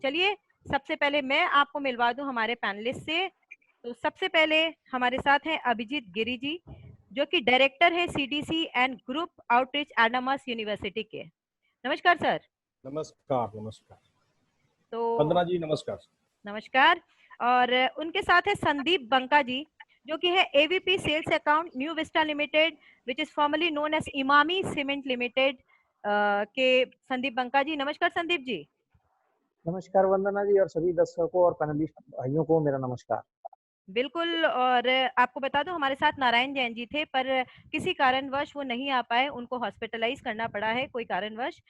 चलिए सबसे पहले मैं आपको मिलवा दूं हमारे पैनलिस्ट से। तो सबसे पहले हमारे साथ हैं अभिजीत गिरी जी, जो कि डायरेक्टर है CDC and group outreach Adamas university के। नमस्कार सर। नमस्कार। नमस्कार तो वंदना जी, नमस्कार। नमस्कार। और उनके साथ है संदीप बंका जी, जो कि है AVP sales account New Vista Limited which is formerly known as Emami Cement Limited के संदीप बंका जी। नमस्कार संदीप जी। नमस्कार वंदना जी और सभी दर्शकों और पैनलिस्ट भाइयों को मेरा नमस्कार। बिल्कुल। और आपको बता दूं हमारे साथ नारायण जैन जी थे, पर किसी कारणवश वो नहीं आ पाए, उनको हॉस्पिटलाइज करना पड़ा है कोई कारणवश,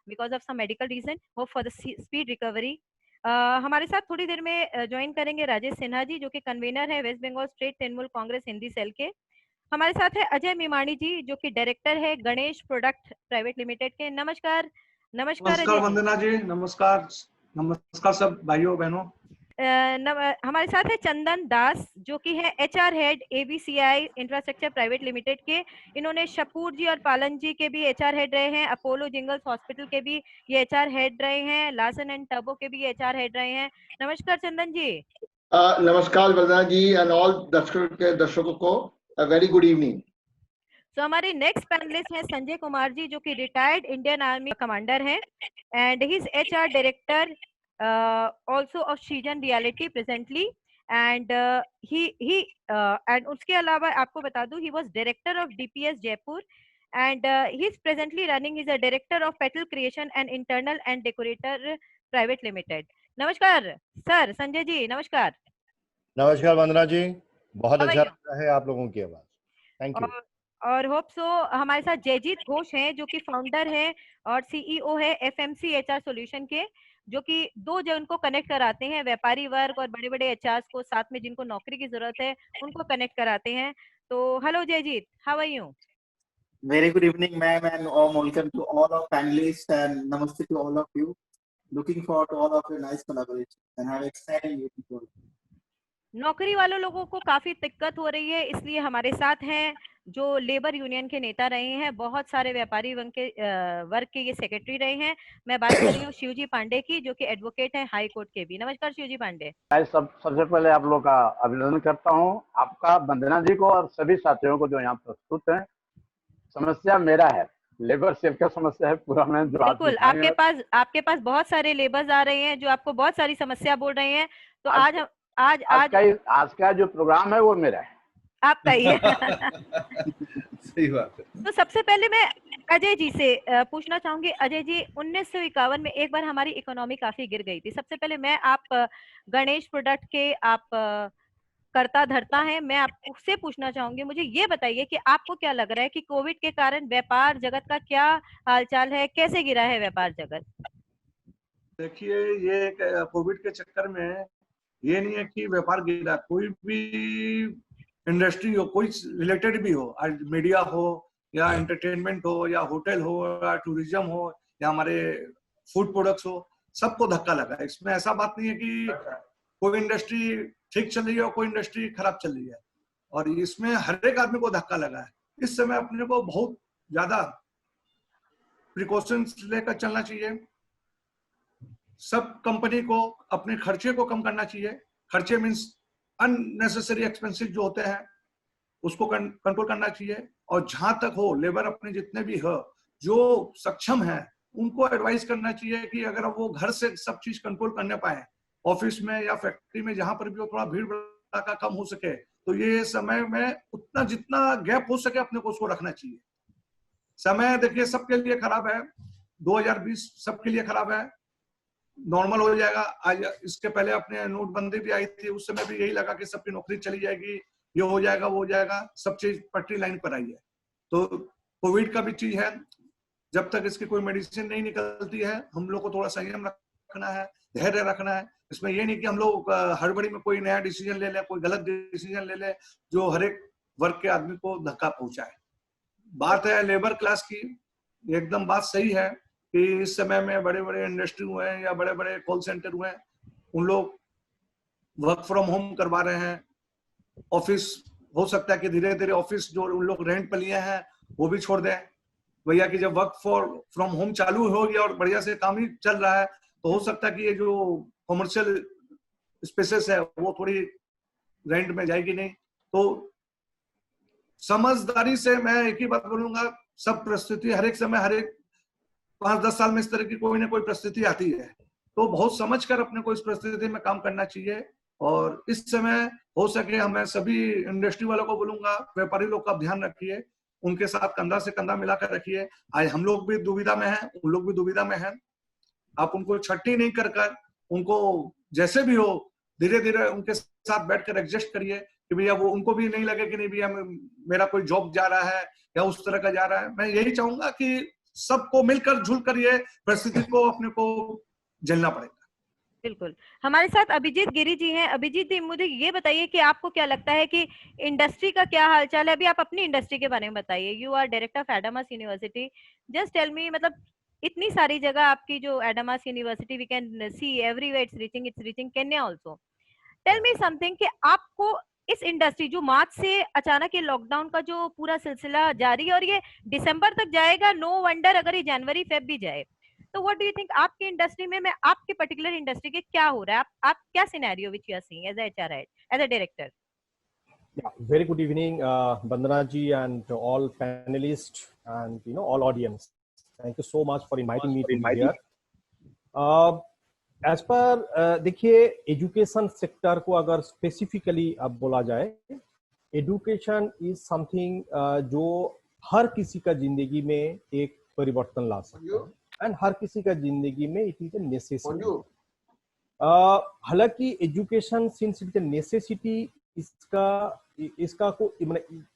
because of some medical reason. Hope for the speed recovery. हमारे साथ थोड़ी देर में ज्वाइन करेंगे राजेश सिन्हा जी, जो कि कन्वीनर है वेस्ट बंगाल स्टेट तृणमूल कांग्रेस हिंदी सेल के। हमारे साथ है अजय मिमाणी जी, जो कि डायरेक्टर है गणेश प्रोडक्ट प्राइवेट लिमिटेड के। नमस्कार। नमस्कार अजय जी। वंदना जी, नमस्कार। नमस्कार सब भाइयों बहनों। हमारे साथ है चंदन दास, जो कि है HR head ABCI infrastructure private limited के। इन्होंने शपूर जी और पालन जी के भी एचआर हेड रहे हैं, अपोलो जिंगल्स हॉस्पिटल के भी ये एचआर हेड रहे हैं, लार्सन एंड टर्बो के भी एचआर हेड रहे हैं। नमस्कार चंदन जी। नमस्कार वंदना जी एंड ऑल दर्शकों को वेरी गुड इवनिंग। तो हमारे नेक्स्ट पैनलिस्ट हैं संजय कुमार जी, जो कि रिटायर्ड इंडियन आर्मी कमांडर हैं and he is HR director also of Srijan Reality presently and he and उसके अलावा आपको बता दूं he was director of DPS Jaipur and he is presently running, he is a director of Petal Creation and Internal and Decorator Private Limited. नमस्कार sir Sanjay ji. नमस्कार। नमस्कार वंदना जी, बहुत अच्छा लगता है आप लोगों की आवाज। Thank you. और होप सो हमारे साथ जयजीत घोष हैं, जो कि फाउंडर है और सीईओ है एफएमसी एचआर सॉल्यूशन के, जो कि दो जो उनको कनेक्ट कराते हैं, व्यापारी वर्ग और बड़े बड़े एचआर को, साथ में जिनको नौकरी की जरूरत है उनको कनेक्ट कराते हैं। तो hello Jayjeet, how are you? Very good evening, ma'am, and warm welcome to all our panelists and namaste to all of you. Looking forward to all of your nice collaboration and have exciting meeting for you. नौकरी वालों लोगों को काफी दिक्कत हो रही है, इसलिए हमारे साथ हैं जो लेबर यूनियन के नेता रहे हैं, बहुत सारे व्यापारी वर्ग के ये सेक्रेटरी रहे हैं। मैं बात कर रही हूँ शिवजी पांडे की, जो कि एडवोकेट हैं हाई कोर्ट के भी। नमस्कार शिवजी पांडे। सबसे पहले आप लोग का अभिनंदन करता हूँ, आपका वंदना जी को और सभी साथियों को जो यहाँ प्रस्तुत हैं। समस्या मेरा है, लेबर सेल का समस्या है पूरा। मैं जो बिल्कुल आपके पास बहुत सारे लेबर्स आ रहे हैं जो आपको बहुत सारी समस्या बोल रहे हैं। तो आज का जो प्रोग्राम है वो मेरा है, आपका ही है। सही बात है। तो सबसे पहले मैं अजय जी से पूछना चाहूंगी। अजय जी, 1951 में एक बार हमारी इकोनॉमी काफी गिर गई थी। सबसे पहले मैं आप गणेश प्रोडक्ट के आप करता धरता है, मैं आपसे पूछना चाहूंगी, मुझे ये बताइए कि आपको क्या लग रहा है कि कोविड के कारण व्यापार जगत का क्या हालचाल है, कैसे गिरा है व्यापार जगत? देखिए, ये कोविड के चक्कर में ये नहीं है कि व्यापार गिरा, कोई भी इंडस्ट्री हो, कोई रिलेटेड भी हो, मीडिया हो या एंटरटेनमेंट हो या होटल हो या टूरिज्म हो या हमारे फूड प्रोडक्ट्स हो, सबको धक्का लगा है। इसमें ऐसा बात नहीं है कि कोई इंडस्ट्री ठीक चल रही है और कोई इंडस्ट्री खराब चल रही है, और इसमें हर एक आदमी को धक्का लगा है। इस समय अपने को बहुत ज्यादा प्रिकॉशंस लेकर चलना चाहिए। सब कंपनी को अपने खर्चे को कम करना चाहिए। खर्चे मीन्स अननेसेसरी एक्सपेंसेस जो होते हैं उसको कंट्रोल करना चाहिए। और जहां तक हो, लेबर अपने जितने भी हो जो सक्षम है उनको एडवाइस करना चाहिए कि अगर वो घर से सब चीज कंट्रोल करने पाए, ऑफिस में या फैक्ट्री में जहां पर भी थोड़ा भीड़ भड़का कम हो सके, तो ये समय में उतना जितना गैप हो सके अपने को उसको रखना चाहिए। समय देखिए सबके लिए खराब है, 2020 सबके लिए खराब है, नॉर्मल हो जाएगा। आज इसके पहले अपने नोटबंदी भी आई थी, उस समय भी यही लगा कि सबकी नौकरी चली जाएगी, ये हो जाएगा वो हो जाएगा, सब चीज पटरी लाइन पर आई है। तो कोविड का भी चीज है, जब तक इसकी कोई मेडिसिन नहीं निकलती है हम लोग को थोड़ा संयम रखना है, धैर्य रखना है। इसमें ये नहीं कि हम लोग हड़बड़ी में कोई नया डिसीजन ले लें, कोई गलत डिसीजन ले लें जो हर एक वर्ग के आदमी को धक्का पहुंचाए। बात है लेबर क्लास की, एकदम बात सही है कि इस समय में बड़े बड़े इंडस्ट्री हुए हैं या बड़े बड़े कॉल सेंटर हुए हैं, उन लोग वर्क फ्रॉम होम करवा रहे हैं। ऑफिस हो सकता है कि धीरे धीरे ऑफिस जो उन लोग रेंट पर लिए हैं वो भी छोड़ दें। भैया कि जब वर्क फ्रॉम होम चालू हो गया और बढ़िया से काम ही चल रहा है तो हो सकता है कि ये जो कॉमर्शियल स्पेसेस है वो थोड़ी रेंट में जाएगी नहीं। तो समझदारी से मैं एक ही बात बोलूंगा, सब परिस्थिति हर एक समय, हर एक 5-10 साल में इस तरह की कोई ना कोई परिस्थिति आती है, तो बहुत समझ कर अपने को इस परिस्थिति में काम करना चाहिए। और इस समय हो सके हमें सभी इंडस्ट्री वालों को बोलूंगा, व्यापारी लोग का ध्यान रखिए, उनके साथ कंधा से कंधा मिलाकर रखिए। आज हम लोग भी दुविधा में हैं, उन लोग भी दुविधा में हैं। आप उनको छट्टी नहीं कर उनको जैसे भी हो धीरे धीरे उनके साथ बैठकर एडजस्ट करिए कि भैया वो उनको भी नहीं लगे कि नहीं भैया मेरा कोई जॉब जा रहा है या उस तरह का जा रहा है। मैं यही चाहूंगा कि सबको मिलकर जुल कर ये परिस्थिति को अपने को झेलना पड़ेगा। बिल्कुल। हमारे साथ अभिजीत गिरी जी हैं। अभिजीत जी, मुझे ये बताइए कि आपको क्या लगता है कि इंडस्ट्री का क्या हालचाल है? अभी आप अपनी इंडस्ट्री के बारे में बताइए। You are director of Adamas university. Just tell me, मतलब इतनी सारी जगह आपकी जो Adamas university, we can see everywhere it's reaching Kenya also. Tell me something कि आपको इस इंडस्ट्री जो मार्च से अचानक ये लॉकडाउन का जो पूरा सिलसिला जारी है और ये दिसंबर तक जाएगा, नो वंडर अगर ये जनवरी फेब भी जाए, तो व्हाट डू यू थिंक आपकी इंडस्ट्री में आपके पर्टिकुलर इंडस्ट्री के क्या हो रहा है? आप क्या scenario which you are seeing as a HR head, as a director? Yeah, very good evening, Vandana ji and all panelists and all audience. Thank you so much for inviting me to be here. As per देखिए, education sector को अगर specifically अब बोला जाए, education is something जो हर किसी का जिंदगी में एक परिवर्तन ला सकता है एंड हर किसी का जिंदगी में इट इज ए नेसेसिटी। हालांकि education since it is a necessity, इसका को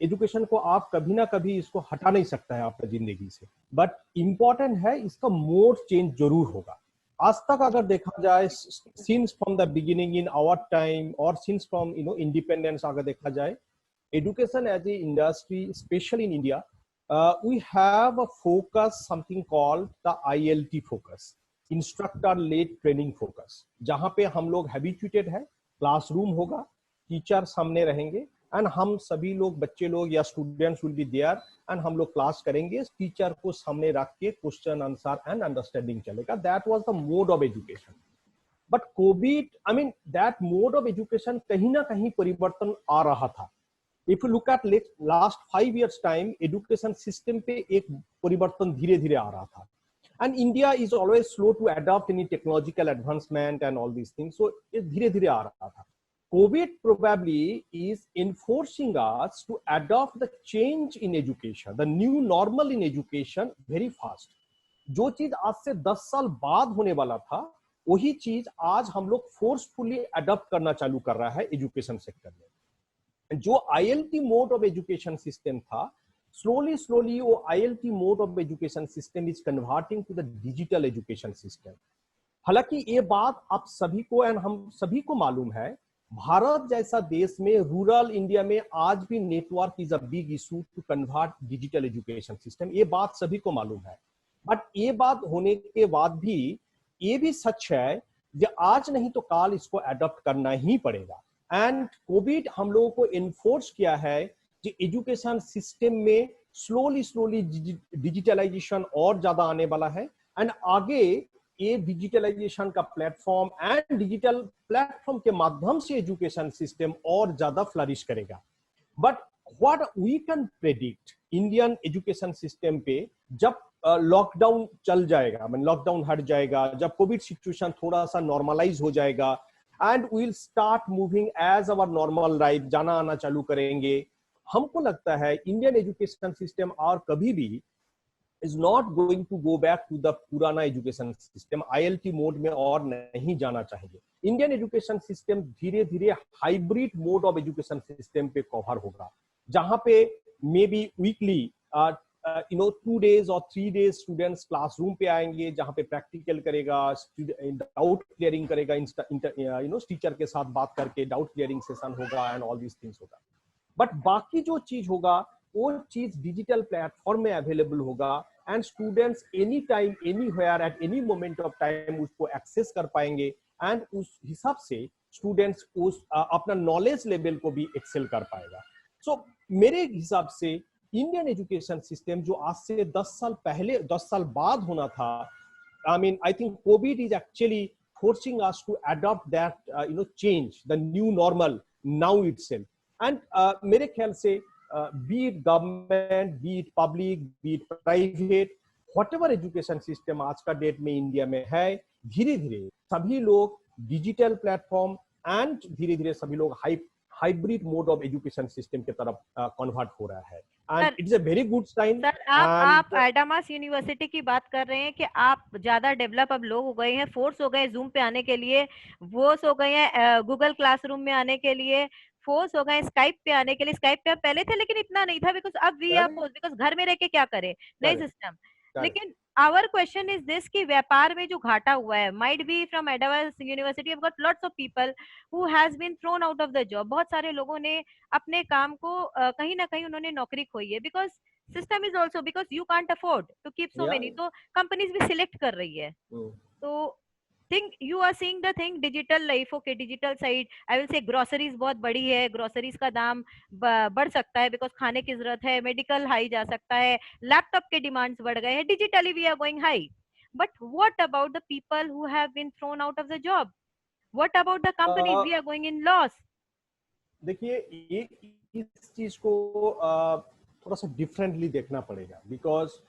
एजुकेशन को आप कभी ना कभी इसको हटा नहीं सकता है आपकी जिंदगी से, बट इम्पोर्टेंट है इसका मोड चेंज जरूर होगा। आज तक अगर देखा जाए, since from the beginning in our time और सिंस फ्रॉम इंडिपेंडेंस अगर देखा जाए, education as a industry specially in India, we have a focus, something called the ILT focus, instructor led training focus, जहां पे हम लोग हैबिचुएटेड है, classroom होगा, टीचर सामने रहेंगे एंड हम सभी लोग, बच्चे लोग या students will be there and हम लोग क्लास करेंगे, टीचर को सामने रख के क्वेश्चन आंसर एंड अंडरस्टैंडिंग चलेगा। That was the mode of education. But COVID, I mean that mode of education कहीं ना कहीं परिवर्तन आ रहा था। If you look at last 5 years time, education system पे एक परिवर्तन धीरे धीरे आ रहा था, and India is always slow to adopt any technological advancement and all these things, so ये धीरे धीरे आ रहा था। COVID probably is enforcing us to adopt the change in education, the new normal in education very fast. जो चीज आज से 10 साल बाद होने वाला था, वही चीज आज हम लोग फोर्सफुली अडॉप्ट करना चालू कर रहा है एजुकेशन सेक्टर में। जो ILT mode of education system था, स्लोली वो ILT mode of education system is converting to the digital education system. हालांकि ये बात आप सभी को एंड हम सभी को मालूम है, भारत जैसा देश में, रूरल इंडिया में आज भी network is a big issue to convert digital education system. ये बात सभी को मालूम है, बट ये बात होने के बाद भी ये भी सच है कि आज नहीं तो काल इसको अडॉप्ट करना ही पड़ेगा। एंड कोविड हम लोगों को एनफोर्स किया है कि एजुकेशन सिस्टम में स्लोली डिजिटलाइजेशन और ज्यादा आने वाला है एंड आगे ये डिजिटलाइजेशन का प्लेटफॉर्म एंड डिजिटल प्लेटफॉर्म के माध्यम से एजुकेशन सिस्टम और ज्यादा फ्लरिश करेगा। But what we can predict Indian education system पे, जब लॉकडाउन चल जाएगा, लॉकडाउन हट जाएगा, जब कोविड सिचुएशन थोड़ा सा नॉर्मलाइज हो जाएगा and we'll start moving as our normal life, जाना आना चालू करेंगे, हमको लगता है इंडियन एजुकेशन सिस्टम और कभी भी is not going to go back to the पुराना एजुकेशन सिस्टम, ILT मोड में और नहीं जाना चाहिए। इंडियन एजुकेशन सिस्टम धीरे धीरे hybrid mode of education system पे कवर होगा, जहां पे may be weekly 2 days or 3 days students classroom पे आएंगे, जहां पे प्रैक्टिकल करेगा, डाउट क्लियरिंग करेगा, टीचर के साथ बात करके डाउट क्लियरिंग सेशन होगा एंड ऑल दीज थिंग्स होगा। बट बाकी जो चीज होगा वो चीज डिजिटल प्लेटफॉर्म में अवेलेबल होगा and students any time, anywhere, at any moment of time उसको एक्सेस कर पाएंगे एंड उस हिसाब से स्टूडेंट्स उस अपना नॉलेज लेवल को भी एक्सेल कर पाएगा। सो मेरे हिसाब से इंडियन एजुकेशन सिस्टम जो आज से 10 साल पहले, 10 साल बाद होना था, I mean, I think COVID is actually forcing us to adopt that change, the new normal now itself. And मेरे ख्याल से be it government, be it public, be it private, whatever education system आज का date में India में है, धीरे धीरे सभी लोग डिजिटल प्लेटफॉर्म एंड धीरे धीरे सभी लोग hybrid mode of education system की तरफ कन्वर्ट हो रहा है, and it is a very good sign. Sir आप एडामास यूनिवर्सिटी की बात कर रहे हैं कि आप ज्यादा डेवलप अब लोग हो गए हैं, फोर्स हो गए जूम पे आने के लिए, फोर्स हो गए हैं गूगल क्लासरूम में आने के लिए, फोर्स हो गए स्काइप पे आने के लिए। स्काइप पे पहले थे लेकिन इतना नहीं था, बिकॉज अब वी आर फोर्स, बिकॉज घर में रह के क्या करे, नई सिस्टम। लेकिन आवर क्वेश्चन इज दिस कि व्यापार में जो घाटा हुआ है, might be from Adamas university, have got lots of people who has been thrown out of the job. बहुत सारे लोगों ने अपने काम को कहीं ना कहीं उन्होंने नौकरी खोई है, because system is also, because you can't afford to keep so many, तो कंपनीज भी सिलेक्ट कर रही है। तो think you are seeing the thing digital life, okay digital side, I will say groceries बहुत बड़ी है, ग्रोसरीज का दाम बढ़ सकता है बिकॉज खाने की जरूरत है, मेडिकल हाई जा सकता है, लैपटॉप के डिमांड्स बढ़ गए हैं, digitally we are going high. But what about the people who have been thrown out of the job? What about the companies we are going in loss? देखिए ये इस चीज को थोड़ा सा डिफरेंटली देखना पड़ेगा, बिकॉज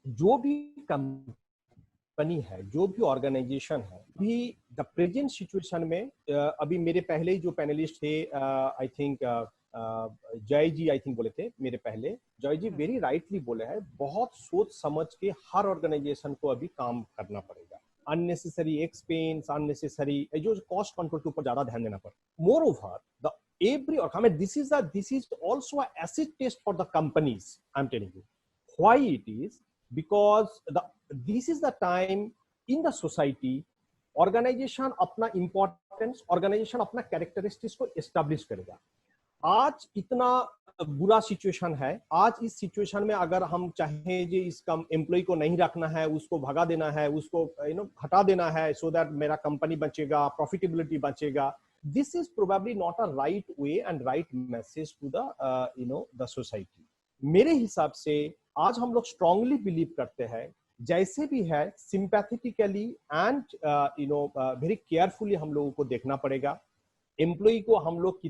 जो भी कंपनी है, जो भी ऑर्गेनाइजेशन है, भी द प्रेजेंट सिचुएशन में अभी मेरे पहले ही जो पैनलिस्ट थे, आई थिंक जय जी आई थिंक बोले थे मेरे पहले, जय जी वेरी राइटली बोले हैं, बहुत सोच समझ के हर ऑर्गेनाइजेशन को अभी काम करना पड़ेगा। अननेसेसरी एक्सपेंस, अननेसेसरी जो कॉस्ट कंट्रोल के ऊपर ज्यादा ध्यान देना पड़ेगा। More over the every or I mean, this is also a acid test for the companies. I'm telling you why it is, because this is the time in the society organization अपना importance, organization अपना characteristics को establish करेगा। आज इतना बुरा situation है, आज इस सिचुएशन में अगर हम चाहें जो इस एम्प्लॉय को नहीं रखना है, उसको भगा देना है, उसको हटा देना है, so that मेरा कंपनी बचेगा, प्रॉफिटेबिलिटी बचेगा, this is probably not a right way and right message to the the society. मेरे हिसाब से आज हम लोग strongly believe करते हैं, जैसे भी है sympathetically and very carefully हम लोगों को देखना पड़ेगा। एम्प्लॉय को हम लोग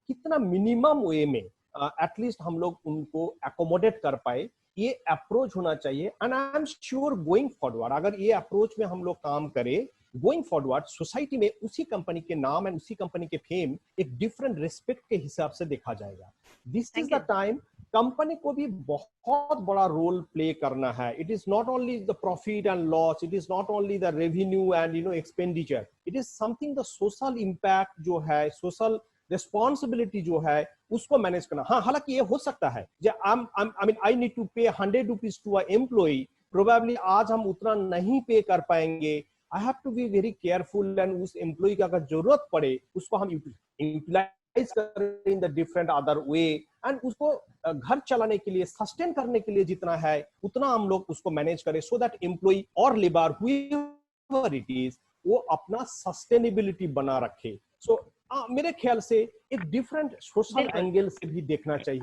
कितना मिनिमम वे में एटलीस्ट हम लोग उनको अकोमोडेट कर पाए, ये अप्रोच होना चाहिए। And I am sure going forward अगर ये अप्रोच में हम लोग काम करें, गोइंग फॉरवर्ड सोसाइटी में उसी कंपनी के नाम एंड उसी कंपनी के फेम एक डिफरेंट रिस्पेक्ट के हिसाब से देखा जाएगा। This is the time company को भी बहुत बड़ा रोल प्ले करना है। It is not only the profit and loss, it is not only the revenue and expenditure, it is something the social impact जो है, सोशल रिस्पॉन्सिबिलिटी जो है उसको मैनेज करना। हाँ, हालांकि ये हो सकता है I need to pay 100 rupees to a employ, probably आज हम उतना नहीं पे कर पाएंगे। I have to be very careful and उस एम्प्लॉय का अगर जरूरत पड़े उसको हम यूटिलाइज करें in the different other way, and उसको घर चलाने के लिए, सस्टेन करने के लिए जितना है उतना हम लोग उसको मैनेज करें, सो दैट एम्प्लॉय और लेबर हुएवर इट इज वो अपना सस्टेनेबिलिटी बना रखे। सो मेरे ख्याल से एक डिफरेंट सोशल एंगल से भी देखना चाहिए।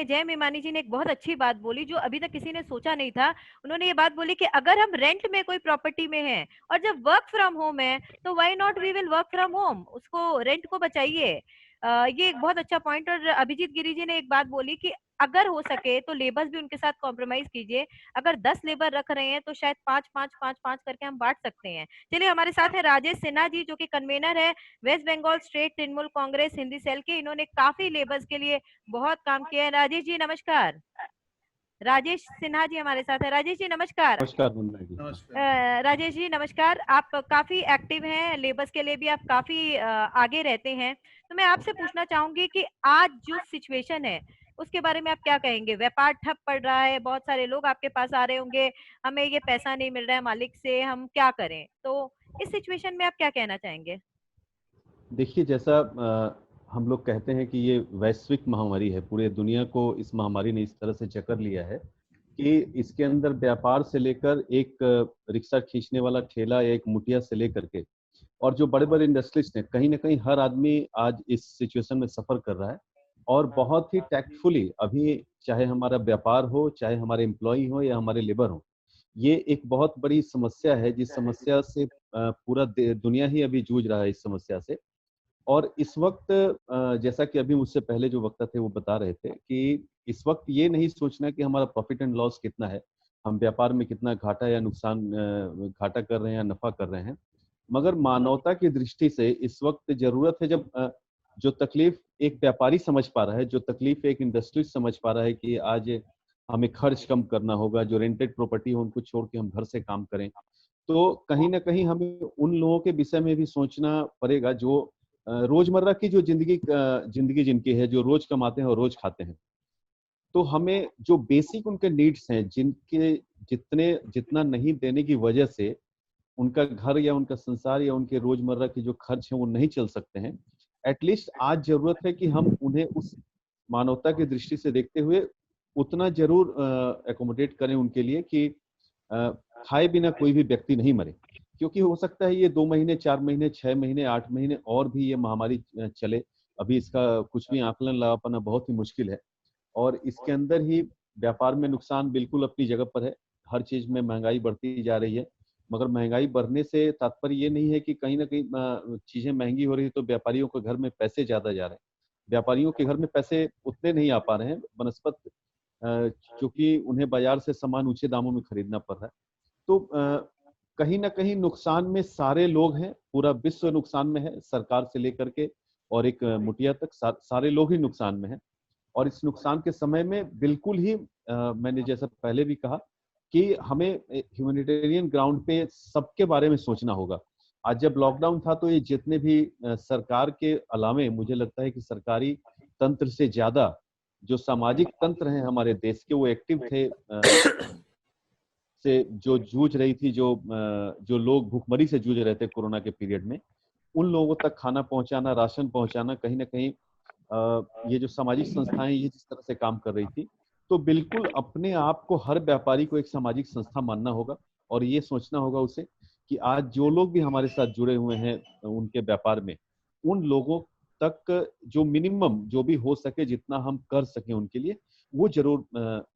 जय मेमानी जी ने एक बहुत अच्छी बात बोली जो अभी तक किसी ने सोचा नहीं था। उन्होंने ये बात बोली कि अगर हम रेंट में कोई प्रॉपर्टी में हैं और जब वर्क फ्रॉम होम है तो why not we will work from home, उसको रेंट को बचाइए। ये एक बहुत अच्छा पॉइंट। और अभिजीत गिरी जी ने एक बात बोली कि अगर हो सके तो लेबर्स भी उनके साथ कॉम्प्रोमाइज कीजिए। अगर 10 लेबर रख रहे हैं तो शायद 5-5 करके हम बांट सकते हैं। चलिए, हमारे साथ है राजेश सिन्हा जी जो कि कन्वेनर है वेस्ट बंगाल स्टेट तृणमूल कांग्रेस हिंदी सेल के। इन्होंने काफी लेबर्स के लिए बहुत काम किया है। राजेश जी नमस्कार। राजेश सिन्हा जी हमारे साथ है। राजेश जी नमस्कार। राजेश जी नमस्कार। आप काफी एक्टिव हैं, लेबर्स के लिए भी आप काफी आगे रहते हैं। तो मैं आपसे पूछना चाहूंगी कि आज जो सिचुएशन है उसके बारे में आप क्या कहेंगे? व्यापार ठप पड़ रहा है, बहुत सारे लोग आपके पास आ रहे होंगे, हमें ये पैसा नहीं मिल रहा है मालिक से, हम क्या करें? तो इस सिचुएशन में आप क्या कहना चाहेंगे? देखिए, जैसा हम लोग कहते हैं कि ये वैश्विक महामारी है, पूरे दुनिया को इस महामारी ने इस तरह से जकड़ लिया है कि इसके अंदर व्यापार से लेकर एक रिक्शा खींचने वाला ठेला या एक मुठिया से लेकर के और जो बड़े बड़े इंडस्ट्रीज हैं, कहीं ना कहीं हर आदमी आज इस सिचुएशन में सफर कर रहा है। और बहुत ही टैक्टफुली अभी चाहे हमारा व्यापार हो, चाहे हमारे एम्प्लॉय हो या हमारे लेबर हो, ये एक बहुत बड़ी समस्या है जिस समस्या से पूरा दुनिया ही अभी जूझ रहा है इस समस्या से। और इस वक्त जैसा कि अभी मुझसे पहले जो वक्ता थे वो बता रहे थे कि इस वक्त ये नहीं सोचना कि हमारा प्रॉफिट एंड लॉस कितना है, हम व्यापार में कितना घाटा या नुकसान, घाटा कर रहे हैं या नफा कर रहे हैं, मगर मानवता की दृष्टि से इस वक्त जरूरत है, जब जो तकलीफ एक व्यापारी समझ पा रहा है, जो तकलीफ एक इंडस्ट्री समझ पा रहा है कि आज हमें खर्च कम करना होगा, जो रेंटेड प्रॉपर्टी हो उनको छोड़ के हम घर से काम करें, तो कहीं ना कहीं हमें उन लोगों के विषय में भी सोचना पड़ेगा जो रोजमर्रा की जो जिंदगी जिनकी है, जो रोज कमाते हैं और रोज खाते हैं। तो हमें जो बेसिक उनके नीड्स हैं, जिनके जितना नहीं देने की वजह से उनका घर या उनका संसार या उनके रोजमर्रा के जो खर्च हैं वो नहीं चल सकते हैं, एटलीस्ट आज जरूरत है कि हम उन्हें उस मानवता की दृष्टि से देखते हुए उतना जरूर एकोमोडेट करें उनके लिए कि खाए बिना कोई भी व्यक्ति नहीं मरे। क्योंकि हो सकता है ये 2 महीने, 4 महीने, 6 महीने, 8 महीने और भी ये महामारी चले। अभी इसका कुछ भी आकलन लगा पाना बहुत ही मुश्किल है। और इसके अंदर ही व्यापार में नुकसान बिल्कुल अपनी जगह पर है। हर चीज में महंगाई बढ़ती जा रही है, मगर महंगाई बढ़ने से तात्पर्य ये नहीं है कि कहीं ना कहीं चीजें महंगी हो रही है तो व्यापारियों के घर में पैसे ज्यादा जा रहे हैं। व्यापारियों के घर में पैसे उतने नहीं आ पा रहे हैं बनस्पत क्योंकि उन्हें बाजार से सामान ऊंचे दामों में खरीदना पड़ रहा है। तो कहीं ना कहीं नुकसान में सारे लोग हैं, पूरा विश्व नुकसान में है, सरकार से लेकर के और एक मुठिया तक सारे लोग ही नुकसान में हैं। और इस नुकसान के समय में बिल्कुल ही मैंने जैसा पहले भी कहा कि हमें ह्यूमैनिटेरियन ग्राउंड पे सबके बारे में सोचना होगा। आज जब लॉकडाउन था तो ये जितने भी सरकार के अलावे, मुझे लगता है कि सरकारी तंत्र से ज्यादा जो सामाजिक तंत्र हैं हमारे देश के, वो एक्टिव थे से जो जूझ रही थी, जो लोग भूखमरी से जूझ रहे थे कोरोना के पीरियड में, उन लोगों तक खाना पहुंचाना, राशन पहुंचाना, कहीं ना कहीं ये जो सामाजिक संस्थाएं ये जिस तरह से काम कर रही थी, तो बिल्कुल अपने आप को हर व्यापारी को एक सामाजिक संस्था मानना होगा और ये सोचना होगा उसे कि आज जो लोग भी हमारे साथ जुड़े हुए हैं उनके व्यापार में, उन लोगों तक जो मिनिमम जो भी हो सके, जितना हम कर सके उनके लिए, वो जरूर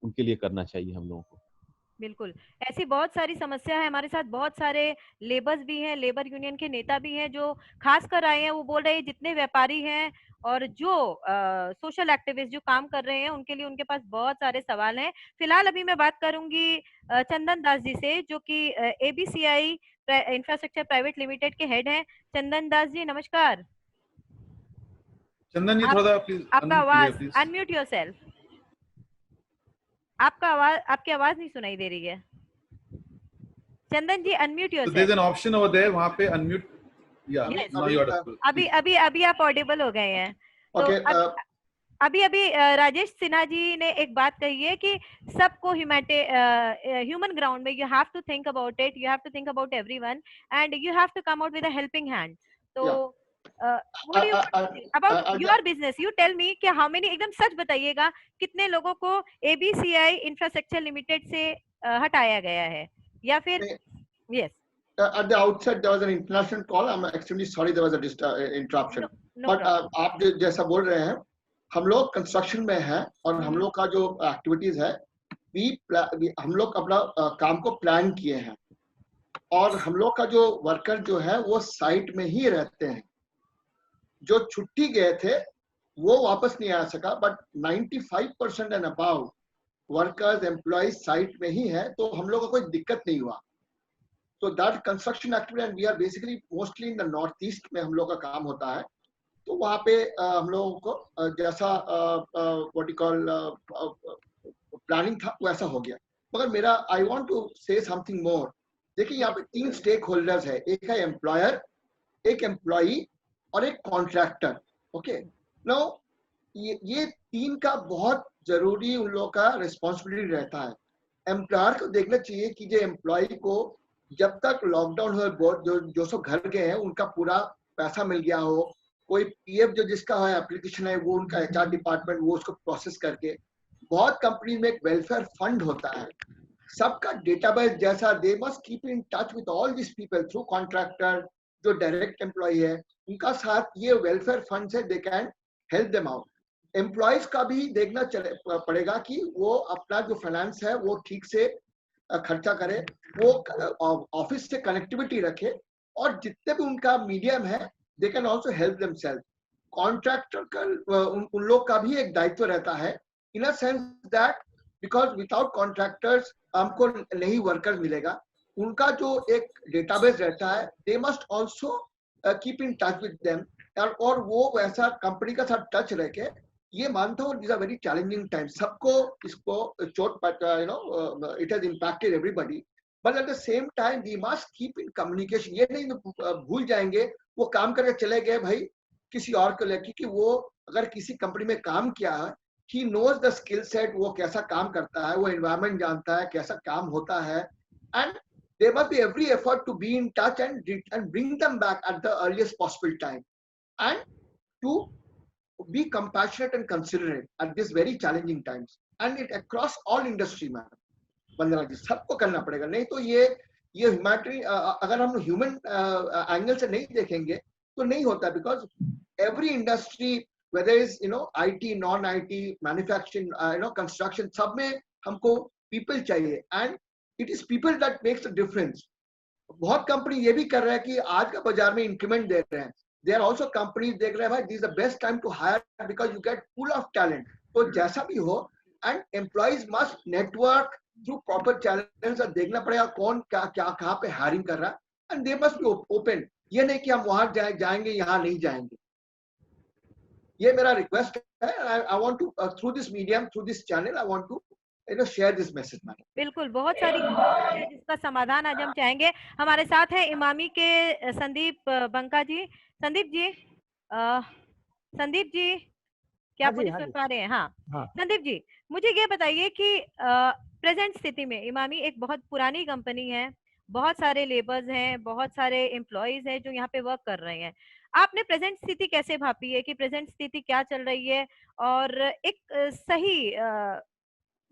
उनके लिए करना चाहिए हम लोगों को। बिल्कुल, ऐसी बहुत सारी समस्या है। हमारे साथ बहुत सारे लेबर्स भी हैं, लेबर यूनियन के नेता भी हैं जो खास कर आए हैं। वो बोल रहे हैं जितने व्यापारी हैं और जो सोशल एक्टिविस्ट जो काम कर रहे हैं उनके लिए उनके पास बहुत सारे सवाल हैं। फिलहाल अभी मैं बात करूंगी चंदन दास जी से, जो कि ABCI इंफ्रास्ट्रक्चर प्राइवेट लिमिटेड के हेड हैं। चंदन दास जी नमस्कार। चंदन जी थोड़ा प्लीज आपका आवाज अनम्यूट योरसेल्फ। आपकी आवाज नहीं सुनाई दे रही है। Chandan ji unmute yourself. There is an option over there, वहां पे अनम्यूट। या नाउ यू आर ऑडिबल। अभी आप ऑडिबल हो गए हैं। तो अभी राजेश सिन्हा जी ने एक बात कही है कि सबको ह्यूमन ग्राउंड में you have to think about it, you have to think about everyone and you have to come out with a helping hand. तो what do you think about your business? You tell me कि how many, एकदम सच बताइएगा, कितने लोगों को ABCI infrastructure limited से हटाया गया है या फिर? Yes. At the outset there was an international call. I'm extremely sorry there was a interruption. No But आप जैसा बोल रहे हैं, हम लोग कंस्ट्रक्शन में हैं और हम लोग का जो एक्टिविटीज है, हम लोग अपना काम को प्लान किए हैं और हम लोग का जो वर्कर जो है वो साइट में ही रहते हैं। जो छुट्टी गए थे वो वापस नहीं आ सका, but 95% and about workers employees site में ही है, तो हम लोग को कोई दिक्कत नहीं हुआ। तो that construction activity and we are basically mostly in the north east में हम लोग का काम होता है। तो वहाँ पे हम लोगों को जैसा व्हाट यू कॉल प्लानिंग था वैसा हो गया। मगर मेरा I want to say something more. देखिए यहाँ पे 3 स्टेक होल्डर्स है, एक है एम्प्लॉयर, एक एम्प्लॉई और एक कॉन्ट्रैक्टर। ओके, नाउ ये 3 का बहुत जरूरी उन लोगों का रिस्पॉन्सिबिलिटी रहता है। एम्प्लॉयर को देखना चाहिए कि जो एम्प्लॉय को जब तक लॉकडाउन हो, जो सब घर गए हैं उनका पूरा पैसा मिल गया हो, कोई PF जो जिसका है एप्लीकेशन है वो उनका HR डिपार्टमेंट वो उसको प्रोसेस करके, बहुत कंपनी में एक वेलफेयर फंड होता है, सबका डेटाबेस जैसा, they must keep in touch with all this people through contractor, जो डायरेक्ट एम्प्लॉय है उनका साथ ये वेलफेयर फंड से they can help them out. Employees का भी देखना पड़ेगा कि वो अपना जो फाइनेंस है वो ठीक से खर्चा करे, वो ऑफिस से कनेक्टिविटी रखे, और जितने भी उनका मीडियम है they can also help themselves. Contractor का उन लोग का भी एक दायित्व रहता है, in a sense that because without contractors हमको नहीं वर्कर मिलेगा। उनका जो एक डेटाबेस रहता है, they must also keep in touch with them, और वो वैसा कंपनी का साथ टच रह के, ये मानता हूँ, वेरी चैलेंजिंग टाइम, सबको इसको चोट it has impacted everybody, but at the same time we must keep in communication. ये नहीं भूल जाएंगे वो काम करके चले गए भाई किसी और को लेके, कि वो अगर किसी कंपनी में काम किया है, he knows the skill set, वो कैसा काम करता है, वो एनवायरमेंट जानता है, कैसा काम होता है, and there must be every effort to be in touch and bring them back at the earliest possible time, and to be compassionate and considerate at this very challenging times, and it across all industry में वंदना जी सबको करना पड़ेगा। नहीं तो ये humanity अगर हम human angle से नहीं देखेंगे तो नहीं होता, because every industry whether is IT, non IT, manufacturing, construction, सब में हमको पीपल चाहिए, and it is people that makes the difference. बहुत कंपनी ये भी कर रहा है कि आज का बाजार में इंक्रीमेंट दे रहे हैं, दे आर ऑल्सो कंपनीज देख रहे हैं भाई this is the best time to hire because you get full of talent. तो जैसा भी हो, and employees must network through proper channels, और देखना पड़ेगा कौन क्या कहाँ पे हायरिंग कर रहा है, and they must be open. ये नहीं कि हम वहां जाएंगे यहाँ नहीं जाएंगे। ये मेरा रिक्वेस्ट है, I want to through this medium, through this channel, I want to share this message. बिल्कुल, बहुत सारी है जिसका समाधान आज हम चाहेंगे। हमारे साथ है इमामी के संदीप बंका जी। संदीप जी, संदीप जी क्या आप मुझे सुन पा रहे हैं? हाँ। संदीप जी, मुझे ये बताइए कि प्रेजेंट स्थिति में इमामी एक बहुत पुरानी कंपनी है, बहुत सारे लेबर्स हैं, बहुत सारे एम्प्लॉयज हैं जो यहाँ पे वर्क कर रहे हैं। आपने प्रेजेंट स्थिति कैसे भापी है कि प्रेजेंट स्थिति क्या चल रही है, और एक सही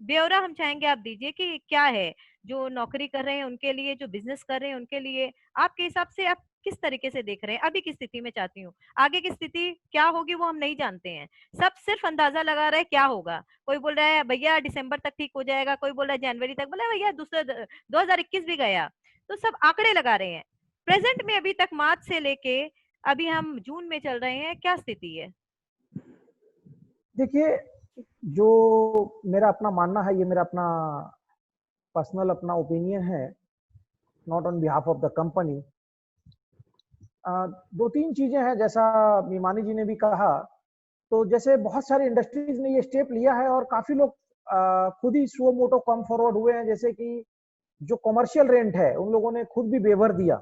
ब्यौरा हम चाहेंगे आप दीजिए कि क्या है जो नौकरी कर रहे हैं उनके लिए, जो बिजनेस कर रहे हैं उनके लिए, आपके हिसाब से आप किस तरीके से देख रहे हैं अभी की स्थिति में? चाहती हूँ आगे की स्थिति क्या होगी वो हम नहीं जानते हैं, सब सिर्फ अंदाजा लगा रहे हैं क्या होगा। कोई बोल रहा है भैया दिसंबर तक ठीक हो जाएगा, कोई बोल रहा है जनवरी तक, बोला भैया दूसरा 2021 भी गया, तो सब आंकड़े लगा रहे हैं। प्रेजेंट में अभी तक मार्च से लेके अभी हम जून में चल रहे हैं, क्या स्थिति है? देखिए, जो मेरा अपना मानना है, ये मेरा अपना पर्सनल अपना ओपिनियन है, not on behalf of the company. दो तीन चीजें हैं, जैसा मीमानी जी ने भी कहा, तो जैसे बहुत सारे इंडस्ट्रीज ने ये स्टेप लिया है और काफी लोग खुद ही सो मोटो कम फॉरवर्ड हुए हैं। जैसे कि जो कमर्शियल रेंट है उन लोगों ने खुद भी वेवर दिया,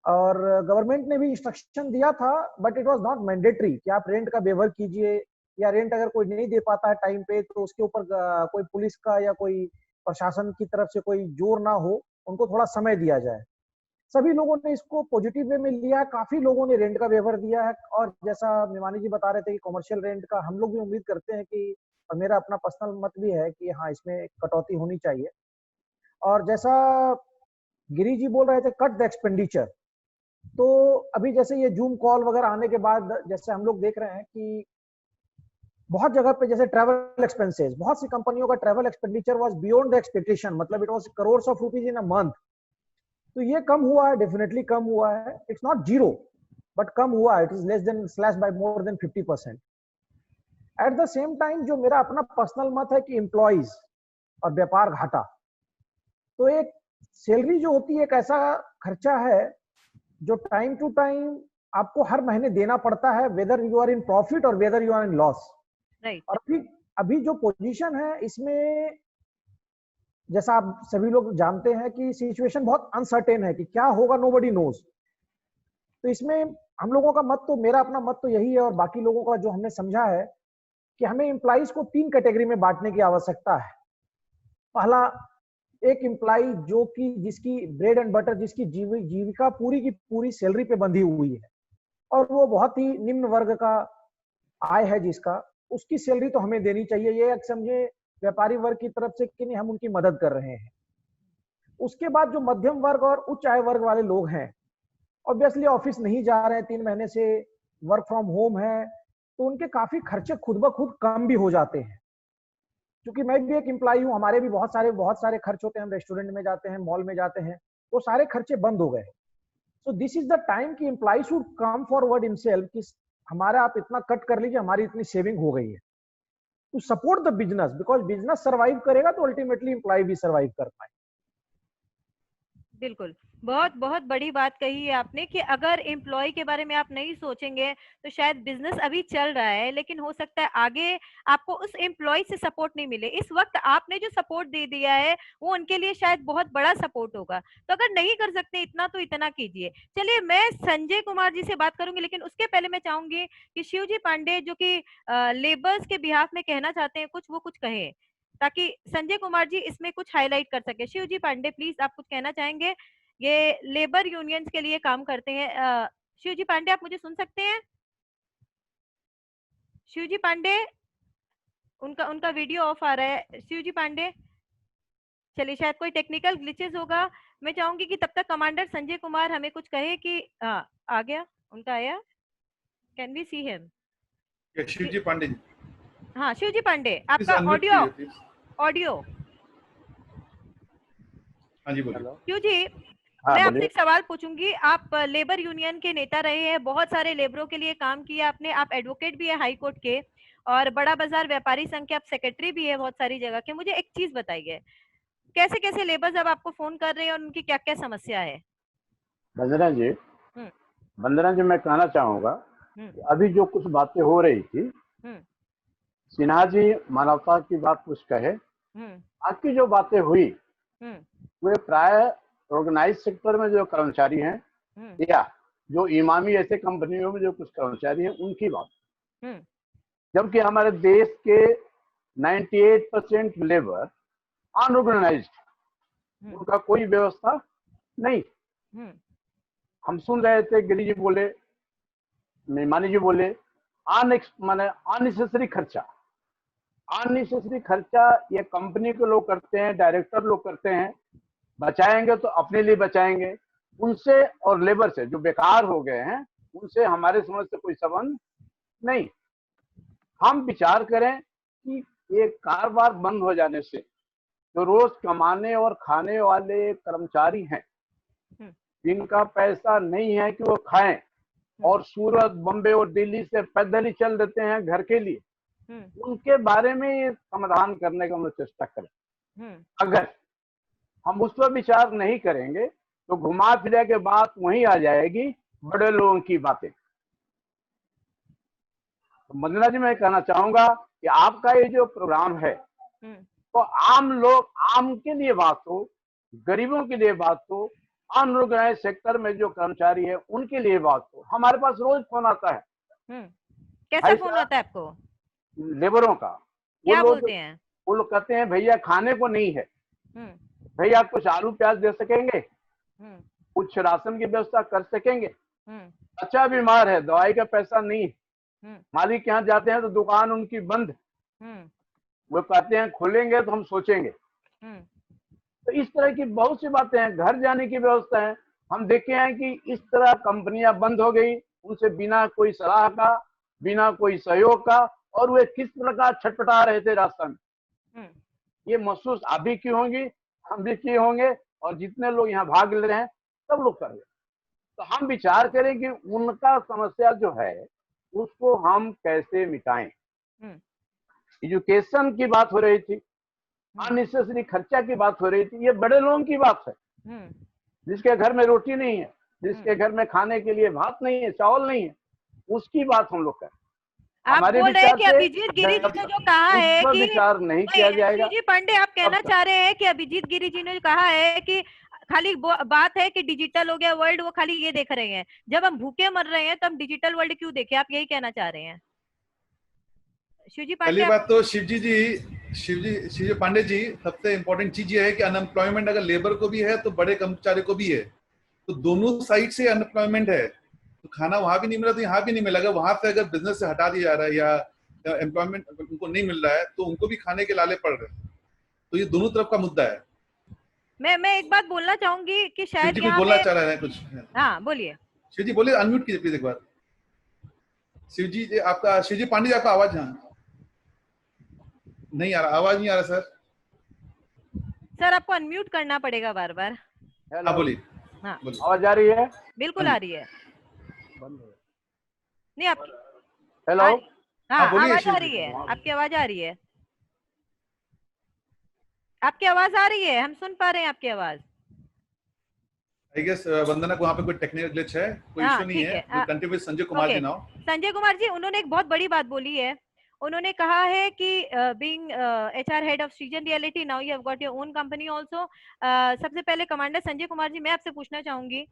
और गवर्नमेंट ने भी इंस्ट्रक्शन दिया था, but it was not mandatory कि आप रेंट का वेवर कीजिए, या रेंट अगर कोई नहीं दे पाता है टाइम पे तो उसके ऊपर कोई पुलिस का या कोई प्रशासन की तरफ से कोई जोर ना हो, उनको थोड़ा समय दिया जाए। सभी लोगों ने इसको पॉजिटिव वे में लिया है, काफी लोगों ने रेंट का वेवर दिया है। और जैसा मेमानी जी बता रहे थे कि कमर्शियल रेंट का हम लोग भी उम्मीद करते हैं कि, और मेरा अपना पर्सनल मत भी है कि हाँ इसमें कटौती होनी चाहिए। और जैसा गिरी जी बोल रहे थे कट द एक्सपेंडिचर, तो अभी जैसे ये जूम कॉल वगैरह आने के बाद जैसे हम लोग देख रहे हैं कि बहुत जगह पे जैसे ट्रैवल एक्सपेंसेस, बहुत सी कंपनियों का travel expenditure was beyond the expectation, मतलब it was crores of rupees in a month. तो ये कम हुआ है, डेफिनेटली कम हुआ है, इट्स नॉट जीरो बट कम हुआ है, it is less than slash by more than 50%। At the same time जो मेरा अपना पर्सनल मत है कि एम्प्लॉइज और व्यापार घाटा, तो एक सैलरी जो होती है एक ऐसा खर्चा है जो टाइम टू टाइम आपको हर महीने देना पड़ता है, whether you are in profit और whether you are in loss. और अभी जो पोजीशन है इसमें, जैसा आप सभी लोग जानते हैं कि सिचुएशन बहुत अनसर्टेन है कि क्या होगा, नोबडी नोज। तो इसमें हम लोगों का मत, तो मेरा अपना मत तो यही है और बाकी लोगों का जो हमने समझा है कि हमें एम्प्लॉइज को 3 कैटेगरी में बांटने की आवश्यकता है। पहला, एक एम्प्लॉय जो कि जिसकी ब्रेड एंड बटर, जिसकी जीविका पूरी की पूरी सैलरी पे बंधी हुई है और वो बहुत ही निम्न वर्ग का आय है जिसका, उसकी सैलरी तो हमें देनी चाहिए, ये समझे व्यापारी वर्ग की तरफ से कि नहीं हम उनकी मदद कर रहे हैं। उसके बाद जो मध्यम वर्ग और उच्च आय वर्ग वाले लोग हैं, ऑब्वियसली ऑफिस नहीं जा रहे हैं, 3 महीने से वर्क फ्रॉम होम है, तो उनके काफी खर्चे खुद ब खुद कम भी हो जाते हैं। क्योंकि मैं भी एक एम्प्लॉय हूँ, हमारे भी बहुत सारे खर्च होते हैं, हम रेस्टोरेंट में जाते हैं, मॉल में जाते हैं, वो सारे खर्चे बंद हो गए। So this is the time कि employ should come forward himself कि हमारा आप इतना कट कर लीजिए, हमारी इतनी सेविंग हो गई है, to support the business, because business survive करेगा तो अल्टीमेटली एम्प्लॉय भी सर्वाइव कर पाए। बिल्कुल, बहुत बहुत बड़ी बात कही है आपने कि अगर एम्प्लॉय के बारे में आप नहीं सोचेंगे तो शायद बिजनेस अभी चल रहा है, लेकिन हो सकता है आगे आपको उस एम्प्लॉय से सपोर्ट नहीं मिले। इस वक्त आपने जो सपोर्ट दे दिया है वो उनके लिए शायद बहुत बड़ा सपोर्ट होगा। तो अगर नहीं कर सकते इतना तो इतना कीजिए। चलिए, मैं संजय कुमार जी से बात करूंगी, लेकिन उसके पहले मैं चाहूंगी कि शिवजी पांडे जो कि लेबर्स के बिहाफ में कहना चाहते हैं कुछ, वो कुछ कहें ताकि संजय कुमार जी इसमें कुछ हाईलाइट कर सके। शिवजी पांडे प्लीज, आप कुछ कहना चाहेंगे? ये लेबर यूनियंस के लिए काम करते हैं। शिवजी पांडे, आप मुझे सुन सकते हैं? शिवजी पांडे, उनका उनका वीडियो ऑफ आ रहा है। शिवजी पांडे, चलिए शायद कोई टेक्निकल ग्लिचेस होगा। मैं चाहूंगी कि तब तक कमांडर संजय कुमार हमें कुछ कहे कि आ गया, उनका आया, can we see him? Shivji Pandey ji. हाँ शिवजी पांडे, आपका ऑडियो। हाँ जी बोलिए। शिव जी, मैं आपसे एक सवाल पूछूंगी। आप लेबर यूनियन के नेता रहे हैं, बहुत सारे लेबरों के लिए काम किया आपने, आप एडवोकेट भी है हाई कोर्ट के, और बड़ा बाजार व्यापारी संघ के आप सेक्रेटरी भी है बहुत सारी जगह के। मुझे एक चीज बताइए, कैसे कैसे लेबर्स अब आपको फोन कर रहे हैं और उनकी क्या क्या समस्या है? वंदना जी, मैं कहना चाहूंगा अभी जो कुछ बातें हो रही थी, सिन्हा जी मानवता की बात कुछ कहे, बाकी जो बातें हुई वे प्राय ऑर्गेनाइज सेक्टर में जो कर्मचारी हैं या जो इमामी ऐसे कंपनियों में जो कुछ कर्मचारी हैं उनकी बात, जबकि हमारे देश के 98% लेबर अनऑर्गेनाइज्ड, उनका कोई व्यवस्था नहीं। हम सुन रहे थे, गिरी जी बोले, मेहमानी जी बोले, अननेसेसरी खर्चा ये कंपनी के लोग करते हैं, डायरेक्टर लोग करते हैं। बचाएंगे तो अपने लिए बचाएंगे, उनसे और लेबर से जो बेकार हो गए हैं उनसे हमारे समझ से कोई संबंध नहीं। हम विचार करें कि ये कारोबार बंद हो जाने से जो रोज कमाने और खाने वाले कर्मचारी हैं, जिनका पैसा नहीं है कि वो खाएं और सूरत, बम्बे और दिल्ली से पैदल ही चल देते हैं घर के लिए, उनके बारे में ये समाधान करने का हम चेष्टा करें। अगर हम उस पर विचार नहीं करेंगे तो घुमा फिरा के बात वहीं आ जाएगी, बड़े लोगों की बातें। तो मंजना जी, मैं कहना चाहूंगा कि आपका ये जो प्रोग्राम है तो आम लोग, आम के लिए बात हो, गरीबों के लिए बात हो, अनऑर्गेनाइज सेक्टर में जो कर्मचारी है उनके लिए बात हो। हमारे पास रोज फोन आता है। कैसा फोन आता है आपको? लेबरों का। क्या बोलते हैं? वो लोग कहते हैं भैया खाने को नहीं है, भैया कुछ आलू प्याज दे सकेंगे, कुछ राशन की व्यवस्था कर सकेंगे, बच्चा बीमार है, दवाई का पैसा नहीं, मालिक के यहाँ जाते हैं तो दुकान उनकी बंद, वो कहते हैं खोलेंगे तो हम सोचेंगे। तो इस तरह की बहुत सी बातें हैं। घर जाने की व्यवस्था है। हम देखे हैं कि इस तरह कंपनियां बंद हो गई, उनसे बिना कोई सलाह का, बिना कोई सहयोग का, और वे किस प्रकार छटपटा रहे थे रास्ता में। ये महसूस आप भी की होंगी, हम भी किए होंगे, और जितने लोग यहाँ भाग ले रहे हैं सब लोग कर रहे हैं। तो हम विचार करें कि उनका समस्या जो है उसको हम कैसे मिटाएं। एजुकेशन की बात हो रही थी, अननेसेसरी खर्चा की बात हो रही थी, ये बड़े लोगों की बात है। जिसके घर में रोटी नहीं है, जिसके घर में खाने के लिए भात नहीं है, चावल नहीं है, उसकी बात हम लोग करें। आप बोल रहे हैं कि अभिजीत गिरी जी ने जो कहा है कि विचार नहीं किया जाएगा। जी पांडे, आप कहना चाह रहे हैं कि अभिजीत गिरी जी ने कहा है कि खाली बात है कि डिजिटल हो गया वर्ल्ड, वो खाली ये देख रहे हैं। जब हम भूखे मर रहे हैं तो हम डिजिटल वर्ल्ड क्यों देखें? आप यही कहना चाह रहे हैं? शिवजी पांडे, पहली बात तो शिवजी पांडे जी, सबसे इम्पोर्टेंट चीज ये है कि अनएम्प्लॉयमेंट अगर लेबर को भी है तो बड़े कर्मचारी को भी है, तो दोनों साइड से अनएम्प्लॉयमेंट है। तो खाना वहां भी नहीं मिला तो यहाँ भी नहीं मिलेगा। वहां से अगर बिजनेस से हटा दिया जा रहा है या एम्प्लॉयमेंट उनको नहीं मिल रहा है तो उनको भी खाने के लाले पड़ रहे हैं। तो ये दोनों तरफ का मुद्दा है। मैं एक बात बोलना चाहूंगी कि शायद कुछ बोलना चाह रहे हैं कुछ। हाँ बोलिए शिव जी, बोलिए, अनम्यूट कीजिए प्लीज एक बार। शिवजी आपका, शिवजी पांडे जी आपका आवाज नहीं आ रहा, आवाज नहीं आ रहा सर। सर आपको अनम्यूट करना पड़ेगा बार बार। हाँ बोलिए। हाँ आवाज आ रही है? बिल्कुल आ रही है। नहीं आपकी हेलो, हाँ बोलिए आवाज आ शिवजी। रही है, आपकी आवाज आ रही है, आपकी आवाज आ रही है, हम सुन पा रहे हैं आपकी आवाज। आई गेस वंदना को वहाँ पे कोई टेक्निकल ग्लिच है, कोई हाँ, इशू नहीं ठीक है। है। Continue with Sanjay Kumar ji now. Sanjay Kumar ji, उन्होंने एक बहुत बड़ी बात बोली है। उन्होंने कहा है कि बीइंग HR हेड ऑफ सृजन reality, now you have got your own company also. सबसे पहले कमांडर संजय कुमार जी, मैं आपसे पूछना चाहूंगी,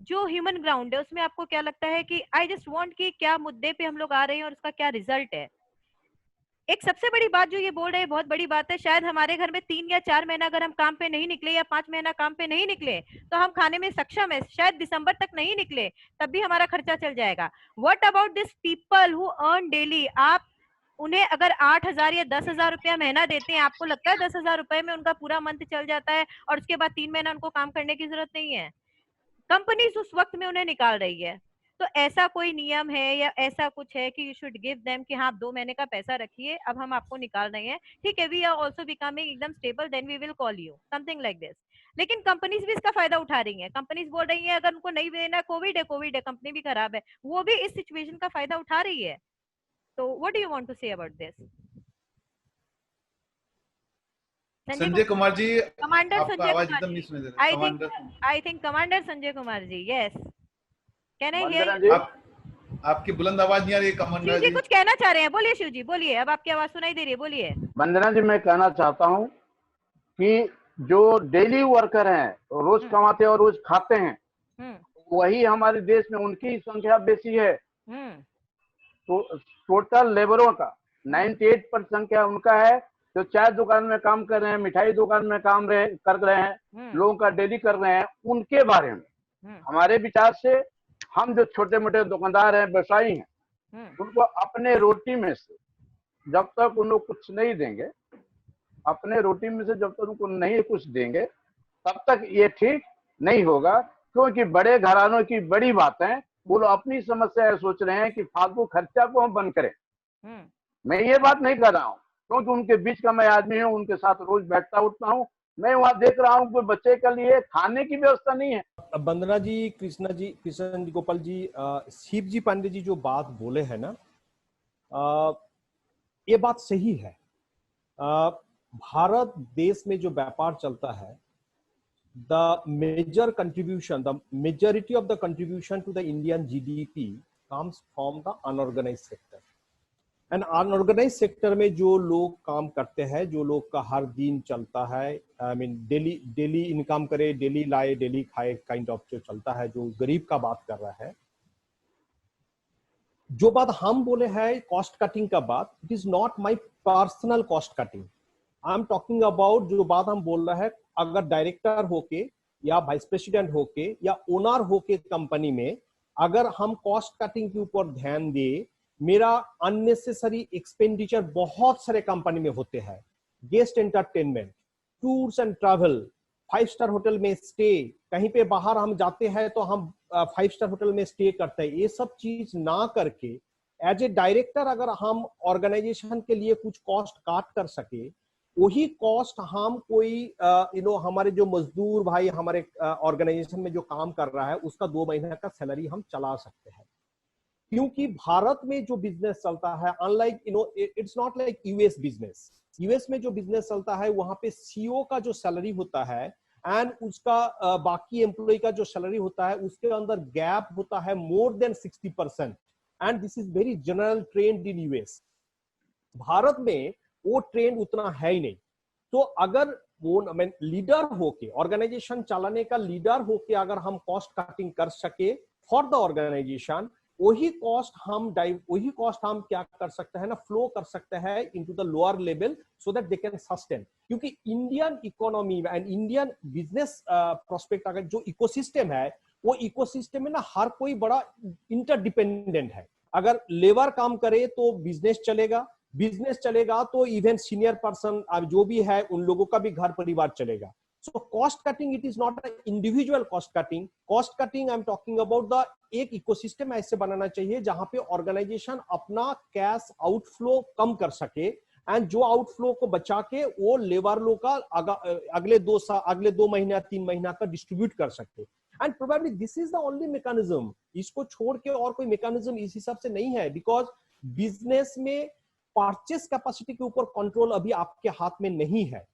जो ह्यूमन ग्राउंड है उसमें आपको क्या लगता है कि आई जस्ट वांट कि क्या मुद्दे पे हम लोग आ रहे हैं और उसका क्या रिजल्ट है। एक सबसे बड़ी बात जो ये बोल रहे हैं बहुत बड़ी बात है, शायद हमारे घर में 3 या 4 महीना अगर हम काम पे नहीं निकले या 5 महीना काम पे नहीं निकले तो हम खाने में सक्षम है, शायद दिसंबर तक नहीं निकले तब भी हमारा खर्चा चल जाएगा। What about this people who earn daily? आप उन्हें अगर 8,000 या 10,000 रुपया महीना देते हैं, आपको लगता है 10,000 रुपए में उनका पूरा मंथ चल जाता है और उसके बाद 3 महीना उनको काम करने की जरूरत नहीं है? कंपनीज उस वक्त में उन्हें निकाल रही है। तो ऐसा कोई नियम है या ऐसा कुछ है कि यू शुड गिव देम कि हाँ 2 महीने का पैसा रखिए, अब हम आपको निकाल रहे हैं, ठीक है, वी आर आल्सो बिकमिंग एकदम stable, then we will call you, something like this. लेकिन कंपनीज भी इसका फायदा उठा रही हैं। कंपनीज बोल रही हैं अगर उनको नहीं देना, कोविड है, कंपनी भी खराब है, वो भी इस सिचुएशन का फायदा उठा रही है। तो what do you want to say about this? Sanjay Kumar ji, commander आपका संजय आवाज कुमार एकदम जी, नहीं सुनाई दे रहा। I think commander Sanjay Kumar ji, yes, can I hear Vandana you? जी, आपकी बुलंद आवाज नहीं आ रही है कमांडर शिव जी जी। कुछ कहना चाह रहे हैं, बोलिए शिव जी, बोलिए, अब आपकी आवाज सुनाई दे रही है, बोलिए। वंदना जी, मैं कहना चाहता हूँ कि जो डेली वर्कर हैं, रोज कमाते और रोज खाते हैं, वही हमारे देश में उनकी संख्या बेसी है। तो टोटल लेबरों का 98% संख्या उनका है जो चाय दुकान में काम कर रहे हैं, मिठाई दुकान में काम कर रहे हैं, लोगों का डेली कर रहे हैं। उनके बारे में हमारे विचार से हम जो छोटे मोटे दुकानदार हैं, व्यवसायी हैं, उनको अपने रोटी में से जब तक उन लोग कुछ नहीं देंगे, अपने रोटी में से जब तक उनको नहीं कुछ देंगे तब तक ये ठीक नहीं होगा। क्योंकि बड़े घरानों की बड़ी बातें, वो लोग अपनी समस्या सोच रहे हैं कि फालतू खर्चा को हम बंद करें। मैं ये बात नहीं कर रहा हूँ, क्योंकि उनके बीच का मैं आदमी हूँ, उनके साथ रोज बैठता उठता हूँ। मैं वहां देख रहा हूँ कि बच्चे के लिए खाने की व्यवस्था नहीं है। वंदना जी, कृष्ण जी, गोपाल जी, शिव जी पांडे जी जो बात बोले हैं ना, ये बात सही है। भारत देश में जो व्यापार चलता है, the majority of the contribution to the Indian GDP comes from the unorganized sector. And unorganized sector में जो लोग काम करते हैं, जो लोग का हर दिन चलता है, I mean डेली इनकम करे, डेली लाए, डेली खाए काइंड ऑफ जो चलता है, जो गरीब का बात कर रहा है। जो बात हम बोले हैं कॉस्ट कटिंग का बात, it is not my personal cost cutting. I am talking about जो बात हम बोल रहे हैं, अगर डायरेक्टर होके या वाइस प्रेसिडेंट होके या ओनर होके कंपनी में अगर हम कॉस्ट कटिंग के ऊपर ध्यान दे, मेरा अननेसेसरी एक्सपेंडिचर बहुत सारे कंपनी में होते हैं। Guest entertainment, tours and travel, 5 star hotel में स्टे, कहीं पे बाहर हम जाते हैं तो हम 5 स्टार होटल में स्टे करते हैं। ये सब चीज ना करके एज ए डायरेक्टर अगर हम ऑर्गेनाइजेशन के लिए कुछ कॉस्ट काट कर सके, वही कॉस्ट हम कोई हमारे जो मजदूर भाई हमारे ऑर्गेनाइजेशन में जो काम कर रहा है उसका 2 महीने का सैलरी हम चला सकते हैं। क्योंकि भारत में जो बिजनेस चलता है, unlike it's not like US business. US में जो बिजनेस चलता है वहां पे सीईओ का जो सैलरी होता है एंड उसका बाकी एम्प्लॉय का जो सैलरी होता है उसके अंदर गैप होता है more than 60%, and this is very general trend in US. Bharat में वो ट्रेंड उतना है ही नहीं। तो अगर वो लीडर होके, ऑर्गेनाइजेशन चलाने का लीडर होके अगर हम कॉस्ट कटिंग कर सके फॉर द ऑर्गेनाइजेशन, वही कॉस्ट हम क्या कर सकते हैं ना, फ्लो कर सकते हैं into the lower level so that they can sustain. क्योंकि Indian economy and Indian business prospect अगर जो इकोसिस्टम है, वो इकोसिस्टम में ना हर कोई बड़ा इंटरडिपेंडेंट है। अगर लेबर काम करे तो बिजनेस चलेगा तो इवन सीनियर पर्सन जो भी है उन लोगों का भी घर परिवार चलेगा। So cost cutting, it is not an individual cost cutting. Cost cutting, I'm talking about the एक इकोसिस्टम ऐसे बनाना चाहिए जहां पे ऑर्गेनाइजेशन अपना कैश आउटफ्लो कम कर सके एंड जो आउटफ्लो को बचा के वो लेबर लोग का अगले 2 महीना 3 महीना का डिस्ट्रीब्यूट कर सकते। And probably this is the only mechanism, इसको छोड़ के और कोई मैकेनिज्म इस हिसाब से नहीं है, बिकॉज बिजनेस में परचेस कैपेसिटी के ऊपर कंट्रोल अभी आपके हाथ में नहीं है।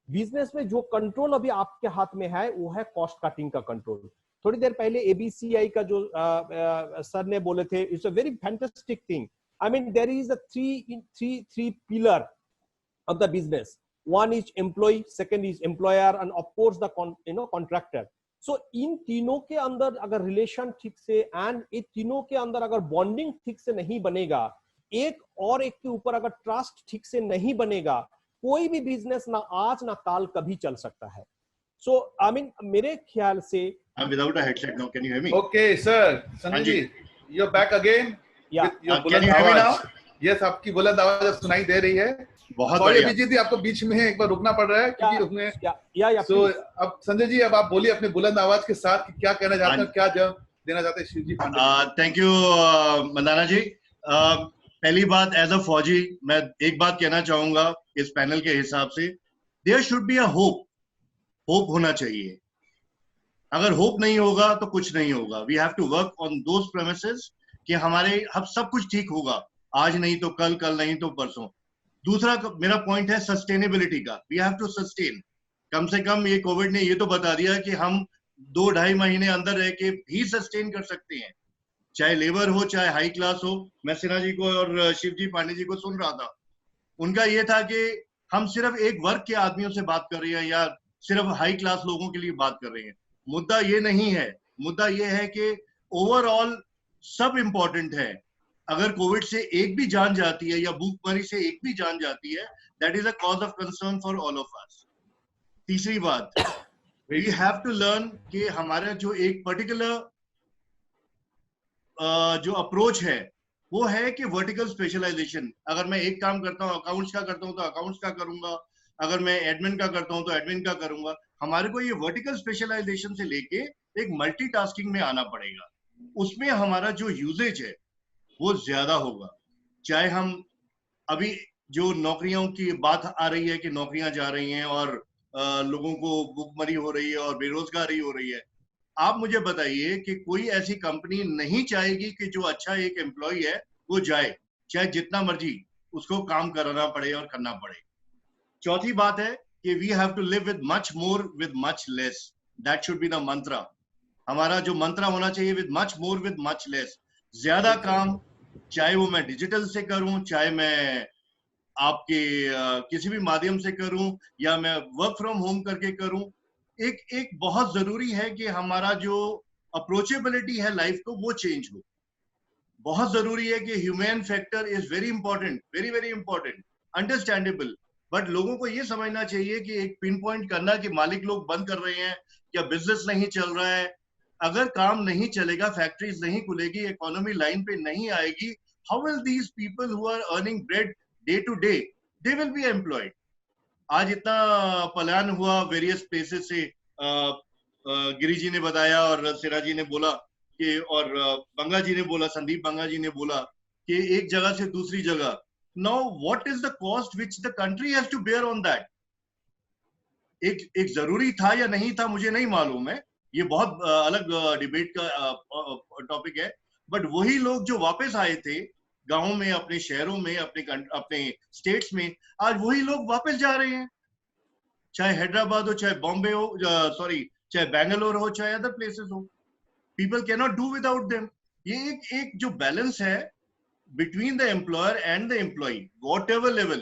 बिजनेस में जो कंट्रोल अभी आपके हाथ में है वो है कॉस्ट कटिंग का कंट्रोल। थोड़ी देर पहले एबीसीआई का जो सर ने बोले थे, it's a very fantastic thing. I mean, there is a three pillar of the business. One is employee, second is employer, and of course the contractor. So इन तीनों के अंदर अगर रिलेशन ठीक से एंड इन तीनों के अंदर अगर बॉन्डिंग ठीक से नहीं बनेगा, एक और एक के ऊपर अगर ट्रस्ट ठीक से नहीं बनेगा, कोई भी बिजनेस ना आज ना काल कभी चल सकता है। So I mean, मेरे ख्याल से I'm without a headset now. Can you hear me? Okay, sir. Sanjay ji, you're back again. Can you hear me now? Yes, आपकी बुलंद आवाज अब सुनाई दे रही है। बहुत बढ़िया। अभिजीत जी, आपको बीच में एक बार रुकना पड़ रहा है क्योंकि उसमें so, अब संजय जी, अब आप बोलिए अपने बुलंद आवाज के साथ कि क्या कहना चाहते हैं, क्या जवाब देना चाहते हैं शिवजी पांडे। थैंक यू मंदाना जी। पहली बात, एज अ फौजी मैं एक बात कहना चाहूंगा इस पैनल के हिसाब से, there should be a hope. Hope होना चाहिए। अगर होप नहीं होगा तो कुछ नहीं होगा। We have to work on those premises कि हमारे अब सब कुछ ठीक होगा, आज नहीं तो कल, कल नहीं तो परसों। दूसरा मेरा पॉइंट है सस्टेनेबिलिटी का। We have to sustain. कम से कम ये कोविड ने ये तो बता दिया कि हम 2-2.5 महीने अंदर रह के भी सस्टेन कर सकते हैं, चाहे लेबर हो चाहे हाई क्लास हो। मैं सिन्हा जी को और शिवजी पांडे जी को सुन रहा था, उनका ये था कि हम सिर्फ एक वर्ग के आदमियों से बात कर रहे हैं या सिर्फ हाई क्लास लोगों के लिए बात कर रहे हैं। मुद्दा ये नहीं है। मुद्दा ये है कि ओवरऑल सब इंपॉर्टेंट है। अगर कोविड से एक भी जान जाती है या भूखमरी से एक भी जान जाती है, that is a cause of concern for all of us. तीसरी बात, वी हैव टू लर्न कि हमारा जो एक पर्टिकुलर जो अप्रोच है वो है कि वर्टिकल स्पेशलाइजेशन। अगर मैं एक काम करता हूँ, अकाउंट्स का करता हूँ तो अकाउंट्स का करूंगा, अगर मैं एडमिन का करता हूँ तो एडमिन का करूंगा। हमारे को ये वर्टिकल स्पेशलाइजेशन से लेके एक मल्टीटास्किंग में आना पड़ेगा। उसमें हमारा जो यूजेज है वो ज्यादा होगा। चाहे हम अभी जो नौकरियों की बात आ रही है कि नौकरियां जा रही हैं और लोगों को भूखमरी हो रही है और बेरोजगारी हो रही है, आप मुझे बताइए कि कोई ऐसी कंपनी नहीं चाहेगी कि जो अच्छा एक एम्प्लॉय है वो जाए, चाहे जितना मर्जी उसको काम कराना पड़े और करना पड़े। चौथी बात है कि we have to live with much more with much less. That should be the mantra. हमारा जो मंत्रा होना चाहिए, with much more with much less. ज्यादा काम, चाहे वो मैं डिजिटल से करूं, चाहे मैं आपके किसी भी माध्यम से करूं या मैं वर्क फ्रॉम होम करके करूं, एक बहुत जरूरी है कि हमारा जो अप्रोचेबिलिटी है लाइफ को वो चेंज हो। बहुत जरूरी है कि human factor is very important, very very important, understandable. But लोगों को ये समझना चाहिए कि एक पिन पॉइंट करना कि मालिक लोग बंद कर रहे हैं या बिजनेस नहीं चल रहा है। अगर काम नहीं चलेगा, फैक्ट्रीज नहीं खुलेगी, इकोनॉमी लाइन पे नहीं आएगी, how will these people who are earning bread day to day, they will be employed. आज इतना पलायन हुआ वेरियस प्लेसेस से, गिरी जी ने बताया और सिरा जी ने बोला कि, और बंगा जी ने बोला, संदीप बंगा जी ने बोला कि एक जगह से दूसरी जगह। Now what is the cost which the country has to bear on that? एक जरूरी था या नहीं था मुझे नहीं मालूम है, ये बहुत अलग डिबेट का टॉपिक है। बट वही लोग जो वापस आए थे गांवों में, अपने शहरों में, अपने स्टेट्स में, आज वही लोग वापस जा रहे हैं। चाहे हैदराबाद हो, चाहे बॉम्बे हो, चाहे बेंगलोर हो, चाहे अदर प्लेसेस हो। People can not do without them. ये एक जो बैलेंस है between the employer and the employee, whatever level,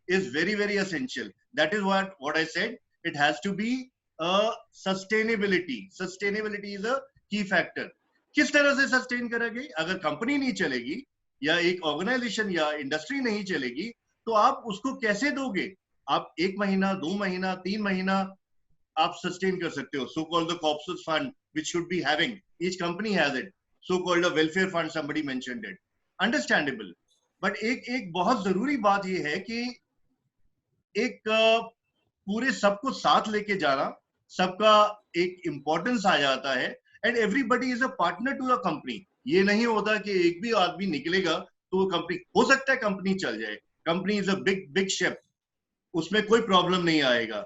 is very very essential. That is what I said. It has to be a sustainability. Sustainability is a key factor. किस तरह से sustain करेंगे? अगर company नहीं चलेगी या एक ऑर्गेनाइजेशन या इंडस्ट्री नहीं चलेगी तो आप उसको कैसे दोगे? आप 1 महीना, 2 महीना, 3 महीना आप सस्टेन कर सकते हो। So called the corpus fund which should be having, each company has it. So called a welfare fund, somebody mentioned it. Understandable. But एक बहुत जरूरी बात यह है कि एक पूरे सबको साथ लेके जाना, सबका एक इंपॉर्टेंस आ जाता है। And everybody is a partner to the company. ये नहीं होता कि एक भी आदमी निकलेगा तो वो कंपनी, हो सकता है कंपनी चल जाए, company is a big ship, उसमें कोई प्रॉब्लम नहीं आएगा।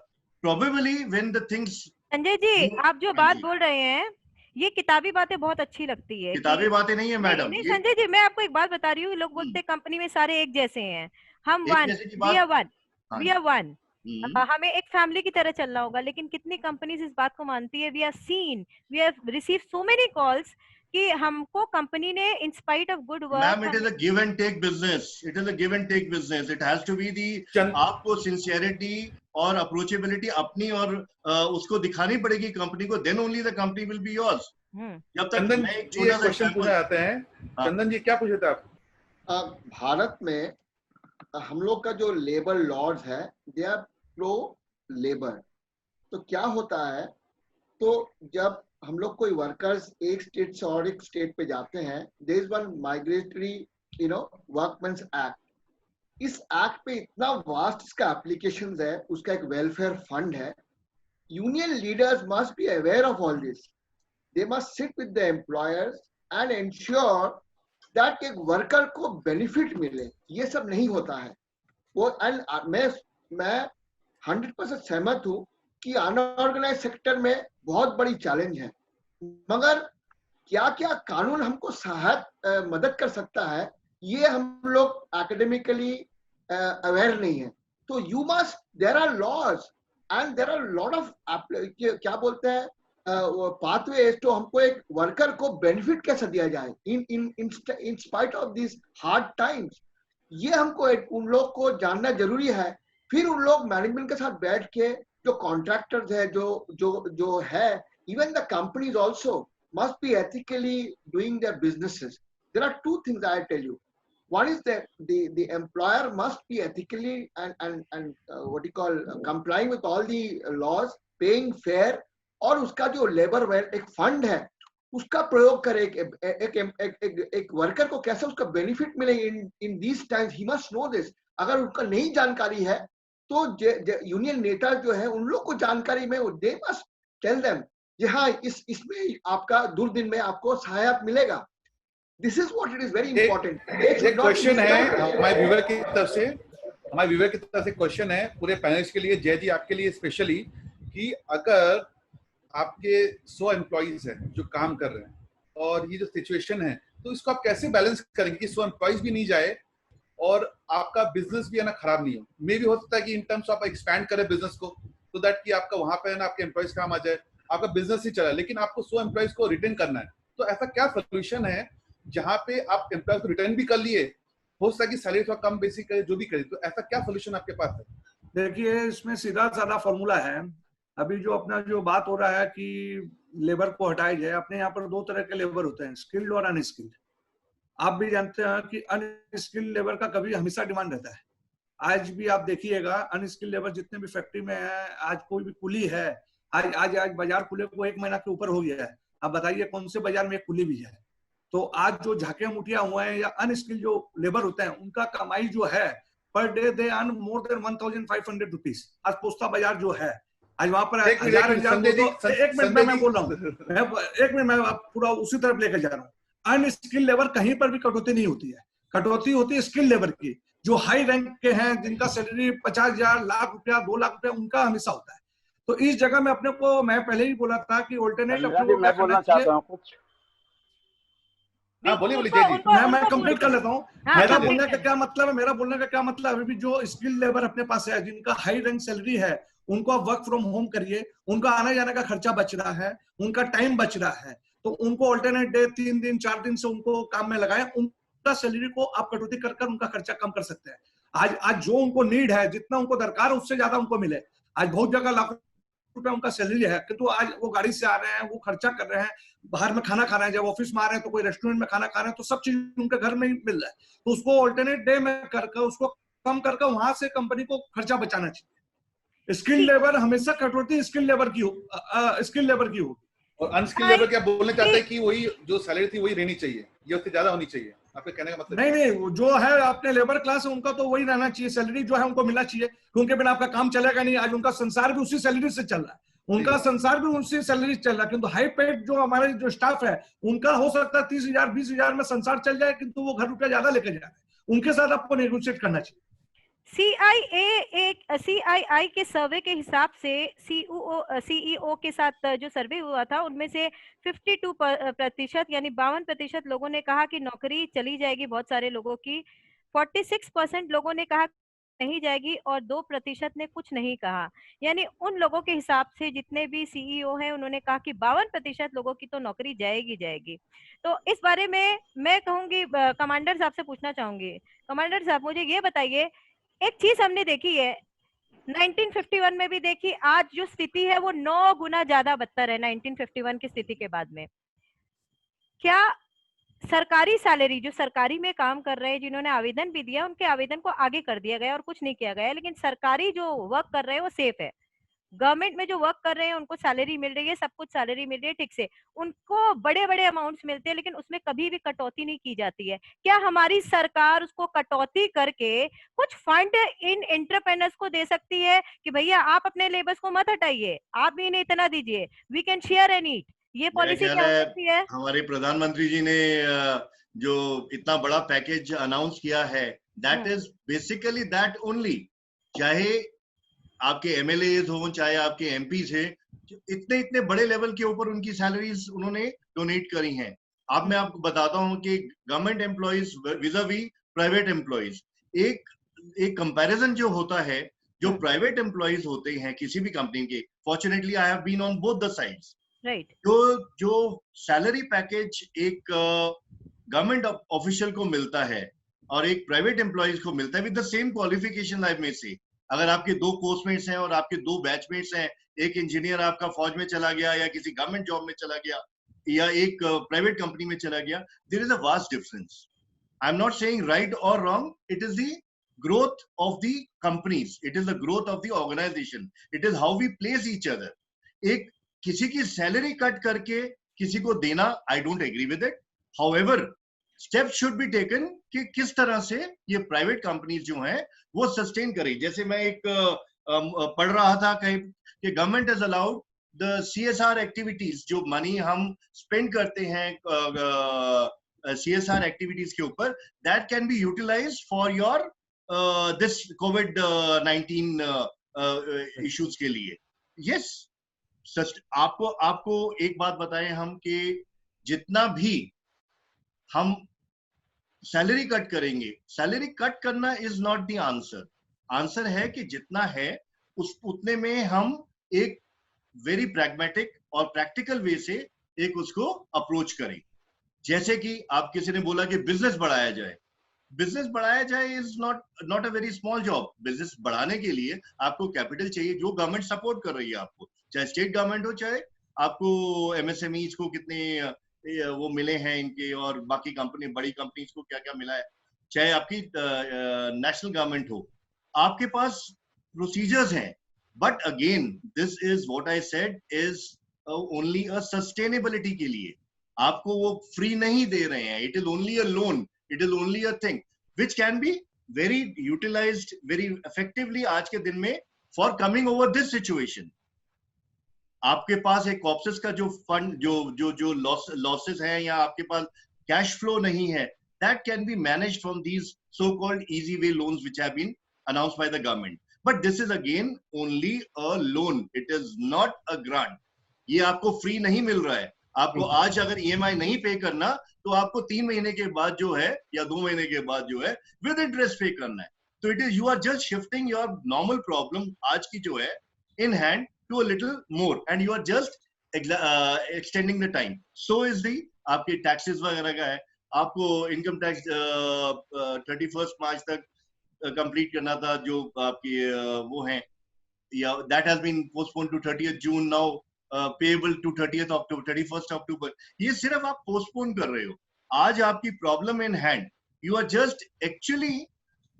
Probably when the things. Sanjay ji, आप जो बात बोल रहे हैं ये किताबी बातें बहुत अच्छी लगती है। किताबी बातें नहीं है मैडम। नहीं संजय जी, मैं आपको एक बात बता रही हूँ, लोग बोलते हैं कंपनी में सारे एक जैसे हैं, हम वी आर वन, हमें एक फैमिली की तरह चलना होगा। लेकिन कितनी कंपनीज इस बात को मानती है? We have received so many calls कि हमको कंपनी ने in spite of good work. Ma'am, it is a give and take business, it is a give and take business, it has to be the, आपको sincerity और approachability अपनी और उसको दिखानी पड़ेगी कंपनी को, then only the company will be yours. जब तक चंदन मैं जी एक क्वेश्चन पूछना चाहते हैं। चंदन जी क्या पूछे थे आप? भारत में हम लोग का जो लेबर लॉज है, दे आर प्रो लेबर। तो क्या होता है, तो जब हम लोग कोई वर्कर्स एक स्टेट से और एक स्टेट पे जाते हैं, there is one migratory workmens act. इस एक्ट पे इतना वास्ट इसका एप्लीकेशंस है, उसका एक वेलफेयर फंड है। Union leaders must be aware of all this. They must sit with the employers and ensure that एक वर्कर को बेनिफिट मिले। ये सब नहीं होता है वो। एंड मैं 100% सहमत हूँ कि अनऑर्गेनाइज सेक्टर में बहुत बड़ी चैलेंज है, मगर क्या क्या कानून हमको सहायक मदद कर सकता है, ये हम लोग एकेडमिकली अवेयर नहीं है। तो you must, there are laws and there are lot of क्या बोलते हैं पाथवेज, तो हमको एक वर्कर को बेनिफिट कैसे दिया जाए इन spite of this hard times. ये हमको उन लोग को जानना जरूरी है। फिर उन लोग मैनेजमेंट के साथ बैठ के, जो कॉन्ट्रैक्टर्स है, जो है, even the companies also must be ethically doing their businesses. There are two things I tell you. One is that the employer must be ethically and what you call complying with all the laws, paying fair, और उसका जो labour एक fund है उसका प्रयोग करे। एक worker को कैसे उसका बेनिफिट मिले in these times, he must know this. अगर उनका नहीं जानकारी है तो यूनियन नेता जो है उन लोग को जानकारी में, दे मस्ट टेल देम जी हाँ, इसमें आपका दुर्दिन में आपको सहायता मिलेगा। This is what it is very important. एक क्वेश्चन है हमारे व्यूअर की तरफ से, क्वेश्चन है पूरे पैनलिस्ट के लिए, जय जी आपके लिए स्पेशली, कि अगर आपके 100 एम्प्लॉइज हैं जो काम कर रहे हैं और ये जो सिचुएशन है, तो इसको आप कैसे बैलेंस करेंगे कि 100 एम्प्लॉइज भी नहीं जाए और आपका बिजनेस भी है ना खराब नहीं हो। मे भी हो सकता है कि इन टर्म्स आप एक्सपैंड करें बिजनेस को, सो दैट कि आपका वहां पे है ना आपके एम्प्लॉइज काम आ जाए, आपका बिजनेस ही चला, लेकिन आपको 100 एम्प्लॉइज को रिटेन करना है। तो ऐसा क्या सोल्यूशन है जहां पे आप एम्प्लॉइज को रिटेन भी कर लिए, हो सकता है कि सैलरी थोड़ा कम बेसिक करे, जो भी करे, तो ऐसा क्या सोल्यूशन आपके पास है? देखिए, इसमें सीधा साधा फॉर्मूला है। अभी जो अपना जो बात हो रहा है कि लेबर को हटाया जाए, अपने यहाँ पर 2 तरह के लेबर होते हैं, स्किल्ड और अनस्किल्ड। आप भी जानते हैं कि अनस्किल्ड लेबर का कभी हमेशा डिमांड रहता है। आज भी आप देखिएगा, अनस्किल्ड लेबर जितने भी फैक्ट्री में है, आज कोई भी कुली है, आज बाजार खुले को 1 महीना के ऊपर हो गया है। अब बताइए कौन से बाजार में एक कुली भी है? तो आज जो झाके मुठिया हुए हैं या अनस्किल्ड जो लेबर होते हैं, उनका कमाई जो है per day they earn more than 1500 rupees. आज पोस्ता बाजार जो है, आज वहां पर 1000 एक मिनट मैं बोल रहा हूँ, एक मिनट मैं पूरा उसी तरफ लेकर जा रहा हूँ। अनस्किल्ड लेबर कहीं पर भी कटौती नहीं होती है, कटौती होती है स्किल्ड लेबर की। जो हाई रैंक के हैं, जिनका सैलरी 50,000, लाख रुपया, 2 लाख रुपया, उनका हमेशा होता है। तो इस जगह में अपने को, मैं पहले ही बोला था कि ऑल्टरनेट मैं बोलना चाहता हूँ कुछ। हाँ, बोलिए जय जी। मैं कंप्लीट कर लेता हूँ। मेरा बोलने का क्या मतलब है, अभी जो स्किल्ड लेबर अपने पास है, जिनका हाई रैंक सैलरी है, उनको आप वर्क फ्रॉम होम करिए, उनका आने जाने का खर्चा बच रहा है, उनका टाइम बच रहा है, तो उनको ऑल्टरनेट डे 3 दिन 4 दिन से उनको काम में लगाएं। उनका सैलरी को आप कटौती कर उनका खर्चा कम कर सकते हैं। आज जो उनको नीड है, जितना उनको दरकार है, उससे ज्यादा उनको मिले। आज बहुत जगह लाखों रुपया उनका सैलरी है, किंतु आज वो गाड़ी से आ रहे हैं, वो खर्चा कर रहे हैं, बाहर में खाना खा रहे हैं, जब ऑफिस में आ रहे हैं तो कोई रेस्टोरेंट में खाना खा रहे हैं, तो सब चीज उनके घर में ही मिल रहा है। तो उसको ऑल्टरनेट डे में करके उसको कम करके वहां से कंपनी को खर्चा बचाना चाहिए। स्किल्ड लेबर हमेशा कटौती स्किल्ड लेबर की होगी। और अनस्किल्ड लेबर क्या बोलना चाहते हैं कि वही जो सैलरी थी वही रहनी चाहिए, ये उससे ज्यादा होनी चाहिए, आपके कहने का मतलब? नहीं, जो है अपने लेबर क्लास है उनका तो वही रहना चाहिए, सैलरी जो है उनको मिलना चाहिए, क्योंकि बिना आपका काम चलेगा नहीं। आज उनका संसार भी उसी सैलरी से चल रहा है, उनका संसार भी उनसे सैलरी चल रहा है, किंतु हाई पेड जो हमारे जो स्टाफ है उनका हो सकता है 30,000 20,000 में संसार चल जाए, किंतु वो घर रुपया ज्यादा लेकर जा रहे हैं। उनके साथ आपको नेगोशिएट करना चाहिए। CII के सर्वे के हिसाब से सीईओ के साथ जो सर्वे हुआ था उनमें से 52% यानी 52% लोगों ने कहा कि नौकरी चली जाएगी बहुत सारे लोगों की, 46% लोगों ने कहा नहीं जाएगी और 2% ने कुछ नहीं कहा। यानी उन लोगों के हिसाब से जितने भी सीईओ हैं उन्होंने कहा कि 52% लोगों की तो नौकरी जाएगी। तो इस बारे में मैं कहूंगी, कमांडर साहब से पूछना चाहूंगी। कमांडर साहब मुझे ये बताइए, एक चीज हमने देखी है 1951 में भी देखी, आज जो स्थिति है वो 9 गुना ज्यादा बदतर है 1951 की स्थिति के बाद में। क्या सरकारी सैलरी, जो सरकारी में काम कर रहे हैं जिन्होंने आवेदन भी दिया उनके आवेदन को आगे कर दिया गया और कुछ नहीं किया गया, लेकिन सरकारी जो वर्क कर रहे हैं वो सेफ है, गवर्नमेंट में जो वर्क कर रहे हैं उनको सैलरी मिल रही है, सब कुछ सैलरी मिल रही है ठीक से, उनको बड़े बड़े अमाउंट्स मिलते हैं, लेकिन उसमें कभी भी कटौती नहीं की जाती है। क्या हमारी सरकार उसको कटौती करके कुछ फंड इन एंटरप्रेन्योर्स को दे सकती है कि भैया आप अपने लेबर्स को मत हटाइए, आप भी इन्हें इतना दीजिए, we can share and eat, ये पॉलिसी क्या हो सकती है? हमारे प्रधानमंत्री जी ने जो इतना बड़ा पैकेज अनाउंस किया है, that is basically that only. चाहे आपके एमएलएज हो, चाहे आपके एमपीज हैं, इतने इतने बड़े लेवल के ऊपर उनकी सैलरीज उन्होंने डोनेट करी हैं। अब मैं आपको बताता हूं कि government employees vis-à-vis private employees, एक कंपैरिजन जो होता है, जो प्राइवेट एम्प्लॉइज होते हैं किसी भी कंपनी के, fortunately I have been on both the sides, right, जो सैलरी पैकेज एक गवर्नमेंट ऑफिशियल को मिलता है और एक प्राइवेट एम्प्लॉइज को मिलता है विद द सेम क्वालिफिकेशन, आई मे से, अगर आपके 2 पोस्टमेट्स हैं और आपके 2 बैचमेट्स हैं, एक इंजीनियर आपका फौज में चला गया या किसी गवर्नमेंट जॉब में चला गया या एक प्राइवेट कंपनी में चला गया, there is a vast difference. I am not saying right और wrong, it is the growth of the companies, it is the growth of the organization, it is how we place each other. एक किसी की salary cut करके किसी को देना, I don't agree with it. However steps should be taken कि किस तरह से ये प्राइवेट कंपनीज जो हैं वो सस्टेन करें। जैसे मैं एक पढ़ रहा था कहीं कि government is allowed the CSR activities, जो मनी हम स्पेंड करते हैं CSR एक्टिविटीज के ऊपर, that can be utilised for your this COVID-19 issues के लिए। यस, आपको एक बात बताएं हम कि जितना भी हम सैलरी कट करेंगे, सैलरी कट करना is not the answer. Answer है कि जितना है उतने में हम एक वेरी प्रैग्मेटिक और प्रैक्टिकल वे से एक उसको अप्रोच करें। जैसे कि आप किसी ने बोला कि बिजनेस बढ़ाया जाए, बिजनेस बढ़ाया जाए is not a very small job. Business बढ़ाने के लिए आपको कैपिटल चाहिए, जो गवर्नमेंट सपोर्ट कर रही है आपको, चाहे स्टेट गवर्नमेंट हो, चाहे आपको MSMEs को कितने वो मिले हैं इनके, और बाकी कंपनी, बड़ी कंपनीज को क्या क्या मिला है, चाहे आपकी नेशनल गवर्नमेंट हो, आपके पास प्रोसीजर्स हैं। But again this is what I said is only a sustainability के लिए, आपको वो फ्री नहीं दे रहे हैं। It is only a loan, it is only a thing which can be very utilized very effectively आज के दिन में for coming over this situation। आपके पास एक कॉर्पस का जो फंड, जो लॉसेस हैं, या आपके पास कैश फ्लो नहीं है, that can be managed from these so called easy way loans which have been announced by the government, but this is again only a loan, it is not a grant। ये आपको free नहीं मिल रहा है। आपको आज अगर EMI नहीं पे करना तो आपको 3 महीने के बाद जो है या 2 महीने के बाद जो है विद इंटरेस्ट पे करना है। तो it is, you are just shifting your normal problem आज की जो है in hand to a little more, and you are just extending the time. So is the आपके टैक्सेस वगैरह का है, आपको इनकम टैक्स 31 मार्च तक कंप्लीट करना था, जो आपकी वो है, या that has been postpone to 30th June now, payable to 30th October, 31st October। ये सिर्फ आप पोस्टपोन कर रहे हो। आज आपकी problem in hand, you are just actually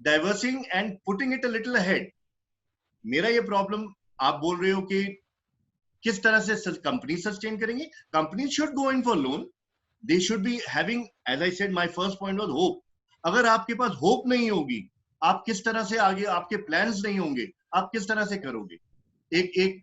diverting and putting it a little ahead. मेरा ये प्रॉब्लम, आप बोल रहे हो कि किस तरह से कंपनी सस्टेन करेंगे। Company should go in for loan, they should be having, as I said my first point was hope. अगर आपके पास होप नहीं होगी, आप किस तरह से आगे, आपके प्लान्स नहीं होंगे, आप किस तरह से करोगे? एक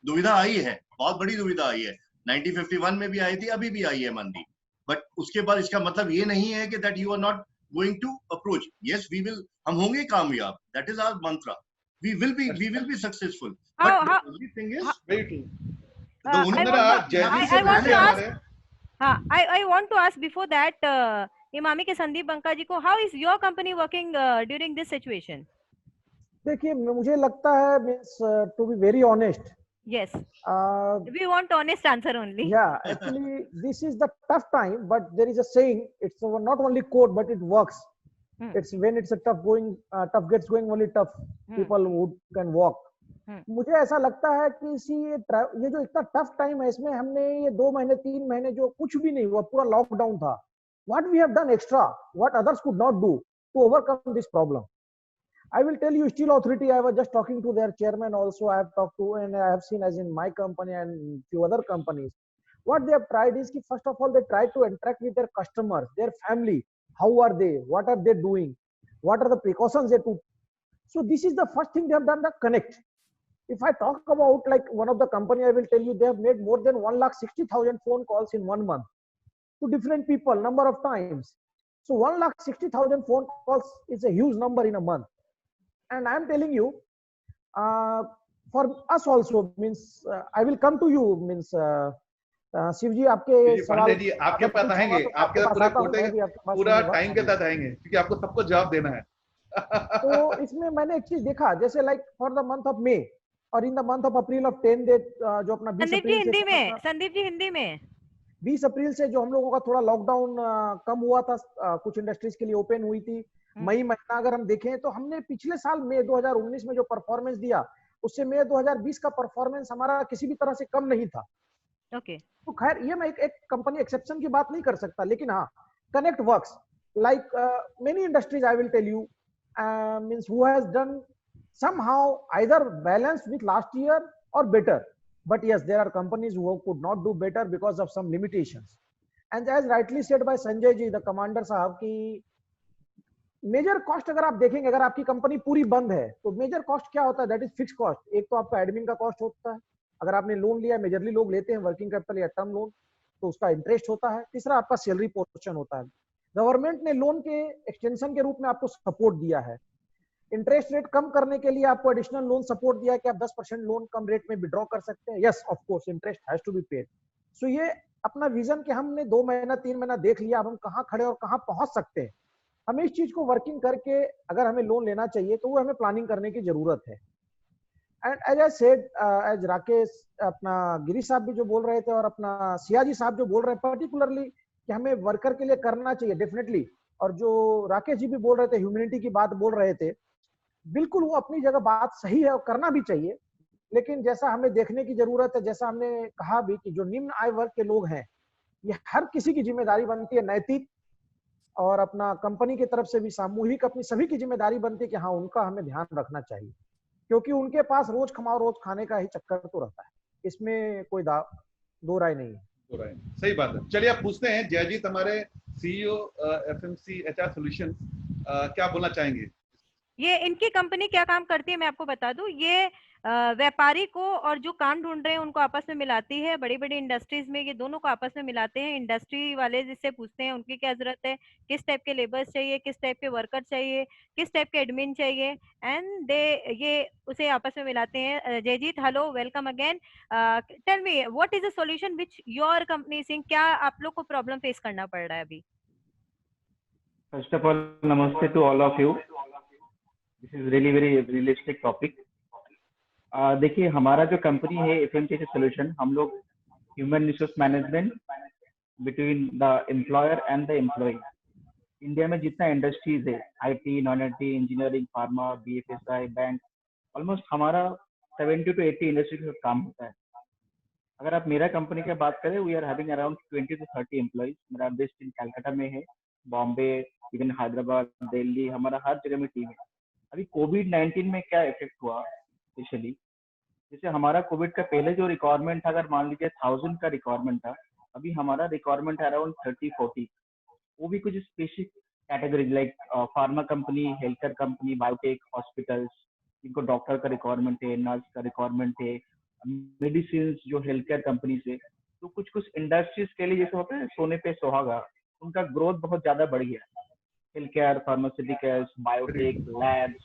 दुविधा आई है, बहुत बड़ी दुविधा आई है। 1951 में भी आई थी, अभी भी आई है मंदी। बट उसके बाद इसका मतलब ये नहीं है कि that you are not going to approach. Yes, we will, हम होंगे कामयाब, that is our mantra. We will be successful. But the only thing is very true. The only I want to ask before that Emami के संदीप बंका जी को, how is your company working during this situation? देखिए मुझे लगता है, means to be very honest. Yes. We want honest answer only. Yeah, actually this is the tough time, but there is a saying, it's not only quote but it works. It's when it's a tough gets going, only tough people who can walk. मुझे ऐसा लगता है कि ये जो इतना tough time है, इसमें हमने ये 2 महीने 3 महीने जो कुछ भी नहीं हुआ, पूरा लॉकडाउन था, what we have done extra, what others could not do to overcome this problem. I will tell you, Steel Authority, I was just talking to their chairman also, I have talked to, and I have seen as in my company and few other companies, what they have tried is, first of all, they try to interact with their customers, their family. How are they? What are they doing? What are the precautions they took? So this is the first thing they have done, the connect. If I talk about like one of the company, I will tell you they have made more than 1,60,000 phone calls in 1 month to different people, number of times. So 1,60,000 phone calls is a huge number in a month. And I am telling you, for us also, means I will come to you, means Shiv जी आपके पांडे जी आपके पास आएंगे, आपके साथ पूरा कोटे पूरा time के साथ आएंगे, क्योंकि आपको सबको जवाब देना है। तो इसमें मैंने एक चीज देखा, जैसे like for the month of May और in the month of April of 10 days, जो अपना 20 अप्रैल से, संदीप जी हिंदी में 20 अप्रैल से जो हम लोगों का थोड़ा लॉकडाउन कम हुआ था, कुछ इंडस्ट्रीज के लिए ओपन हुई थी। मई महीना अगर हम देखें तो हमने पिछले साल मई 2019 में जो परफॉर्मेंस दिया, उससे मई 2020 का परफॉर्मेंस हमारा किसी भी तरह से कम नहीं था। ओके तो खैर ये मैं एक कंपनी एक्सेप्शन की बात नहीं कर सकता, लेकिन हाँ, connect works like many industries, I will tell you, means who has done somehow either balanced with last year or better, but yes, there are companies who could not do better because of some limitations. And as rightly said by Sanjay ji, the commander साहब, की major cost अगर आप देखेंगे, अगर आपकी company पूरी बंद है तो मेजर कॉस्ट क्या होता है, दैट इज फिक्स कॉस्ट। एक तो आपका एडमिन का कॉस्ट होता है, अगर आपने लोन लिया, मेजरली लोग लेते हैं वर्किंग कैपिटल या टर्म लोन, तो उसका इंटरेस्ट होता है। तीसरा आपका सैलरी पोर्शन होता है। गवर्नमेंट ने लोन के एक्सटेंशन के रूप में आपको सपोर्ट दिया है, इंटरेस्ट रेट कम करने के लिए आपको एडिशनल लोन सपोर्ट दिया कि आप 10% लोन कम रेट में विड्रॉ कर सकते हैं। Yes, of course interest has to be paid. So ये अपना विजन कि हमने 2 महीना 3 महीना देख लिया, अब हम कहाँ खड़े और कहाँ पहुंच सकते हैं, हमें इस चीज को वर्किंग करके अगर हमें लोन लेना चाहिए तो वो हमें प्लानिंग करने की जरूरत है। And as I said, as Rakesh, अपना गिरीश साहब भी जो बोल रहे थे और अपना सियाजी साहब जो बोल रहे हैं पर्टिकुलरली कि हमें वर्कर के लिए करना चाहिए डेफिनेटली, और जो राकेश जी भी बोल रहे थे ह्यूमैनिटी की बात बोल रहे थे, बिल्कुल वो अपनी जगह बात सही है और करना भी चाहिए। लेकिन जैसा हमें देखने की जरूरत है, जैसा हमने कहा भी कि जो निम्न आय वर्ग के लोग हैं, ये हर किसी की जिम्मेदारी बनती है नैतिक, और अपना कंपनी की तरफ से भी सामूहिक अपनी सभी की जिम्मेदारी बनती है कि हाँ उनका हमें ध्यान रखना चाहिए, क्योंकि उनके पास रोज कमाओ रोज खाने का ही चक्कर तो रहता है, इसमें कोई दो राय नहीं है। सही बात है। चलिए आप पूछते हैं जयजीत, हमारे सीईओ एफएमसी एचआर सॉल्यूशंस, क्या बोलना चाहेंगे? ये इनकी कंपनी क्या काम करती है मैं आपको बता दूं। ये व्यापारी को और जो काम ढूंढ रहे हैं उनको आपस में मिलाती है। बड़ी बड़ी इंडस्ट्रीज में ये दोनों को आपस में मिलाते हैं। इंडस्ट्री वाले जिससे पूछते हैं उनकी क्या जरूरत है, किस टाइप के लेबर्स चाहिए, किस टाइप के वर्कर चाहिए, किस टाइप के एडमिन चाहिए, एंड ये उसे आपस में मिलाते हैं। Jayjeet, hello, welcome again. Tell me what is the solution which your company is seeing, क्या आप लोग को प्रॉब्लम फेस करना पड़ रहा है अभी? First of all namaste to all of you. This is really very realistic topic. देखिए हमारा जो कंपनी है एफएमसी सॉल्यूशन, हम लोग human resource management between the employer and the employ. India में जितना इंडस्ट्रीज है, IT, non IT, engineering, pharma, BFSI, bank, almost हमारा 70 to 80 इंडस्ट्री के साथ काम होता है। अगर आप मेरा कंपनी की बात करें, we are having around 20 to 30 employees. मेरा बेस्ड इन कलकत्ता में है, बॉम्बे, इवन हैदराबाद, दिल्ली, हमारा हर जगह में टीम है। अभी कोविड-19 में क्या इफेक्ट हुआ स्पेशली, जैसे हमारा कोविड का पहले जो रिक्वायरमेंट था, अगर मान लीजिए 1000 का रिक्वायरमेंट था, अभी हमारा रिक्वायरमेंट है अराउंड 30-40। वो भी कुछ specific category like pharma company, health care company, biotech, hospitals, इनको डॉक्टर का रिक्वायरमेंट है, नर्स का रिक्वायरमेंट है, मेडिसिन जो हेल्थ केयर कंपनी से, तो कुछ कुछ इंडस्ट्रीज के लिए जैसे होता है सोने पे सुहागा, उनका ग्रोथ बहुत ज्यादा बढ़ गया। Health care, pharmaceuticals, biotech, labs,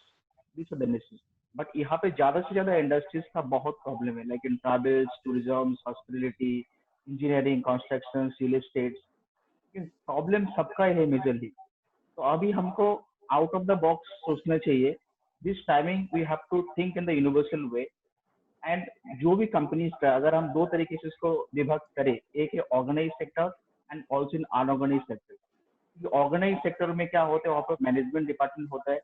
this are the industries. But यहाँ पे ज्यादा से ज्यादा इंडस्ट्रीज का बहुत प्रॉब्लम है, like in travels, tourism, hospitality, engineering, construction, real estate. Problem सबका है मेजरली। तो अभी हमको आउट ऑफ द बॉक्स सोचना चाहिए। This timing we have to think in the universal way. And जो भी कंपनीज का अगर हम दो तरीके से इसको विभक्त करें, एक है organise sector and also in unorganise sector. Organise sector में क्या होता है, वहाँ पर मैनेजमेंट डिपार्टमेंट होता है,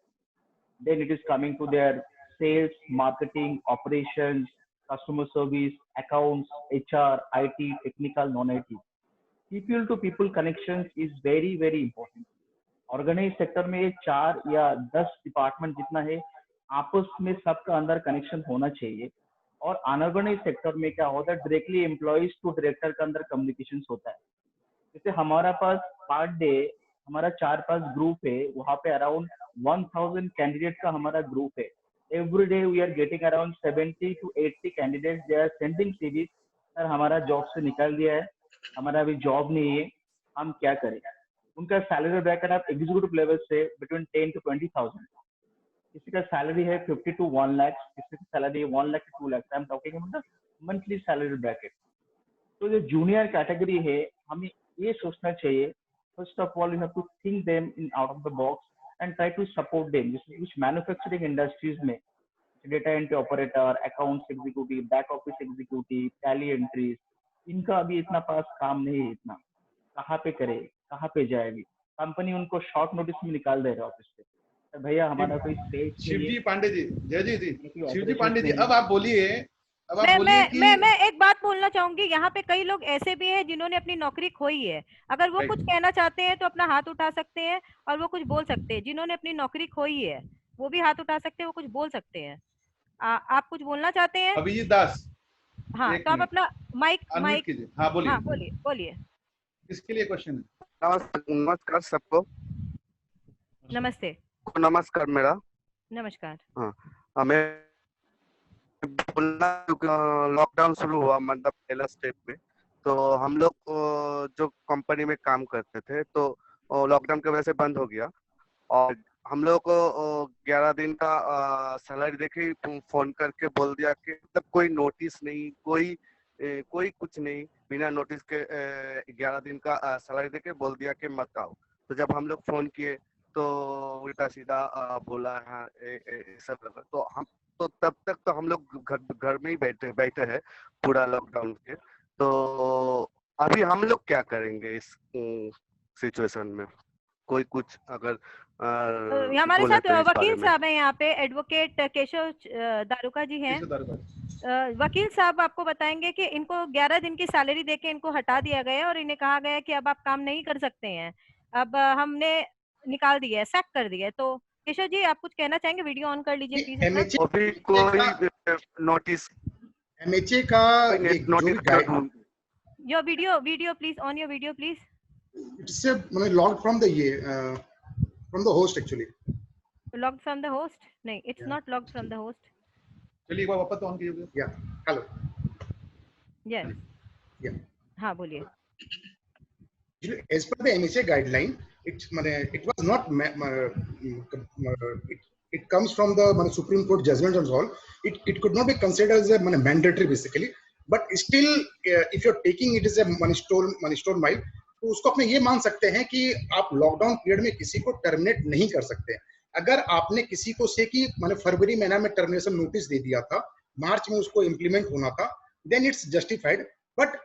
then it is coming to their sales, marketing, operations, customer service, accounts, HR, IT, technical, non-IT. People to people connections is very very important. Organized sector में 4 या 10 डिपार्टमेंट जितना है, आपस में सबका अंदर कनेक्शन होना चाहिए। और अनऑर्गेनाइज सेक्टर में क्या होता है, डायरेक्टली एम्प्लॉइज टू डायरेक्टर का अंदर कम्युनिकेशन होता है। जैसे हमारा पास पर डे हमारा 4-5 ग्रुप है, वहाँ पे अराउंड 1000 कैंडिडेट का हमारा ग्रुप है। Every day we are getting around 70 to 80 candidate, they are sending CVs, sir हमारा जॉब से निकाल दिया है, हमारा अभी जॉब नहीं है, हम क्या करें। उनका सैलरी ब्रैकेट आप एग्जीक्यूटिव लेवल से बिटवीन 10 to 20,000, किसी का सैलरी है 50 to 1 लाख, किसी की सैलरी है 1 lakh to 2 lakh. I am talking about the monthly salary bracket. तो जो जूनियर कैटेगरी है, हमें ये सोचना चाहिए, first of all you have to think them in out of the box and try to support them, which manufacturing industries में data entry operator, accounts executive, back office executive, tally entries, इनका अभी इतना पास काम नहीं है। इतना कहाँ पे करे, कहाँ पे जाएगी कंपनी, उनको शॉर्ट नोटिस में निकाल दे रहा है ऑफिस से। तो भैया हमारा कोई शिवजी पांडे जी, जय जी, शिवजी पांडे जी, अब आप बोलिए। मैं एक बात बोलना चाहूंगी, यहाँ पे कई लोग ऐसे भी हैं जिन्होंने अपनी नौकरी खोई है। अगर वो कुछ कहना चाहते हैं तो अपना हाथ उठा सकते हैं और वो कुछ बोल सकते हैं। जिन्होंने अपनी नौकरी खोई है वो भी हाथ उठा सकते हैं, वो कुछ बोल सकते हैं। आप कुछ बोलना चाहते हैं? अभिजीत दास। हाँ, तो आप अपना माइक कीजिए। हाँ बोलिए। हाँ बोलिए। किसके लिए क्वेश्चन है? नमस्कार सबको। नमस्ते। नमस्कार मेरा। नमस्कार। हाँ, हमें लॉकडाउन शुरू हुआ, मतलब पहला स्टेप में, तो हम लोग जो कंपनी में काम करते थे तो लॉकडाउन की वजह से बंद हो गया, और हम लोग को 11 दिन का सैलरी देके फोन करके बोल दिया कि मतलब कोई नोटिस नहीं, कोई कुछ नहीं, बिना नोटिस के 11 दिन का सैलरी देके बोल दिया कि मत आओ। तो जब हम लोग फोन किए तो उल्टा सीधा बोला हाँ सब लगा। तो तब तक तो हम लोग घर में ही बैठे हैं पूरा लॉकडाउन के। तो अभी हम लोग क्या करेंगे इस सिचुएशन में? कोई कुछ अगर हमारे साथ वकील साहब हैं, यहाँ पे एडवोकेट केशव दारुका जी हैं। वकील साहब आपको बताएंगे कि इनको 11 दिन की सैलरी देके इनको हटा दिया गया और इन्हें कहा गया कि अब आप काम नहीं कर सकते हैं, अब हमने निकाल दिया है, सैक कर दिया है। तो केशव जी आप कुछ कहना चाहेंगे? वीडियो ऑन कर लीजिए प्लीज। अभी कोई नोटिस एमएचए का notice, your video please, on your video please. It's logged from the from the host actually. Logged from the host? नहीं, it's not logged from the host. चलिए एक बार वापस on कीजिए। Yeah, hello. Yes. Yeah. हाँ बोलिए। As per the MHA guideline, it was not it comes from the Supreme Court judgment and all. It could not be considered as a mandatory basically, but still if you're taking it as a money store mile, तो उसको अपने ये मान सकते हैं कि आप lockdown period में किसी को टर्मिनेट नहीं कर सकते। अगर आपने किसी को से कि मैंने फरवरी महीना में टर्मिनेशन नोटिस दे दिया था, मार्च में उसको इम्प्लीमेंट होना था, देन इट्स जस्टिफाइड। बट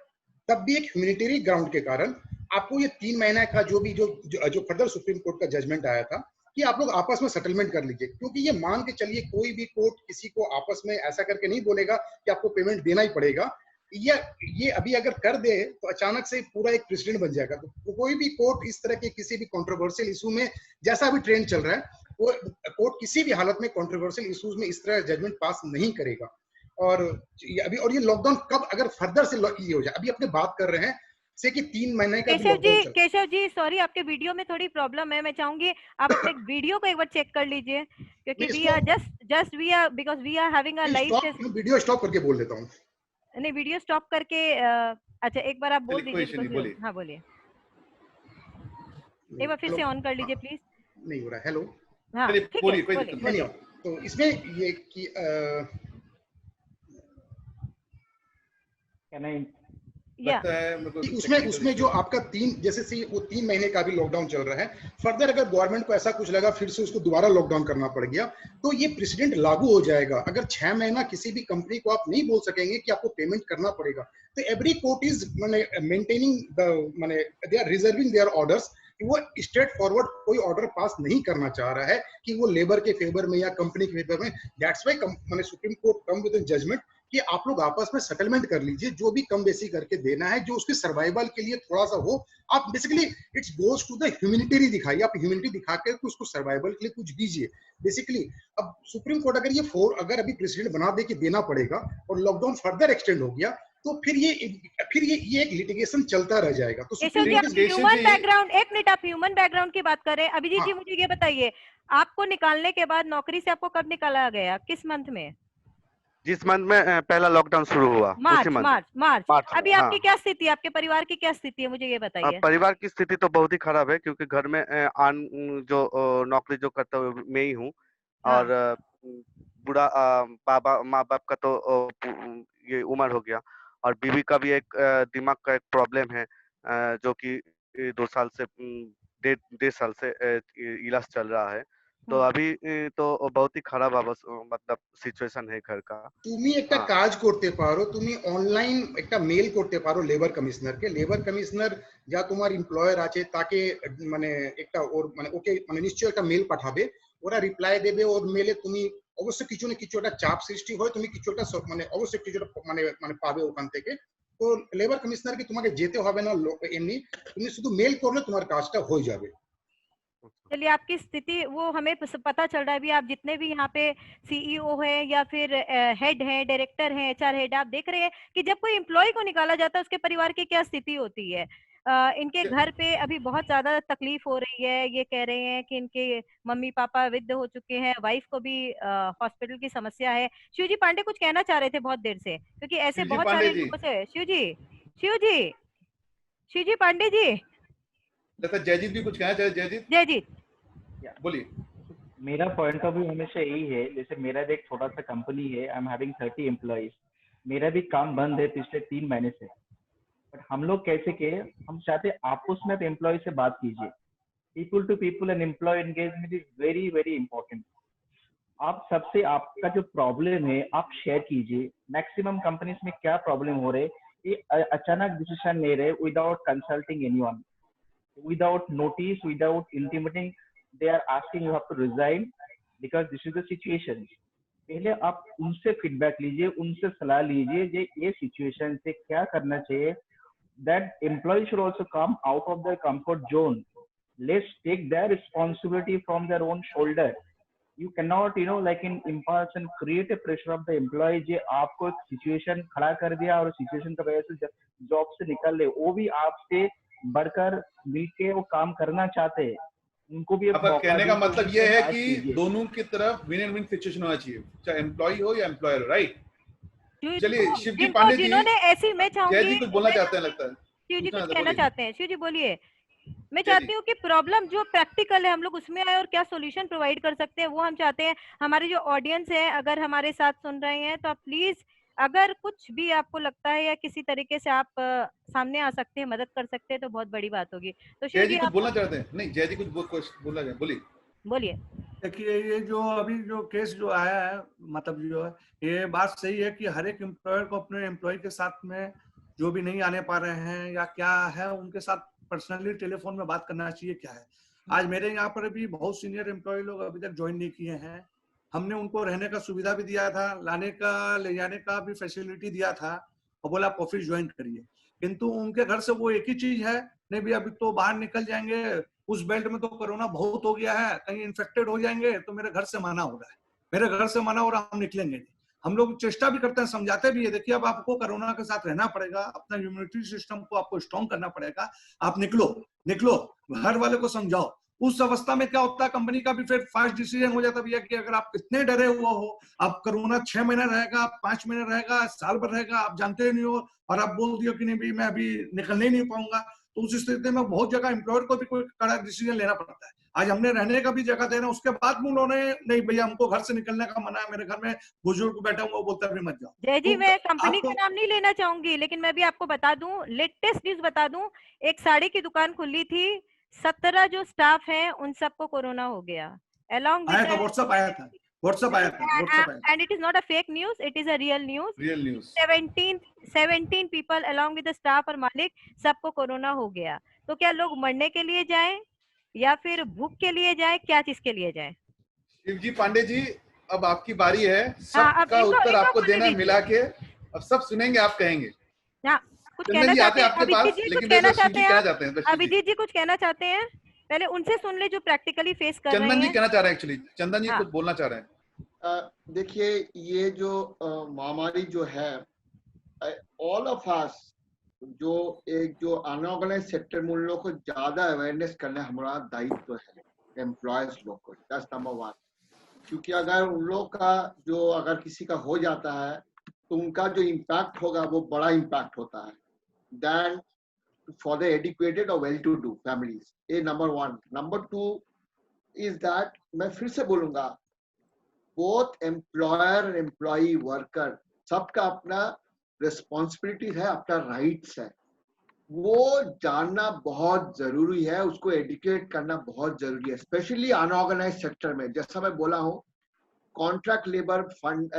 तब भी एक ह्यूमैनिटेरियन ग्राउंड के कारण आपको ये 3 महीना का जो फर्दर सुप्रीम कोर्ट का जजमेंट आया था कि आप लोग आपस में सेटलमेंट कर लीजिए, क्योंकि ये मान के चलिए कोई भी कोर्ट किसी को आपस में ऐसा करके नहीं बोलेगा कि आपको पेमेंट देना ही पड़ेगा। ये अभी अगर कर दे तो अचानक से पूरा एक प्रेसिडेंट बन जाएगा। तो कोई भी कोर्ट इस तरह के किसी भी कंट्रोवर्शियल इशू में, जैसा अभी ट्रेंड चल रहा है, वो कोर्ट किसी भी हालत में कंट्रोवर्शियल इश्यूज में इस तरह जजमेंट पास नहीं करेगा। और ये लॉकडाउन कब अगर फर्दर से ये हो जाए, अभी अपने बात कर रहे हैं से कि 3 महीने का लॉकडाउन चल। केशव जी सॉरी, आपके वीडियो में थोड़ी प्रॉब्लम है, मैं चाहूंगी आप अपने वीडियो को एक बार चेक कर लीजिए, क्योंकि we are just we are because we are having a live session. Video stop करके बोल देता हूँ। नहीं, वीडियो स्टॉप करके अच्छा एक बार आप बोल दीजिए। हाँ बोलिए, एक बार फिर से ऑन कर लीजिए प्लीज। नहीं हो रहा है। हेलो, हाँ बोलिए। तो इसमें ये कि उसमें जो आपका 3 जैसे से वो 3 महीने का भी लॉकडाउन चल रहा है, फर्दर अगर गवर्नमेंट को ऐसा कुछ लगा फिर से उसको दोबारा लॉकडाउन करना पड़ गया तो ये प्रेसिडेंट लागू हो जाएगा। अगर 6 महीना किसी भी कंपनी को आप नहीं बोल सकेंगे कि आपको पेमेंट करना पड़ेगा, तो every court is maintaining the they are reserving their orders. वो स्ट्रेट फॉरवर्ड कोई ऑर्डर पास नहीं करना चाह रहा है कि वो लेबर के फेवर में या कंपनी के फेवर में। That's why Supreme Court come with judgement कि आप लोग आपस में सेटलमेंट कर लीजिए, जो भी कम बेसी करके देना है, जो उसके सर्वाइवल के लिए थोड़ा सा हो। आप basically it's goes to the humanity दिखाइए, आप ह्यूमैनिटी दिखा के उसको सर्वाइवल के लिए कुछ दीजिए बेसिकली। अब सुप्रीम कोर्ट अगर अगर अभी प्रेसिडेंट बना दे कि देना पड़ेगा और लॉकडाउन फर्दर एक्सटेंड हो गया तो फिर ये एक लिटिगेशन चलता रह जाएगा। तो ह्यूमन बैकग्राउंड, एक मिनट, आप ह्यूमन बैकग्राउंड की बात कर रहे हैं। अभिजीत जी मुझे ये बताइए, आपको निकालने के बाद नौकरी से आपको कब निकाला गया, किस मंथ में? जिस मंथ में पहला लॉकडाउन शुरू हुआ, मार्च। अभी आपकी क्या स्थिति है, आपके परिवार की क्या स्थिति है, मुझे ये बताइए। परिवार की स्थिति तो बहुत ही खराब है, क्योंकि घर में जो नौकरी जो करता हूँ मैं ही हूँ। और बूढ़ा बाबा माँ बाप का तो ये उम्र हो गया, और बीवी का भी एक दिमाग का एक प्रॉब्लम है, जो कि 2 साल से 1.5 साल से इलाज चल रहा है। तो अभी तो बहुत ही खराब मतलब सिचुएशन है घर का। তুমি একটা কাজ করতে পারো, তুমি অনলাইন একটা মেল করতে পারো লেবার কমিশনারকে। লেবার কমিশনার যা তোমার এমপ্লয়ার আছে তাকে একটা ওর ওকে নিশ্চয়ই একটা মেল পাঠাবে, ওরা রিপ্লাই দেবে। ওর মেলে তুমি অবশ্যই কিছু না কিছু একটা চাপ সৃষ্টি হয়, তুমি কিছু একটা অবশ্যই কিছু পাবে ওখান থেকে। তো লেবার কমিশনারকে তোমাকে যেতে হবে না, এমনি তুমি শুধু মেল করলে তোমার কাজটা হয়ে যাবে। चलिए, आपकी स्थिति वो हमें पता चल रहा है। अभी आप जितने भी यहाँ पे सीईओ है या फिर हेड है, डायरेक्टर है, एचआर हेड, आप देख रहे हैं कि जब कोई एम्प्लॉय को निकाला जाता है उसके परिवार की क्या स्थिति होती है। इनके घर पे अभी बहुत ज्यादा तकलीफ हो रही है। ये कह रहे हैं कि इनके मम्मी पापा वृद्ध हो चुके हैं, वाइफ को भी हॉस्पिटल की समस्या है। शिवजी पांडे कुछ कहना चाह रहे थे बहुत देर से, क्योंकि ऐसे बहुत सारे लोगों से। शिवजी पांडे जी, जयजीत भी कुछ कहना चाहे। जयजीत बोलिए। मेरा पॉइंट ऑफ व्यू हमेशा यही है, जैसे मेरा भी एक छोटा सा कंपनी है, आई एम हैविंग 30 एम्प्लॉइज। मेरा भी काम बंद है पिछले 3 महीने से। बट हम लोग कैसे के, हम चाहते आपस में एम्प्लॉय से बात कीजिए। People to people and employ engagement is very very important. आप सबसे आपका जो प्रॉब्लम है आप शेयर कीजिए। मैक्सिमम कंपनीज में क्या प्रॉब्लम हो रहे, ये अचानक डिसीजन ले रहे without consulting anyone, without notice, without intimating, they are asking you have to resign because this is the situation. पहले आप उनसे फीडबैक लीजिए, उनसे सलाह लीजिए ये सिचुएशन से क्या करना चाहिए। that employees should also come out of their comfort zone. Let's take their responsibility from their own shoulder. You cannot like in impulse and create a pressure of the employee जे आपको एक situation खड़ा कर दिया और situation की वजह से job से निकल ले, वो भी आपसे बढ़कर मिलके वो काम करना चाहते हैं। उनको भी कहने का मतलब ये है कि दोनों की तरफ विन एंड विन सिचुएशन होना चाहिए, चाहे एम्प्लॉय हो या एम्प्लॉयर, राइट। चलिए शिवजी पांडे जी, जिन्होंने ऐसी, मैं चाहूंगी जय जी कुछ बोलना चाहते हैं लगता है। शिव जी कुछ कहना चाहते हैं। शिव जी बोलिए। मैं चाहती हूँ कि प्रॉब्लम जो प्रैक्टिकल है हम लोग उसमें आए और क्या सॉल्यूशन प्रोवाइड कर सकते हैं वो हम चाहते हैं। हमारे जो ऑडियंस है अगर हमारे साथ सुन रहे हैं तो आप प्लीज, अगर कुछ भी आपको लगता है या किसी तरीके से आप सामने आ सकते हैं, मदद कर सकते हैं तो बहुत बड़ी बात होगी। तो जय जी कुछ बोलना चाहते हैं? नहीं, जय जी कुछ बोलना चाहते, बोलिए। देखिए, ये जो अभी जो केस जो आया है, मतलब जो है ये बात सही है कि हर एक एम्प्लॉयर को अपने एम्प्लॉय के साथ में जो भी नहीं आने पा रहे हैं या क्या है उनके साथ पर्सनली टेलीफोन में बात करना चाहिए। क्या है, आज मेरे यहाँ पर भी बहुत सीनियर एम्प्लॉय लोग अभी तक ज्वाइन नहीं किए हैं। हमने उनको रहने का सुविधा भी दिया था, लाने का ले जाने का भी फैसिलिटी दिया था और बोला आप ऑफिस ज्वाइन करिए, किंतु उनके घर से वो एक ही चीज है, नहीं भी अभी तो बाहर निकल जाएंगे, उस बेल्ट में तो कोरोना बहुत हो गया है, कहीं इन्फेक्टेड हो जाएंगे तो मेरे घर से मना हो रहा है, मेरे घर से मना हो रहा, हम निकलेंगे नहीं। हम लोग चेष्टा भी करते हैं, समझाते भी है, देखिए अब आपको कोरोना के साथ रहना पड़ेगा, अपना इम्यूनिटी सिस्टम को आपको स्ट्रॉन्ग करना पड़ेगा, आप निकलो, घर वाले को समझाओ। उस अवस्था में क्या होता है, कंपनी का भी फिर फास्ट डिसीजन हो जाता है भैया कि अगर आप इतने डरे हुआ हो, आप कोरोना 6 महीने रहेगा, 5 महीने रहेगा, साल भर रहेगा, आप जानते नहीं हो, और आप बोल दियो कि नहीं भी मैं अभी निकलने नहीं पाऊंगा, तो उस स्थिति में बहुत जगह एम्प्लॉयर को भी कोई कड़ा डिसीजन लेना पड़ता है। आज हमने रहने का भी जगह देना, उसके बाद भी उन्होंने नहीं भैया हमको घर से निकलने का मना है, मेरे घर में बुजुर्ग बैठा हुआ, बोलता भी मत जाओ। जय जी, तो मैं कंपनी का नाम नहीं लेना चाहूंगी, लेकिन मैं भी आपको बता दूं, लेटेस्ट न्यूज बता दूं, एक साड़ी की दुकान खुली थी, 17 जो स्टाफ हैं उन सबको कोरोना हो गया। Along with that, व्हाट्सएप आया था, and it is not a fake news, it is a real news. 17 people along with the staff और मालिक सबको कोरोना हो गया। तो क्या लोग मरने के लिए जाएं या फिर भूख के लिए जाएं, क्या चीज के लिए जाएं? शिवजी पांडे जी, अब आपकी बारी है, सबका उत्तर आपको देना मिला के, अब सब सुनेंगे, आप कहेंगे। कुछ कहना चाहते हैं अभिजीत जी, कुछ कहना चाहते हैं अभिजीत जी, कुछ कहना चाहते हैं? पहले उनसे सुन ले जो प्रैक्टिकली फेस कर रहे हैं। चंदन जी कहना चाह रहे हैं, एक्चुअली चंदन जी कुछ बोलना चाह रहे हैं। देखिए, ये जो महामारी जो है, ऑल ऑफ अस जो अनऑर्गेनाइज सेक्टर में उन लोगों को ज्यादा अवेयरनेस करना हमारा दायित्व है, एम्प्लॉयज लोग को, दैट्स नंबर 1। क्योंकि अगर उन लोग का जो अगर किसी का हो जाता है तो उनका जो इम्पैक्ट होगा वो बड़ा इम्पैक्ट होता है then for the educated or well-to-do families. ये number 1. Number 2 is that मैं फिर से बोलूँगा, both employer and employee worker सबका अपना responsibility है, अपना rights है, वो जानना बहुत जरूरी है, उसको educate करना बहुत जरूरी है, especially unorganized sector में। जैसा मैं बोला हूँ, contract labour fund,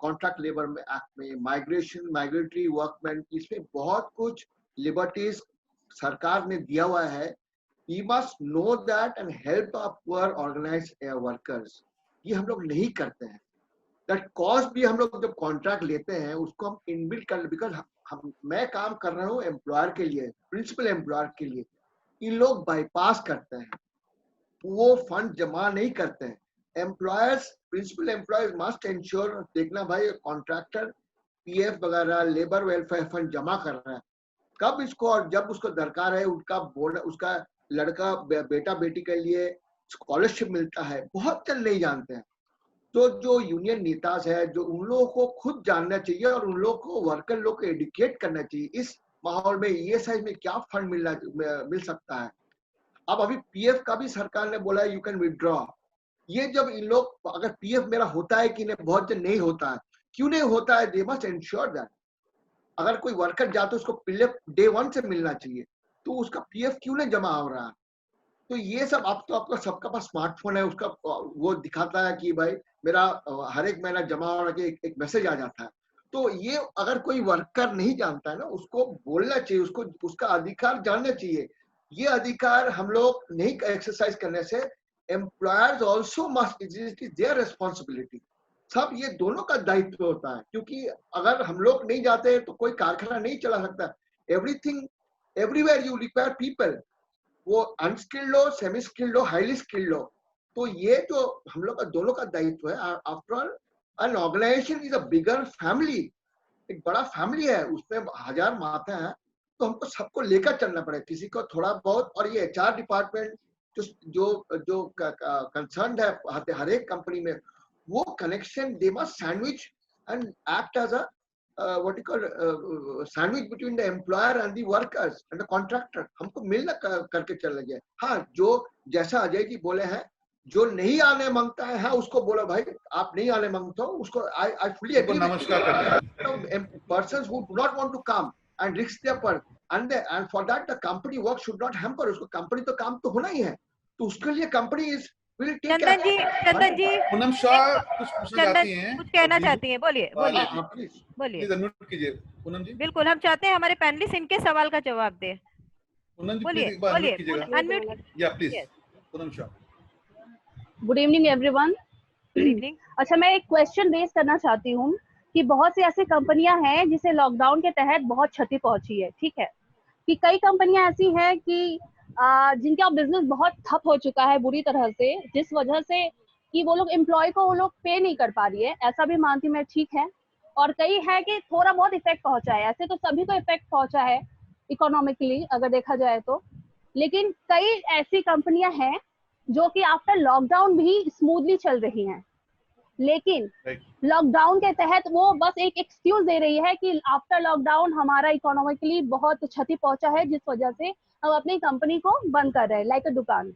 contract labour में एक्ट में, माइग्रेशन, माइग्रेटरी वर्कमैन, इसमें बहुत कुछ लिबर्टीज सरकार ने दिया हुआ है। We must know that and help a poor organised workers. ये हम लोग नहीं करते हैं। दैट कॉस्ट भी हम लोग जब कॉन्ट्रैक्ट लेते हैं उसको हम इनबिल्ट कर, बिकॉज मैं काम कर रहा हूँ एम्प्लॉयर के लिए, प्रिंसिपल एम्प्लॉयर के लिए, इन लोग बाईपास करते हैं, वो फंड जमा नहीं करते हैं। Employers, principal employers must ensure, देखना भाई कॉन्ट्रैक्टर पीएफ वगैरह लेबर वेलफेयर फंड जमा कर रहा है, कब इसको और जब उसको दरकार है उनका उसका लड़का बेटा बेटी के लिए स्कॉलरशिप मिलता है, बहुत जन नहीं जानते हैं। तो जो यूनियन नेताज है, जो उन लोगों को खुद जानना चाहिए और उन लोगों को, वर्कर लोग को एडुकेट करना चाहिए इस माहौल में ये साइज में क्या फंड मिल सकता है। अब अभी पीएफ का भी सरकार ने बोला है यू कैन विथड्रॉ। ये जब इन लोग, अगर पीएफ मेरा होता है कि नहीं, बहुत जन नहीं होता है, क्यों नहीं होता है, दे मस्ट एंश्योर दैट अगर कोई वर्कर जाता है उसको पीएफ डे 1 से मिलना चाहिए, तो उसका पीएफ क्यों नहीं जमा हो रहा है। तो ये सब, अब तो आपका सबका पास स्मार्टफोन है, उसका वो दिखाता है कि भाई मेरा हर एक महीना जमा हो रहा है, एक मैसेज आ जाता है। तो ये अगर कोई वर्कर नहीं जानता है ना, उसको बोलना चाहिए, उसको उसका अधिकार जानना चाहिए। ये अधिकार हम लोग नहीं एक्सरसाइज करने से employers also must, it is their responsibility. सब ये दोनों का दायित्व होता है, क्योंकि अगर हम लोग नहीं जाते तो कोई कारखाना नहीं चला सकता। Everything, everywhere you require people, वो अनस्किल्ड हो, सेमी स्किल्ड हो, हाईली स्किल्ड हो। तो ये जो हम लोग का दोनों का दायित्व है। After all an organisation is a bigger family, एक बड़ा फैमिली है, उसमें 1000 माता है, तो हमको सबको लेकर चलना पड़ेगा, किसी को थोड़ा बहुत। और ये एचआर डिपार्टमेंट जो कंसर्न है हर एक कंपनी में, वो connection they must sandwich and act as a what you call sandwich between the employer and the workers and the contractor। हमको मिलना करके चलना चाहिए। हाँ, जो जैसा अजय जी बोले हैं, जो नहीं आने मांगता है, हाँ उसको बोलो भाई आप नहीं आने मांगते हो, उसको I fully agree। नमस्कार करते हैं। Persons who do not want to come and risk their part and for that the company work should not hamper। उसको कंपनी तो काम तो होना ही है, तो उसके लिए कंपनी इज चंदन जी पूनम शाह कुछ पूछना चाहती हैं, कुछ कहना चाहती हैं, बोलिए अनम्यूट कीजिए पूनम जी। बिल्कुल, हम चाहते हैं हमारे पैनलिस्ट इनके सवाल का जवाब दे। पूनम जी बोलिए, अनम्यूट या please. Poonam Shah. Good evening everyone. अच्छा, मैं एक क्वेश्चन रेज करना चाहती हूँ कि बहुत सी ऐसी कंपनियां हैं जिसे लॉकडाउन के तहत बहुत क्षति पहुंची है, ठीक है, कि कई कंपनियां ऐसी हैं कि जिनका बिजनेस बहुत ठप हो चुका है बुरी तरह से, जिस वजह से कि वो लोग एम्प्लॉय को वो लोग पे नहीं कर पा रही है, ऐसा भी मानती हूँ मैं, ठीक है। और कई है कि थोड़ा बहुत इफेक्ट पहुंचा है, ऐसे तो सभी को इफेक्ट पहुंचा है इकोनॉमिकली अगर देखा जाए तो, लेकिन कई ऐसी कंपनियां हैं जो कि आफ्टर लॉकडाउन भी स्मूथली चल रही हैं, लेकिन लॉकडाउन के तहत वो बस एक एक्सक्यूज दे रही है कि आफ्टर लॉकडाउन हमारा इकोनॉमिकली बहुत क्षति पहुंचा है, जिस वजह से हम अपनी कंपनी को बंद कर रहे हैं, लाइक अ दुकान।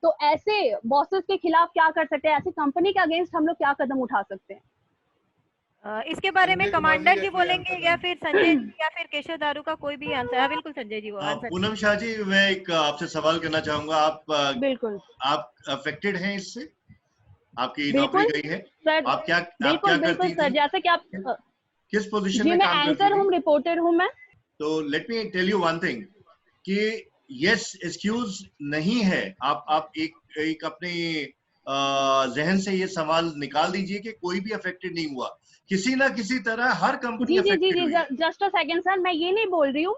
तो ऐसे बॉसेस के खिलाफ क्या कर सकते हैं, ऐसी कंपनी के अगेंस्ट हम लोग क्या कदम उठा सकते हैं? इसके बारे में कमांडर जी बोलेंगे या फिर संजय या फिर केशव दारू का कोई भी आंसर? हाँ बिल्कुल संजय जी वो आंसर। पूनम शाह जी, मैं एक आपसे सवाल करना चाहूंगा। आप बिल्कुल आप अफेक्टेड हैं इससे? आपकी नौकरी गई है? सर, आप क्या बिल्कुल बिल्कुल सर, जैसे कि आप किस पोजीशन जी में मैं काम करती एंकर हूँ, रिपोर्टर हूँ मैं। तो let me tell you one thing कि यस एक्सक्यूज नहीं है। आप एक अपने जहन से ये सवाल निकाल दीजिए कि कोई भी अफेक्टेड नहीं हुआ, किसी ना किसी तरह हर कंपनी अफेक्टेड हुई है। जस्ट अ सेकंड सर, मैं ये नहीं बोल रही हूँ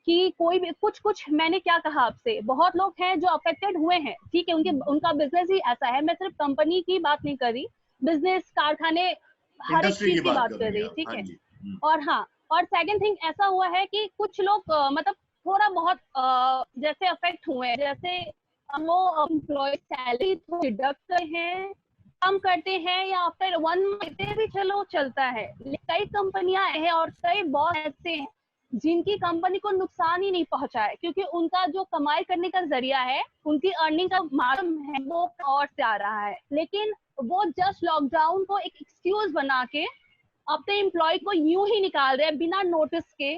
कि कोई भी कुछ मैंने क्या कहा आपसे, बहुत लोग हैं जो अफेक्टेड हुए हैं, ठीक है, उनका बिजनेस ही ऐसा है। मैं सिर्फ कंपनी की बात नहीं कर रही, बिजनेस, कारखाने, हर एक चीज की बात कर रही, ठीक है। और हाँ, और सेकंड थिंग ऐसा हुआ है कि कुछ लोग मतलब थोड़ा बहुत जैसे अफेक्ट हुए हैं, जैसे वो एम्प्लॉय सैलरी डिडक्ट हैं, कम करते हैं या फिर 1 मंथ भी चलो चलता है। कई कंपनियां हैं और कई बॉस ऐसे हैं जिनकी कंपनी को नुकसान ही नहीं पहुंचा है, क्योंकि उनका जो कमाई करने का जरिया है, उनकी अर्निंग का माध्यम है, वो और से आ रहा है, लेकिन वो जस्ट लॉकडाउन को एक एक्सक्यूज बना के अपने एम्प्लॉय को यूं ही निकाल रहे हैं बिना नोटिस के।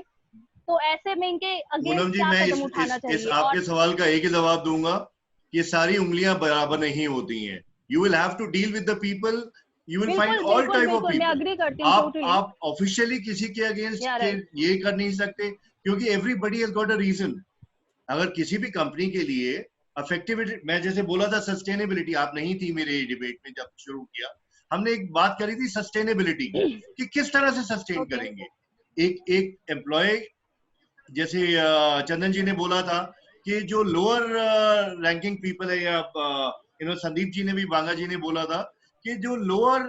तो ऐसे में इनके अगेंस्ट क्या कदम उठाना चाहिए? आपके सवाल का एक ही जवाब दूंगा, ये सारी उंगलियां बराबर नहीं होती हैं। You will have to deal with the people. You will find all type of people. मैं agree करती हूँ, आप ऑफिशियली किसी के अगेंस्ट ये कर नहीं सकते, क्योंकि everybody has got a reason. अगर किसी भी कंपनी के लिए अफेक्टिविटी, मैं जैसे बोला था सस्टेनेबिलिटी, आप नहीं थी मेरे डिबेट में जब शुरू किया, हमने एक बात करी थी सस्टेनेबिलिटी कि किस तरह से सस्टेन करेंगे एक एम्प्लॉय। जैसे चंदन जी ने बोला था कि जो लोअर रैंकिंग पीपल है, या संदीप जी ने भी, बांगा जी ने बोला था कि जो लोअर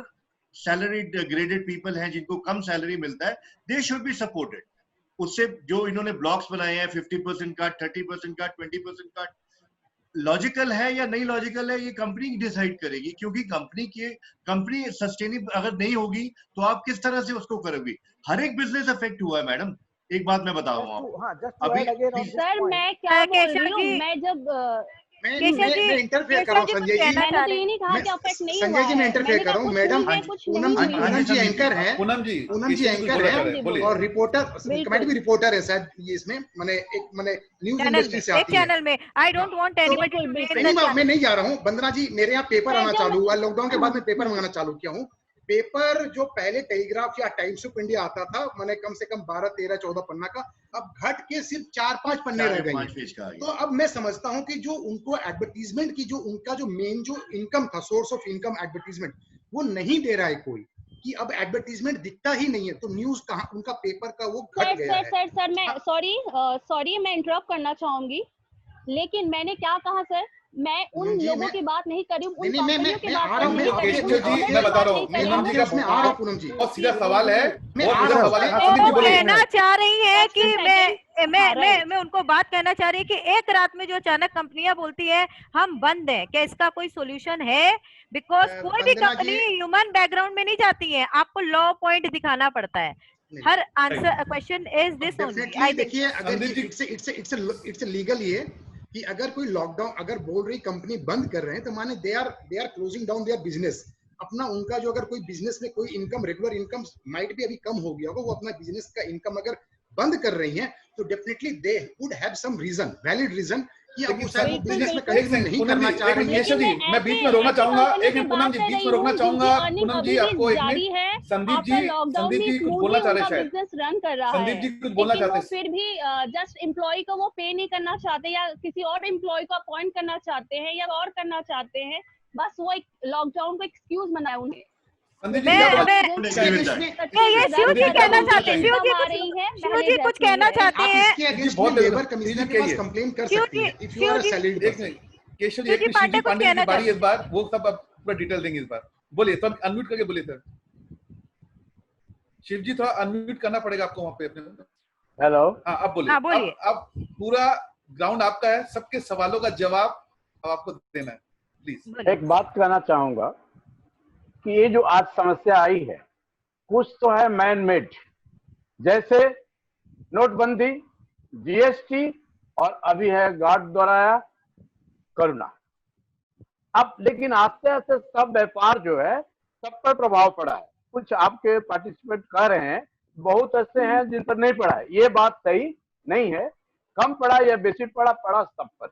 सैलरी ग्रेडेड पीपल हैं, जिनको कम सैलरी मिलता है, दे शुड बी सपोर्टेड। उससे जो इन्होंने ब्लॉक्स बनाए हैं 50% का, 30% का, 20% का, लॉजिकल है या नहीं लॉजिकल है, ये कंपनी डिसाइड करेगी, क्योंकि कंपनी सस्टेनेबल अगर नहीं होगी तो आप किस तरह से उसको करोगे। हर एक बिजनेस अफेक्ट हुआ है मैडम। एक बात मैं बता रहा हूँ अभी सर, मैं क्या बोल रही हूँ, मैं जब मैं इंटरफेयर कर रहा हूँ संजय जी, मैंने तो ये नहीं कहा कि अफेक्ट नहीं हुआ संजय जी, मैं इंटरफेयर कर रहा हूँ। मैडम पूनम जी एंकर हैं, पूनम जी एंकर हैं और रिपोर्टर, कमेटी भी रिपोर्टर है शायद ये इसमें, मैंने न्यूज इंडस्ट्री से आती है चैनल में। I don't want anybody to मैं नहीं जा रहा हूँ। वंदना जी, मेरे यहाँ पेपर आना चालू हुआ, लॉकडाउन के बाद मैं पेपर मंगाना चालू किया हूँ। पेपर जो पहले टेलीग्राफ या टाइम्स ऑफ इंडिया आता था, मैंने कम से कम 12, 13, 14 पन्ना का, अब घट के सिर्फ 4-5 पन्ने रह गए। तो अब मैं समझता हूं कि जो उनको एडवर्टीजमेंट की जो उनका जो मेन जो इनकम था, सोर्स ऑफ इनकम एडवर्टीजमेंट, वो नहीं दे रहा है कोई, कि अब एडवर्टीजमेंट दिखता ही नहीं है, तो न्यूज कहाँ, उनका पेपर का वो घट गया है। सर मैं सॉरी मैं इंटरप्ट करना चाहूंगी, लेकिन मैंने क्या कहा सर, मैं उन लोगों की बात नहीं कर रही हूँ, उन कंपनियों की बात कर रही हूँ। मैं बता रहा हूँ पूनम जी का पूनम जी बहुत सीधा सवाल है, वो कहना चाह रही है कि मैं उनको बात कहना चाह रही है कि एक रात में जो अचानक कंपनियां बोलती है हम बंद हैं, क्या इसका कोई सोल्यूशन है? बिकॉज कोई भी कंपनी ह्यूमन बैकग्राउंड में नहीं जाती है, आपको लॉ पॉइंट दिखाना पड़ता है। हर answer question is this only. देखिए, अगर इट्स लीगल ये कि अगर कोई लॉकडाउन अगर बोल रही कंपनी बंद कर रहे हैं, तो माने they are closing down their business. अपना उनका जो अगर कोई बिजनेस में कोई इनकम, रेगुलर इनकम माइट भी अभी कम हो गया होगा, वो अपना बिजनेस का इनकम अगर बंद कर रही हैं, तो definitely they would have some reason, valid reason, कि अब वो शायद बिजनेस में कंटिन्यू नहीं करना चाह रहे हैं। जी, मैं बीच में रोकना चाहूंगा, एक मिनट पूनम जी, बीच में रोकना चाहूंगा। पूनम जी, आपको एक मिनट, संदीप जी कुछ बोलना चाह रहे हैं, शायद बिजनेस रन कर रहा है, संदीप जी कुछ बोलना चाहते हैं। फिर भी जस्ट एम्प्लॉय को वो पे नहीं करना चाहते, या किसी और एम्प्लॉय को अपॉइंट करना चाहते हैं, या और करना चाहते हैं, बस वो एक लॉकडाउन को एक्सक्यूज बनाया उन्हें। ये शिव जी कहना चाहते हैं, शिव जी कुछ कहना चाहते हैं। लेबर कमिश्नर के पास कंप्लेन कर सकते हैं if you are salaried. Keshav ji, Pandey की बारी इस बार, वो सब अब पूरा डिटेल देंगे इस बार। बोलिए, तो अनम्यूट करके बोलिए सर। शिव जी थोड़ा अनम्यूट करना पड़ेगा आपको वहां पे अपने। हेलो, हाँ अब बोलिए। हाँ, बोलिए। अब पूरा ग्राउंड आपका है, सबके सवालों का जवाब अब आपको देना है, प्लीज। एक बात कहना चाहूंगा कि ये जो आज समस्या आई है, कुछ तो है मैन मेड, जैसे नोटबंदी, जीएसटी और अभी है गॉड द्वारा आया करुणा। अब लेकिन आस्ते आस्ते सब व्यापार जो है सब पर प्रभाव पड़ा है। कुछ आपके पार्टिसिपेंट कह रहे हैं, बहुत ऐसे हैं जिन पर नहीं पड़ा है। ये बात सही नहीं है, कम पड़ा या बेसी पड़ा, पड़ा सब पर।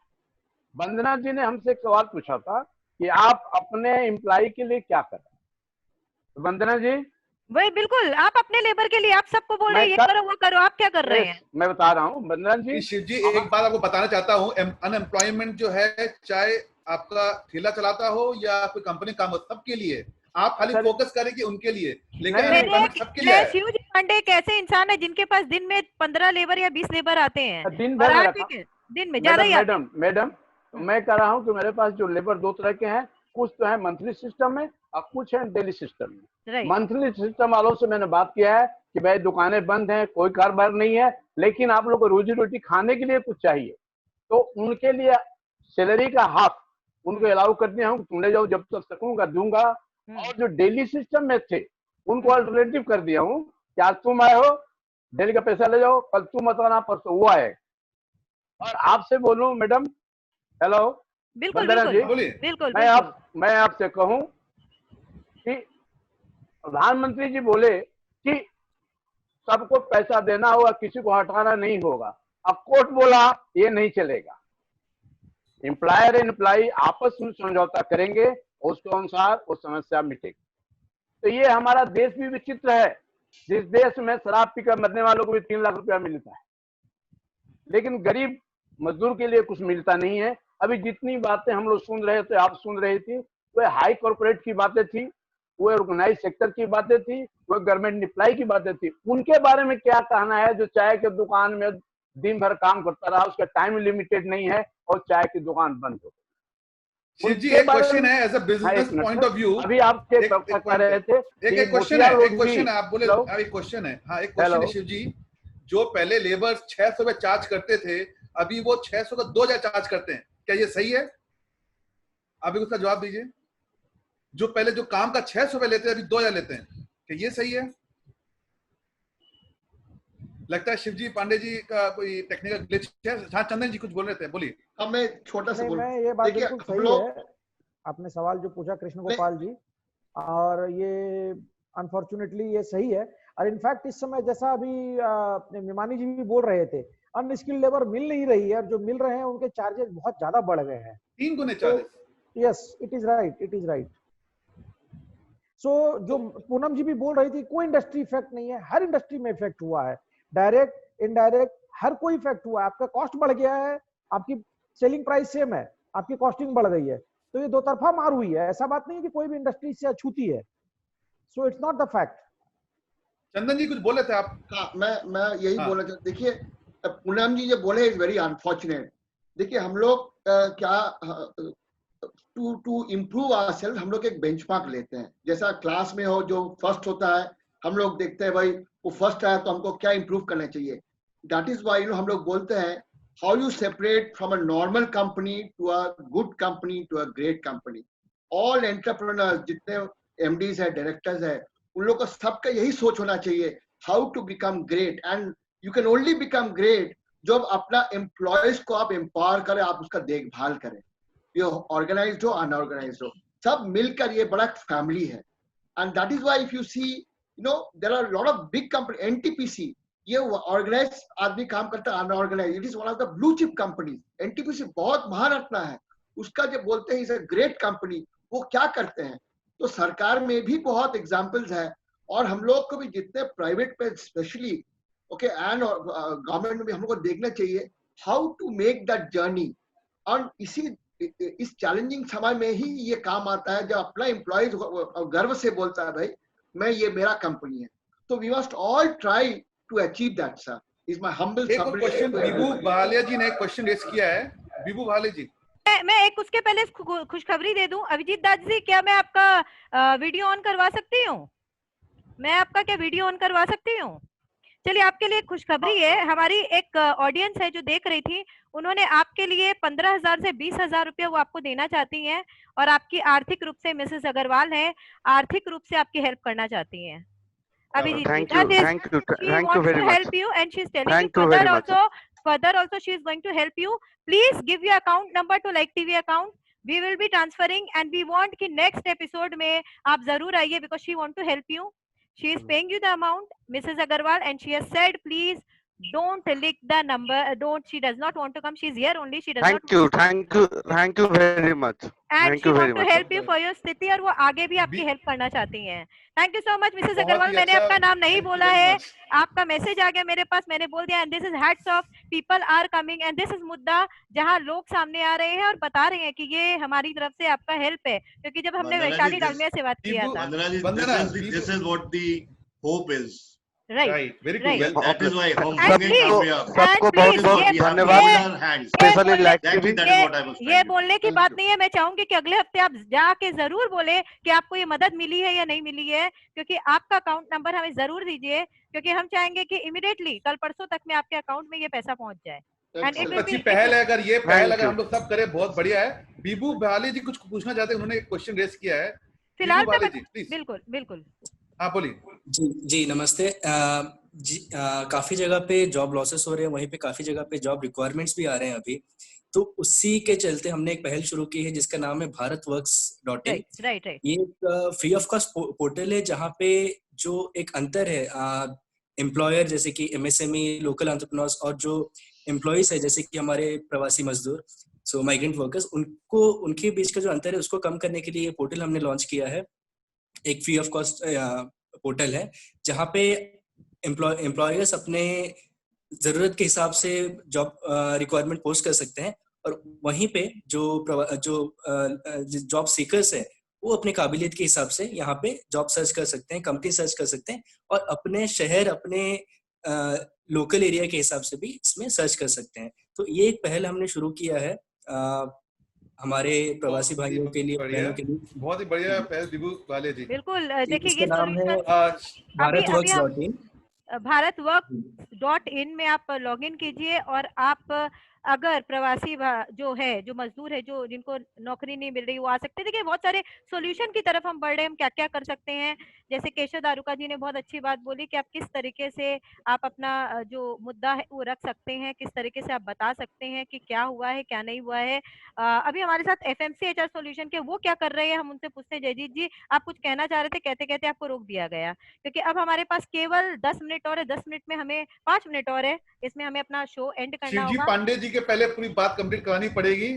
वंदना जी ने हमसे एक सवाल पूछा था कि आप अपने एम्प्लॉय के लिए क्या कर रहे हैं। वंदना जी, वही बिल्कुल, आप अपने लेबर के लिए आप सबको बोल रहे हैं ये करो वो करो, आप क्या कर रहे हैं? मैं बता रहा हूँ वंदना जी। शिव जी एक बात आपको बताना चाहता हूँ, अनएम्प्लॉयमेंट जो है, चाहे आपका ठेला चलाता हो या कोई कंपनी काम हो, सबके लिए। आप खाली फोकस करें कि उनके लिए, लेकिन अनएम्प्लॉयमेंट सबके लिए है। शिव जी पांडे एक ऐसे इंसान है जिनके पास दिन में 15 लेबर या 20 लेबर आते हैं, दिन भर दिन में ज्यादा ही आते हैं। मैडम मैं कह रहा हूँ कि मेरे पास जो लेबर दो तरह के हैं, कुछ तो है मंथली सिस्टम में और कुछ है डेली सिस्टम में। मंथली सिस्टम वालों से मैंने बात किया है कि भाई दुकानें बंद हैं, कोई कारोबार नहीं है, लेकिन आप लोग को रोजी रोटी खाने के लिए कुछ चाहिए, तो उनके लिए सैलरी का हाफ उनको अलाउ कर दिया हूँ, तुम ले जाओ, जब तक सकूंगा दूंगा। और जो डेली सिस्टम में थे उनको अल्टरनेटिव कर दिया हूँ कि आज तुम आए हो, डेली का पैसा ले जाओ, कल तुम मत आना, परसों वो आए। और आपसे बोलूं मैडम, हेलो, बिल्कुल बिल्कुल, मैं आपसे कहूं कि प्रधानमंत्री जी बोले कि सबको पैसा देना होगा, किसी को हटाना नहीं होगा। अब कोर्ट बोला ये नहीं चलेगा, एम्प्लॉयर एम्प्लॉय आपस में समझौता करेंगे, उसके अनुसार वो समस्या मिटेगी। तो ये हमारा देश भी विचित्र है, जिस देश में शराब पीकर मरने वालों को भी 3 लाख रुपया मिलता है, लेकिन गरीब मजदूर के लिए कुछ मिलता नहीं है। अभी जितनी बातें हम लोग सुन रहे थे, आप सुन रही थी, वो हाई कॉर्पोरेट की बातें थी, वो ऑर्गेनाइज सेक्टर की बातें थी, वो गवर्नमेंट एम्प्लॉय की बातें थी। उनके बारे में क्या कहना है जो चाय की दुकान में दिन भर काम करता रहा, उसका टाइम लिमिटेड नहीं है और चाय की दुकान बंद हो। शिव जी एक क्वेश्चन है, as a business point of view, अभी आप कह रहे थे एक क्वेश्चन है, आप बोले एक क्वेश्चन है। हाँ, एक क्वेश्चन है शिव जी, जो पहले लेबर 600 में चार्ज करते थे, अभी वो 600 का 2000 चार्ज करते हैं, क्या ये सही है? अभी उसका जवाब दीजिए। जो पहले जो काम का 600 में लेते हैं, अभी 2000 लेते हैं, क्या ये सही है? लगता है शिव जी पांडे जी का कोई टेक्निकल ग्लिच है। हाँ, चंदन जी कुछ बोल रहे थे, बोलिए। हाँ, मैं छोटा सा मैं ये बात बिल्कुल सही है, आपने सवाल जो पूछा कृष्ण गोपाल जी, और ये अनफॉर्चुनेटली ये सही है। और इनफैक्ट इस समय जैसा अभी मिमानी जी भी बोल रहे थे, अनस्किल्ड लेबर मिल नहीं रही है, और जो मिल रहे हैं उनके चार्जेस बहुत ज्यादा बढ़ गए हैं, 3 गुने charges. Yes, it is right. So जो पूनम जी भी बोल रही थी, कोई इंडस्ट्री इफेक्ट नहीं है, हर इंडस्ट्री में इफेक्ट हुआ है, डायरेक्ट इनडायरेक्ट हर कोई इफेक्ट हुआ है। आपका कॉस्ट बढ़ गया है, आपकी सेलिंग प्राइस सेम है, आपकी कॉस्टिंग बढ़ गई है, तो ये दो तरफा मार हुई है। ऐसा बात नहीं है कि कोई भी इंडस्ट्री से अछूती है। So it's not the fact. Chandan ji कुछ बोले थे आप? हाँ, मैं यही बोलना चाहता। देखिए, पूनम जी जो बोले इज वेरी अनफॉर्चुनेट। देखिए, हम लोग क्या टू इम्प्रूव आवरसेल्फ हम लोग एक बेंचमार्क लेते हैं। जैसा क्लास में हो, जो फर्स्ट होता है, हम लोग देखते हैं भाई वो फर्स्ट आया तो हमको क्या इंप्रूव करना चाहिए। दैट इज वाई हम लोग बोलते हैं how you separate from a normal company to a good company to a great company. All entrepreneurs, जितने एमडीज है, डायरेक्टर्स है, उन लोगों का सबका यही सोच होना चाहिए, how to become great. And you can only become great जब अपना एम्प्लॉयज को आप एम्पावर करें, आप उसका देखभाल करें, ये ऑर्गेनाइज्ड हो अनऑर्गेनाइज्ड हो, सब मिलकर ये बड़ा फैमिली है। And that is why if you see, you know, there are lot of big company, NTPC, ये ऑर्गेनाइज आदमी काम करता है, unorganise, it is one of the blue chip company. NTPC बहुत महारत्न है, उसका जब बोलते हैं इज अ ग्रेट कंपनी, वो क्या करते हैं। तो सरकार में भी बहुत एग्जांपल्स है, और हम लोग को भी जितने प्राइवेट पे स्पेशली ओके एंड गवर्नमेंट में भी हम लोग को देखना चाहिए how to make that journey. और इस चैलेंजिंग समय में ही ये काम आता है जब अपना एम्प्लॉयज गर्व से बोलता है भाई मैं, ये मेरा कंपनी है। तो we must all try to achieve that sir, is my humble question. Vibhu Bhalia ji ने एक क्वेश्चन रेज किया है। विभू भालिया जी, मैं एक उसके पहले खुशखबरी दे दूं। अभिजीत दास जी, क्या मैं आपका वीडियो ऑन करवा सकती हूँ? मैं आपका क्या वीडियो ऑन करवा सकती हूँ? चलिए, आपके लिए खुशखबरी है। हमारी एक ऑडियंस है जो देख रही थी, उन्होंने आपके लिए 15,000 से 20,000 रुपया वो आपको देना चाहती हैं, और आपकी आर्थिक रूप से मिसेस अग्रवाल है, आर्थिक रूप से आपकी हेल्प करना चाहती हैं। अभिजीत जी, thank you very much. help you and she's telling you further also she is going to help you. Please give your account number to Like TV account. We will be transferring and we want कि next episode में आप जरूर आइए, because she want to help you. She is paying you the amount, Mrs. Agarwal, and she has said, please don't leak the number. She does not want to come. She's here only. She does not. Thank you very much. And she want to help you for your स्थिति, और वो आगे भी आपकी help करना चाहती हैं। Thank you so much Mrs Agarwal. मैंने आपका नाम नहीं बोला है, आपका मैसेज आ गया मेरे पास, मैंने बोल दिया। And this is hats off, people are coming, and this is मुद्दा जहां लोग सामने आ रहे हैं और बता रहे हैं कि ये हमारी तरफ से आपका हेल्प है, क्योंकि जब हमने वैशाली डालमिया से बात किया था। This is what the hope is. Right, very right. good. That is why home सबको बहुत बहुत धन्यवाद। Specially like TV. ये बोलने की बात नहीं है। मैं चाहूंगी कि अगले हफ्ते आप जाके जरूर बोले कि आपको ये मदद मिली है या नहीं मिली है, क्योंकि आपका अकाउंट नंबर हमें जरूर दीजिए, क्योंकि हम चाहेंगे कि इमीडिएटली कल परसों तक में आपके अकाउंट में ये पैसा पहुंच जाए। अच्छी पहल है। अगर ये पहल अगर हम लोग सब करें, बहुत बढ़िया है। बीबू भाले जी कुछ पूछना चाहते हैं, उन्होंने एक क्वेश्चन रेस किया है। फिलहाल बिल्कुल बिल्कुल। हाँ बोलिए। जी नमस्ते। काफी जगह पे जॉब लॉसेस हो रहे हैं, वहीं पे काफी जगह पे जॉब रिक्वायरमेंट्स भी आ रहे हैं अभी, तो उसी के चलते हमने एक पहल शुरू की है जिसका नाम है भारतवर्क्स.in। राइट। ये एक फ्री ऑफ कॉस्ट पोर्टल है जहाँ पे जो एक अंतर है एम्प्लॉयर जैसे कि एमएसएमई, लोकल एंटरप्रेन्योर्स, और जो एम्प्लॉइज है जैसे कि हमारे प्रवासी मजदूर, सो माइग्रेंट वर्कर्स, उनके बीच का जो अंतर है उसको कम करने के लिए ये पोर्टल हमने लॉन्च किया है। एक फ्री ऑफ कॉस्ट पोर्टल है जहाँ पे एम्प्लॉयर्स अपने जरूरत के हिसाब से जॉब रिक्वायरमेंट पोस्ट कर सकते हैं, और वहीं पे जो जॉब सीकर्स है वो अपने काबिलियत के हिसाब से यहाँ पे जॉब सर्च कर सकते हैं, कंपनी सर्च कर सकते हैं, और अपने शहर, अपने लोकल एरिया के हिसाब से भी इसमें सर्च कर सकते हैं। तो ये एक पहल हमने शुरू किया है हमारे प्रवासी भाइयों के लिए, बहनों के लिए। बहुत ही बढ़िया पहल दीबू वाले जी। बिल्कुल, देखिए ये नाम है भारतवर्क्स.in में आप लॉग इन कीजिए, और आप अगर प्रवासी जो है, जो मजदूर है, जो जिनको नौकरी नहीं मिल रही, वो आ सकते हैं। देखिए बहुत सारे सॉल्यूशन की तरफ हम बढ़ रहे हैं, हम क्या क्या कर सकते हैं। जैसे केशव दारुका जी ने बहुत अच्छी बात बोली कि आप किस तरीके से आप अपना जो मुद्दा है वो रख सकते हैं, किस तरीके से आप बता सकते हैं कि क्या हुआ है क्या नहीं हुआ है। अभी हमारे साथ FMC HR सॉल्यूशन के वो क्या कर रहे हैं, हम उनसे पूछते हैं। जयजीत जी, आप कुछ कहना चाह रहे थे, कहते कहते आपको रोक दिया गया, क्योंकि अब हमारे पास केवल 10 मिनट और है। 10 मिनट में हमें 5 मिनट और है, इसमें हमें अपना शो एंड करना होगा। शिवजी पांडे जी के पहले पूरी बात कंप्लीट करानी पड़ेगी,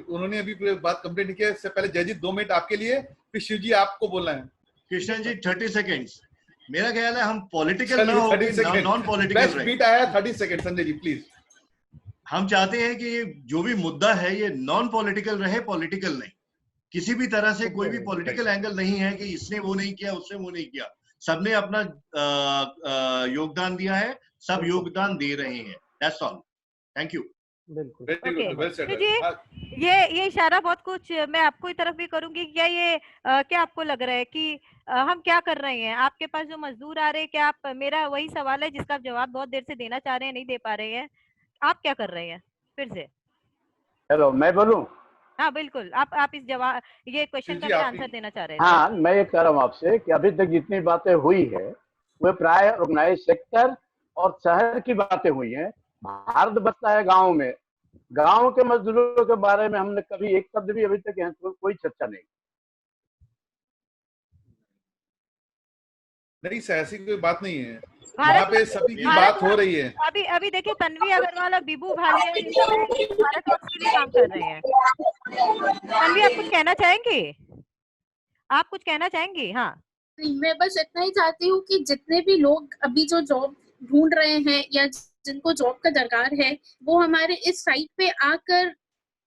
उन्होंने अभी पूरी बात कंप्लीट नहीं किया। इससे पहले जयजीत 2 मिनट आपके लिए, फिर शिवजी आपको बोलना है। कृष्ण जी 30 सेकेंड्स। मेरा ख्याल है हम पॉलिटिकल ना हो, नॉन पॉलिटिकल बीट आया 30 सेकंड। संजय जी प्लीज। हम चाहते हैं कि जो भी मुद्दा है ये नॉन पॉलिटिकल रहे, पॉलिटिकल नहीं। किसी भी तरह से कोई भी पॉलिटिकल एंगल नहीं है कि इसने वो नहीं किया, उसने वो नहीं किया। सबने अपना योगदान दिया है, सब योगदान दे रहे हैं। That's all. Thank you. ये इशारा बहुत कुछ मैं आपको तरफ भी करूंगी। क्या ये क्या आपको लग रहा है कि हम क्या कर रहे हैं? आपके पास जो मजदूर आ रहे हैं, क्या आप, मेरा वही सवाल है जिसका आप जवाब बहुत देर से देना चाह रहे हैं, नहीं दे पा रहे हैं, आप क्या कर रहे हैं? फिर से हेलो, मैं बोलूं? हाँ बिल्कुल, आप इस जवाब, ये क्वेश्चन का आंसर देना चाह रहे हैं। हाँ, मैं ये कह रहा हूँ आपसे कि अभी तक जितनी बातें हुई है वो प्राय ऑर्गेनाइज सेक्टर और शहर की बातें हुई हैं। भारत बसता है गाँव में। गांव के मजदूरों के बारे में हमने कभी एक शब्द भी अभी तक कोई चर्चा नहीं। नहीं, ऐसी कोई बात नहीं है, वहाँ पे सभी की बात हो रही है। अभी देखिए तन्वी अग्रवाल और बीबू भालिया भारतवर्क्स के लिए काम कर रहे हैं। तन्वी, आप कुछ कहना चाहेंगे? आप कुछ कहना चाहेंगी? हाँ, मैं बस इतना ही चाहती हूँ कि जितने भी लोग अभी जो जॉब ढूंढ रहे हैं या जिनको जॉब का दरकार है, वो हमारे इस साइट पे आकर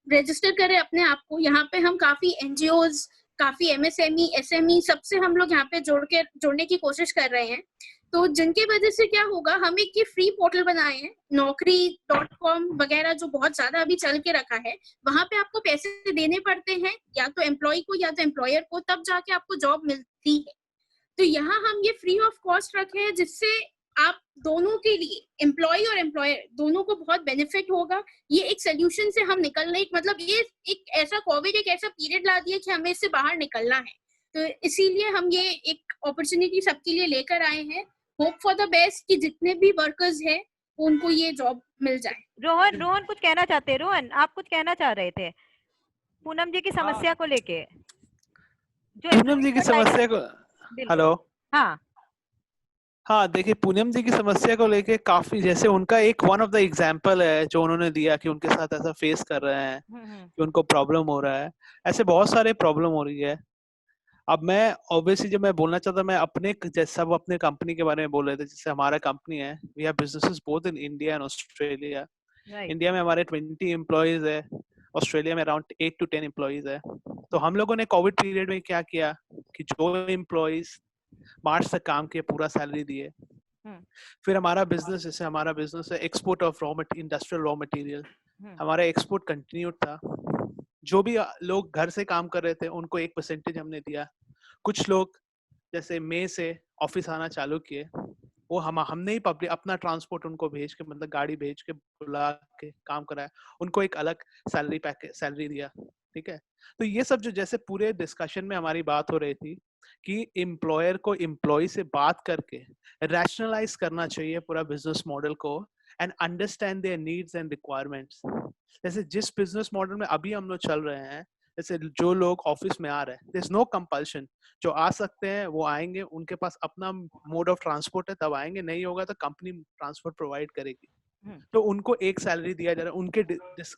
रजिस्टर करें अपने आप को। यहाँ पे हम काफी NGOs, काफी MSME, SME सबसे हम लोग यहाँ पे जोड़ने की कोशिश कर रहे हैं। तो जिनके वजह से क्या होगा, हम एक ये फ्री पोर्टल बनाए हैं, naukri.com वगैरह जो बहुत ज्यादा अभी चल के रखा है। वहां पे आपको पैसे देने पड़ते हैं, या तो एम्प्लॉय को या तो एम्प्लॉयर को, तब जाके आपको जॉब मिलती है। तो यहाँ हम ये फ्री ऑफ कॉस्ट रखे हैं, जिससे आप दोनों के लिए, एम्प्लॉय और एम्प्लॉयर दोनों को बहुत बेनिफिट होगा। ये एक सोल्यूशन से हम निकलने, मतलब ये एक ऐसा कोविड एक ऐसा पीरियड ला दिया कि हमें इससे बाहर निकलना है। तो इसीलिए हम ये एक अपॉर्चुनिटी सबके लिए लेकर आए हैं। होप फॉर द बेस्ट कि जितने भी वर्कर्स हैं उनको ये जॉब मिल जाए। रोहन कुछ कहना चाहते हैं? रोहन, आप कुछ कहना चाह रहे थे पूनम जी की समस्या को लेके? पूनम जी की समस्या को, हेलो, हाँ देखिए, पूनम जी की समस्या को लेके काफी, जैसे उनका एक वन ऑफ द एग्जांपल है जो उन्होंने दिया कि उनके साथ ऐसा फेस कर रहे हैं कि उनको प्रॉब्लम हो रहा है। ऐसे बहुत सारे प्रॉब्लम हो रही है। अब मैं ऑब्वियसली जब मैं बोलना चाहता, मैं अपने, जैसे सब अपने कंपनी के बारे में बोल रहे थे, जैसे हमारा कंपनी है, we have businesses both in India and Australia. India में हमारे 20 एम्प्लॉयज है, ऑस्ट्रेलिया में अराउंड 8 to 10 एम्प्लॉयज है। तो हम लोगों ने कोविड पीरियड में क्या किया कि जो एम्प्लॉयज मार्च तक काम किए पूरा सैलरी दिए। फिर हमारा बिजनेस, जैसे हमारा बिजनेस है export of industrial raw material, हमारा एक्सपोर्ट कंटिन्यूड था। जो भी लोग घर से काम कर रहे थे उनको एक परसेंटेज हमने दिया। कुछ लोग जैसे मई से ऑफिस आना चालू किए, वो हमने ही पब्लिक अपना ट्रांसपोर्ट उनको भेज के, मतलब गाड़ी भेज के बुला के काम कराया, उनको एक अलग सैलरी दिया। ठीक है, तो ये सब जो जैसे पूरे डिस्कशन में हमारी बात हो रही थी कि एम्प्लॉयर को एम्प्लॉय से बात करके रैशनलाइज करना चाहिए पूरा बिजनेस मॉडल को and understand their needs and requirements. जैसे जिस बिजनेस मॉडल में अभी हम लोग चल रहे हैं, जैसे जो लोग ऑफिस में आ रहे हैं, देयर इज नो कंपल्शन, जो आ सकते हैं वो आएंगे, उनके पास अपना मोड ऑफ ट्रांसपोर्ट है तब आएंगे, नहीं होगा तो कंपनी ट्रांसपोर्ट प्रोवाइड करेगी। तो उनको एक सैलरी दिया जा रहा है,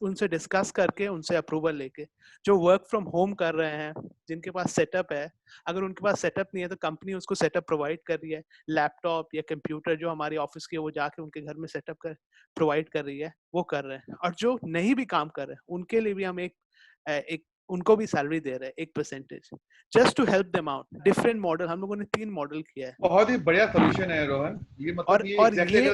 उनसे डिस्कस करके, उनसे अप्रूवल लेके। जो वर्क फ्रॉम होम कर रहे हैं, जिनके पास सेटअप है, अगर उनके पास सेटअप नहीं है तो कंपनी उसको सेटअप प्रोवाइड कर रही है, लैपटॉप या कंप्यूटर जो हमारी ऑफिस के, वो जाके उनके घर में सेटअप कर प्रोवाइड कर रही है, वो कर रहे हैं। और जो नहीं भी काम कर रहे हैं उनके लिए भी हम एक उनको भी सैलरी दे रहे हैं, एक percentage, just to help them out. Different model हम लोगों ने 3 मॉडल किया है। बहुत ही बढ़िया सोल्यूशन है रोहन, ये मतलब और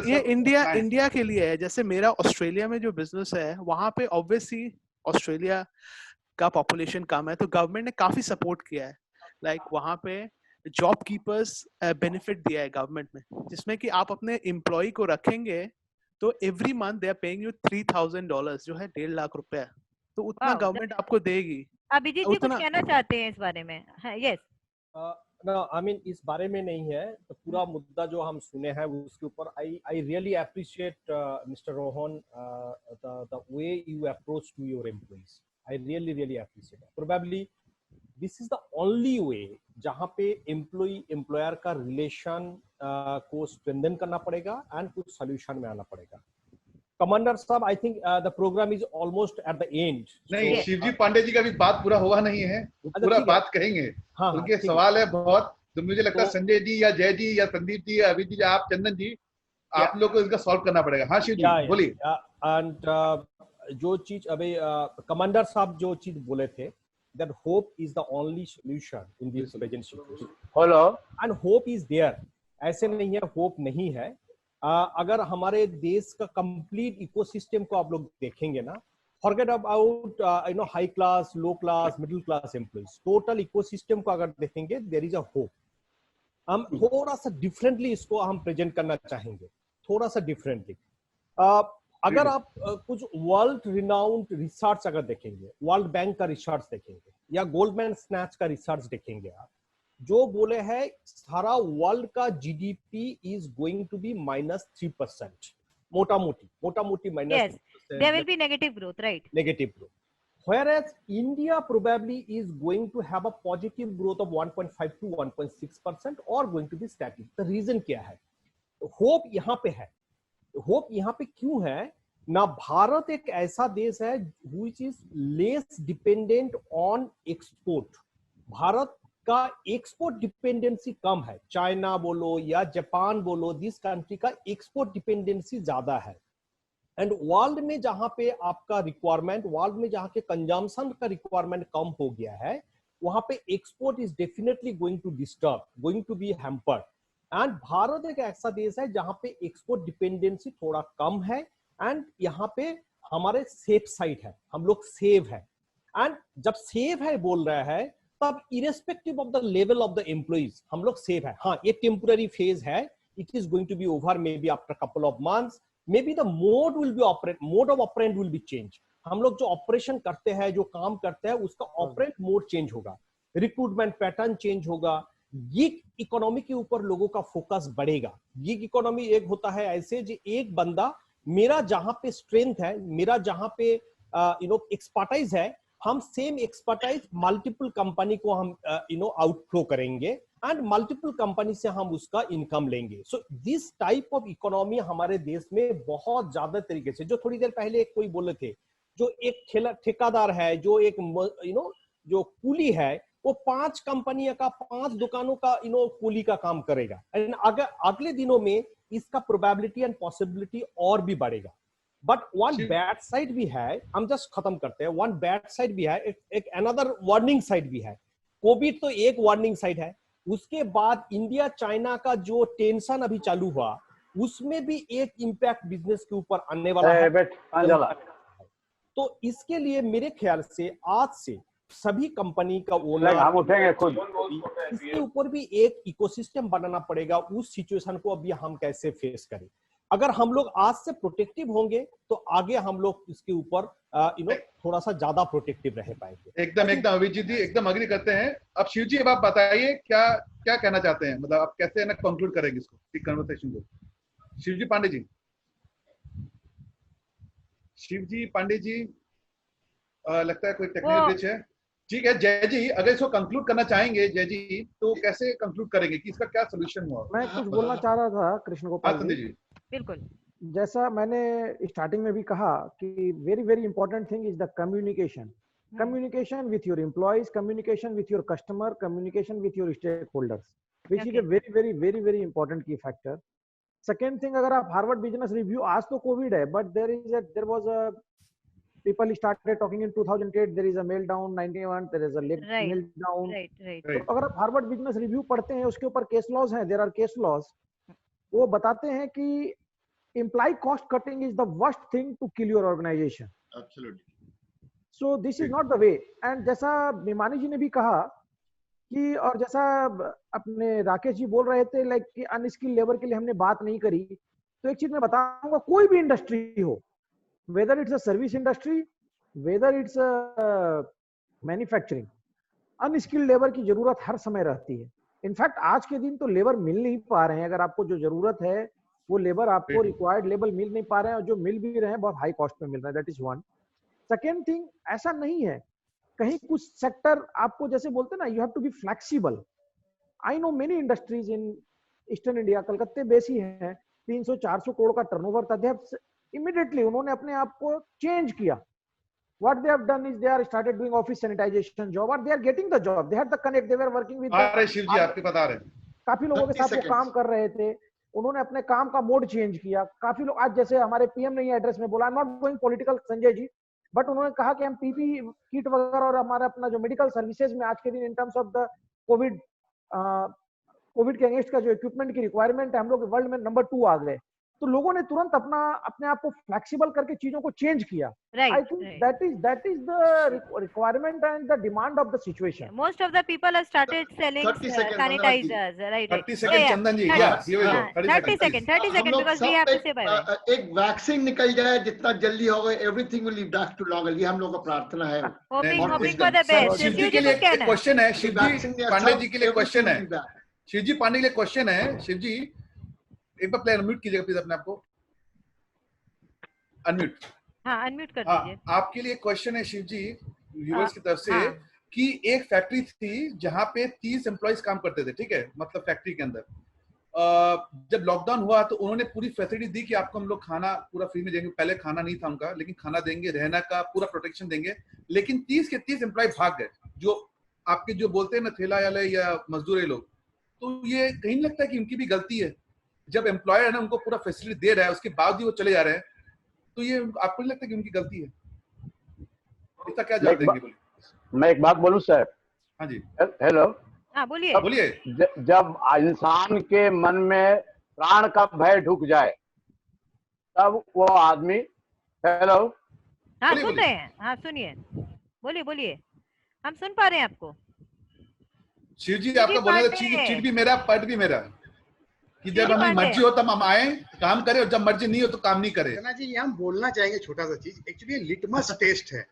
ये इंडिया के लिए है। जैसे मेरा ऑस्ट्रेलिया में जो बिजनेस है, वहां पे ऑब्वियसली ऑस्ट्रेलिया का पॉपुलेशन कम है, तो गवर्नमेंट ने काफी सपोर्ट किया है। लाइक वहां पे जॉब कीपर्स बेनिफिट दिया है गवर्नमेंट में, जिसमें कि आप अपने एम्प्लॉय को रखेंगे तो every month they are paying you $3,000, जो है 1.5 लाख रुपए। तो उतना गवर्नमेंट आपको देगी। अभिजीत जी कुछ कहना चाहते हैं इस बारे में? यस। आई मीन इस बारे में नहीं है, तो पूरा मुद्दा जो हम सुने हैं उसके ऊपर I really appreciate Mr Rohan the way you approach to your employees. I really appreciate. Probably this is the only way जहाँ पे एम्प्लॉय एम्प्लॉयर का रिलेशन को स्ट्रेंथन करना पड़ेगा एंड कुछ सोल्यूशन में आना पड़ेगा। कमांडर साहब, I think the programme is almost at the end. नहीं, शिवजी पांडे जी का भी बात पूरा हुआ नहीं है, वो पूरा बात कहेंगे। हाँ, उनके सवाल है बहुत, तो मुझे लगता है संजय जी या जय जी या संदीप जी या अभिजीत जी, आप चंदन जी, आप लोग को इसका सॉल्व करना पड़ेगा। हाँ शिव जी बोलिए। एंड जो चीज अभी कमांडर साहब जो चीज बोले थे, that hope is the only solution in this present situation. Hello. And hope is there. ऐसे नहीं है hope नहीं है। अगर हमारे देश का कंप्लीट इकोसिस्टम को आप लोग देखेंगे ना, forget about high class, low class, middle class employees, total ecosystem को अगर देखेंगे, देयर इज अ होप। हम थोड़ा सा डिफरेंटली इसको हम प्रेजेंट करना चाहेंगे, थोड़ा सा डिफरेंटली। अगर आप कुछ वर्ल्ड रिनाउंड रिसर्च अगर देखेंगे, वर्ल्ड बैंक का रिसर्च देखेंगे या गोल्डमैन सैच्स का रिसर्च देखेंगे, आप जो बोले हैं सारा वर्ल्ड का GDP is going to be -3%, मोटा मोटी yes, there will be negative growth, right? Negative growth. Whereas India probably is going to have a positive growth of 1.5 to 1.6% or going to be static. The reason क्या है? Hope यहाँ पे है। Hope यहाँ पे क्यों है ना? भारत एक ऐसा देश है which is less dependent on export. Bharat का एक्सपोर्ट डिपेंडेंसी कम है। चाइना बोलो या जापान बोलो, दिस कंट्री का एक्सपोर्ट डिपेंडेंसी ज्यादा है। एंड वर्ल्ड में जहां पे आपका रिक्वायरमेंट, वर्ल्ड में जहां के कंजम्पशन का रिक्वायरमेंट कम हो गया है, वहां पे export is definitely going to disturb, going to be hampered. And Bharat एक ऐसा देश है जहां पे एक्सपोर्ट डिपेंडेंसी थोड़ा कम है, एंड यहाँ पे हमारे सेफ साइड है, हम लोग सेव है। एंड जब सेव है बोल रहा है, तब irrespective of the level of the employees हम लोग सेव है। हाँ, ये टेम्पररी फेज है, it is going to be over maybe after couple of months, maybe the mode of operant will be change. हम लोग जो operation करते हैं, जो काम करते हैं, उसका ऑपरेंट मोड चेंज होगा, रिक्रूटमेंट पैटर्न चेंज होगा, गिग इकोनॉमी के ऊपर लोगों का फोकस बढ़ेगा। गिग इकोनॉमी एक होता है ऐसे जो एक बंदा, मेरा जहां पे स्ट्रेंथ है, मेरा जहां पे एक्सपर्टाइज है, हम सेम एक्सपर्टाइज मल्टीपल कंपनी को हम आउटफ्लो करेंगे एंड मल्टीपल कंपनी से हम उसका इनकम लेंगे। So this type of economy हमारे देश में बहुत ज्यादा तरीके से, जो थोड़ी देर पहले कोई बोले थे, जो एक ठेकेदार है, जो एक जो कूली है, वो 5 कंपनियों का 5 दुकानों का कूली का काम करेगा, एंड अगर अगले दिनों में इसका प्रोबेबिलिटी एंड पॉसिबिलिटी और भी बढ़ेगा। बट वन बैड साइड भी है, हम जस्ट खत्म करते हैं, वन बैड साइड भी है, एक अनदर वार्निंग साइड भी है। कोविड तो एक वार्निंग साइड है, उसके बाद इंडिया चाइना का जो टेंशन अभी चालू हुआ, उसमें भी एक इम्पैक्ट बिजनेस के ऊपर आने वाला है। तो इसके लिए मेरे ख्याल से आज से सभी कंपनी का ओनर हम उठेंगे खुद, इसके ऊपर भी एक इकोसिस्टम बनाना पड़ेगा। उस सिचुएशन को अभी हम कैसे फेस करें, अगर हम लोग आज से प्रोटेक्टिव होंगे तो आगे हम लोग इसके ऊपर थोड़ा सा ज्यादा प्रोटेक्टिव रह पाएंगे। एकदम अभिजीत जी एकदम अग्री करते हैं। अब शिव जी, अब आप बताइए क्या क्या कहना चाहते हैं, मतलब आप कैसे ना कंक्लूड करेंगे इसको, इस कन्वर्सेशन को। शिव जी पांडे जी, लगता है कोई टेक्निकल ग्लिच है। ठीक है जय जी, अगर इसको कंक्लूड करना चाहेंगे जय जी, तो कैसे कंक्लूड करेंगे कि इसका क्या सोल्यूशन हुआ? मैं कुछ बोलना चाह रहा था कृष्ण गोपाल जी। बिल्कुल, जैसा मैंने स्टार्टिंग में भी कहा कि very very important thing is the communication. Communication with your employees, communication with your customer, communication with your stakeholders, which is a very important key factor. Second thing, अगर आप हार्वर्ड बिजनेस रिव्यू, आज तो Covid है, but there was a people started talking in 2008, there is a meltdown, 91 there is a meltdown. Right. तो अगर आप Harvard business review पढ़ते हैं, उसके ऊपर केस लॉज हैं, there are case laws, वो बताते हैं कि employee cost cutting is the worst thing to kill your organization. Absolutely. So this is not the way. And जैसा मिमानी जी ने भी कहा कि, और जैसा अपने राकेश जी बोल रहे थे लाइक कि अनस्किल्ड लेबर के लिए हमने बात नहीं करी, तो एक चीज मैं बताऊंगा, कोई भी इंडस्ट्री हो, whether it's a service industry, whether it's a manufacturing, unskilled labour की जरूरत हर समय रहती है। इनफैक्ट आज के दिन तो लेबर मिल नहीं पा रहे हैं, अगर आपको जो जरूरत है वो लेबर आपको रिक्वायर्ड लेबर मिल नहीं पा रहे हैं, और जो मिल भी रहे हैं बहुत हाई कॉस्ट पे मिल रहे हैं, that is one. Second thing, ऐसा नहीं है, कहीं कुछ सेक्टर आपको जैसे बोलते हैं ना, you have to be flexible. I know many industries in eastern India, कलकत्ते बेसी है, 300-400 करोड़ का टर्नओवर था, इमीडिएटली उन्होंने अपने आप को चेंज किया। What they have done is they are started doing office sanitization job, or they are getting the job. They had the connect. They were working with. Shiv जी आपके बता रहे हैं, काफी लोगों के साथ वो काम कर रहे थे, उन्होंने अपने काम का मोड चेंज किया। काफी लोग आज, जैसे हमारे पीएम ने ये एड्रेस में बोला, I am not going political Sanjay ji, but उन्होंने कहा कि हम पीपी किट वगैरह और हमारा अपना जो मेडिकल सर्विसेज में आज के दिन in terms of the Covid के अगेंस्ट का जो इक्विपमेंट की रिक्वायरमेंट है, हम लोग वर्ल्ड में नंबर 2 आ गए। तो लोगों ने तुरंत अपने आप को फ्लेक्सिबल करके चीजों को चेंज किया। I think that is the requirement and the demand of the situation. Most of the people have started selling sanitisers, right? 30 second Chandan ji, 30 second because we have to say bye. एक vaccine निकल जाए जितना जल्दी होगा, everything will be back to normal, ये हम लोग का प्रार्थना है। Hoping for the best. Shiv ji के लिए एक क्वेश्चन है, शिव जी पांडे जी के लिए क्वेश्चन है, शिव जी पांडे के लिए क्वेश्चन है। शिव जी एक बार प्ले अनम्यूट कीजिएगा प्लीज अपने आप को, अनम्यूट। हाँ, अनम्यूट कर दीजिए। आपके लिए क्वेश्चन है शिव जी, व्यूअर्स की तरफ से, कि एक फैक्ट्री थी जहां पे 30 एम्प्लॉइज काम करते थे, ठीक है, मतलब फैक्ट्री के अंदर। जब लॉकडाउन हुआ तो उन्होंने पूरी फैसिलिटी दी कि आपको हम लोग खाना पूरा फ्री में देंगे। पहले खाना नहीं था उनका, लेकिन खाना देंगे, रहना का पूरा प्रोटेक्शन देंगे। लेकिन 30 के 30 एम्प्लॉय भाग गए, जो आपके जो बोलते हैं ना ठेला वाले या मजदूर लोग। तो ये कहीं नहीं लगता है कि उनकी भी गलती है? जब एम्प्लॉयर है ना उनको पूरा फैसिलिटी दे रहा है, उसके बाद भी वो चले जा रहे हैं, तो ये आपको नहीं लगता कि उनकी गलती है? इसका क्या जवाब देंगे? मैं एक बात बोलूं सर, हाँ जी, हेलो, हाँ बोलिए। बोलिए। जब इंसान के मन में प्राण का भय ढुक जाए तब वो आदमी, हेलो, हाँ सुन रहे हैं, हाँ सुनिए, बोलिए बोलिए, हम सुन पा रहे हैं आपको। शिव जी आपका बोलने का चीट भी मेरा, पट भी मेरा, कि जब हमें मर्जी हो तब हम आए काम करें और जब मर्जी नहीं हो तो काम नहीं करें। जी ये हम बोलना चाहेंगे छोटा सा चीज, एक्चुअली लिटमस टेस्ट है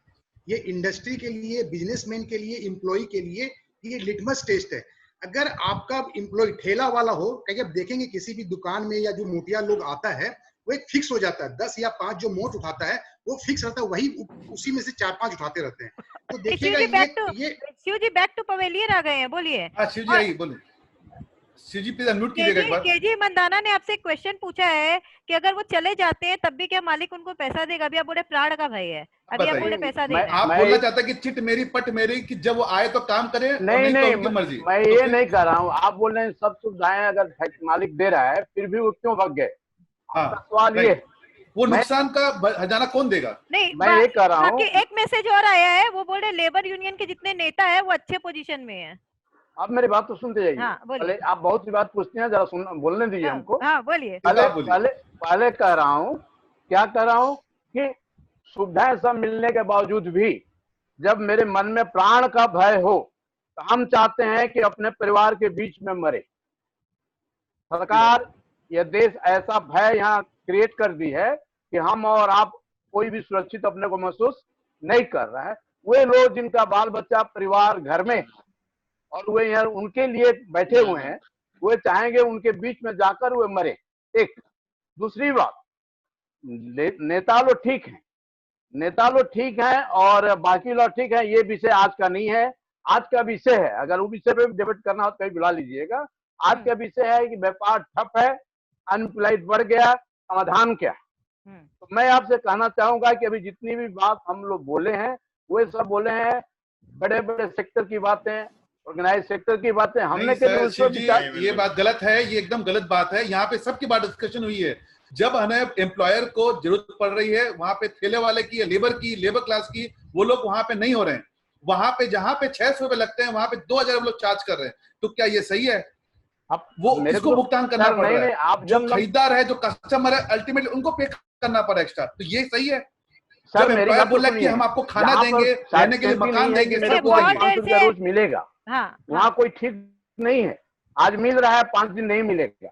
ये, इंडस्ट्री के लिए, बिजनेसमैन के लिए, एम्प्लॉय के लिए ये लिटमस टेस्ट है। अगर आपका एम्प्लॉय ठेला वाला हो, कहीं आप देखेंगे किसी भी दुकान में या जो मोटिया लोग आता है वो एक फिक्स हो जाता है, 10 या 5 जो नोट उठाता है वो फिक्स रहता है, वही उसी में से 4-5 उठाते रहते हैं। तो देखिएगा ये शिव जी बैक टू पवेलियन आ गए हैं, बोलिए। हाँ शिव जी आइए, बोलिए शिव जी, प्लीज अनम्यूट कीजिएगा एक बार। केजी मंदाना ने आपसे एक क्वेश्चन पूछा है कि अगर वो चले जाते हैं तब भी क्या मालिक उनको पैसा देगा? अभी आप बोले प्राण का भय है, अभी आप बोले पैसा देगा। आप बोलना चाहते हैं कि चिट मेरी पट मेरी, कि जब वो आए तो काम करे, नहीं तो उनकी मर्जी। मैं ये नहीं कर रहा हूँ, आप बोल रहे हैं सब सुविधाएं अगर मालिक दे रहा है फिर भी वो क्यों भाग गए? सवाल ये, वो नुकसान का हर्जाना कौन देगा? नहीं, मैं ये कर रहा हूँ। एक मैसेज और आया है, वो बोल रहे लेबर यूनियन के जितने नेता है वो अच्छे पोजीशन में है। आप मेरी बात तो सुनते जाइए। हाँ, पहले आप बहुत सी बात पूछते हैं, जरा बोलने दीजिए हमको। हाँ बोलिए। पहले कह रहा हूँ, क्या कह रहा हूँ कि सुविधाएं सब मिलने के बावजूद भी जब मेरे मन में प्राण का भय हो तो हम चाहते हैं कि अपने परिवार के बीच में मरे। सरकार, यह देश ऐसा भय यहाँ क्रिएट कर दी है कि हम और आप कोई भी सुरक्षित अपने को महसूस नहीं कर रहा है। वे लोग जिनका बाल बच्चा परिवार घर में और वे यहाँ उनके लिए बैठे हुए हैं, वे चाहेंगे उनके बीच में जाकर वे मरे। एक दूसरी बात, नेता लोग ठीक हैं, नेता लोग ठीक हैं और बाकी लोग ठीक हैं, ये विषय आज का नहीं है। आज का विषय है, अगर वो विषय पे डिबेट करना हो तो कहीं बुला लीजिएगा। आज का विषय है कि व्यापार ठप है, अनएम्प्लॉयड बढ़ गया, समाधान क्या है। तो मैं आपसे कहना चाहूंगा कि अभी जितनी भी बात हम लोग बोले हैं वे सब बोले हैं बड़े बड़े सेक्टर की बातें, ऑर्गेनाइज सेक्टर की बातें। हमने ये बात गलत है, ये एकदम गलत बात है। यहाँ पे सबकी बात डिस्कशन हुई है। जब हमें एम्प्लॉयर को जरूरत पड़ रही है, वहां पे ठेले वाले की, लेबर क्लास की, वो लोग वहां पे नहीं हो रहे हैं। वहां पे जहां पे 600 रुपए लगते हैं वहां पे 2000 हम लोग चार्ज कर रहे हैं। तो क्या ये सही है? वो किसको भुगतान करना पड़ रहा है? आप जो खरीदार है, जो कस्टमर है, अल्टीमेटली उनको पे करना पड़ा एक्स्ट्रा। तो ये सही है? जब एम्प्लॉयर बोला कि हम आपको खाना देंगे, रहने के लिए मकान देंगे, रोज मिलेगा, वहाँ कोई ठीक नहीं है। आज मिल रहा है, 5 दिन नहीं मिलेगा।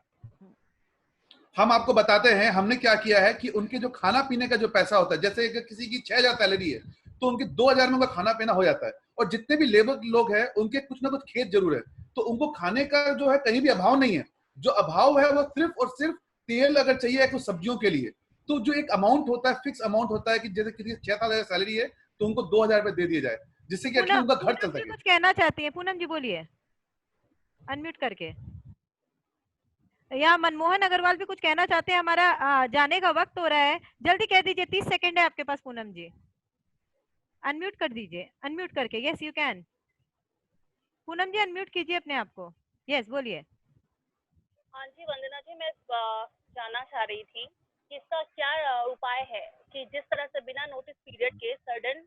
हम आपको बताते हैं हमने क्या किया है कि उनके जो खाना पीने का जो पैसा होता है, जैसे अगर किसी की 6000 सैलरी है तो उनके 2000 में उनका खाना पीना हो जाता है। और जितने भी लेबर लोग हैं उनके कुछ ना कुछ खेत जरूर है, तो उनको खाने का जो है कहीं भी अभाव नहीं है। जो अभाव है वो सिर्फ और सिर्फ तेल अगर चाहिए कुछ सब्जियों के लिए, तो जो एक अमाउंट होता है, फिक्स अमाउंट होता है कि जैसे किसी 6000 सैलरी है तो उनको 2000 रुपए दे दिए जाए, जिससे कि उनका घर चल सके। कुछ कहना चाहती है पूनम जी, बोलिए अनम्यूट करके। यहाँ मनमोहन अग्रवाल भी कुछ कहना चाहते हैं। हमारा जाने का वक्त हो रहा है, जल्दी कह दीजिए, 30 सेकंड है आपके पास। पूनम जी अनम्यूट कर दीजिए, अनम्यूट करके। Yes you can. Poonam ji unmute कीजिए अपने आप को। यस बोलिए। हाँ जी वंदना जी, मैं जानना चाह रही थी कि इसका क्या उपाय है कि जिस तरह से बिना नोटिस पीरियड के सडन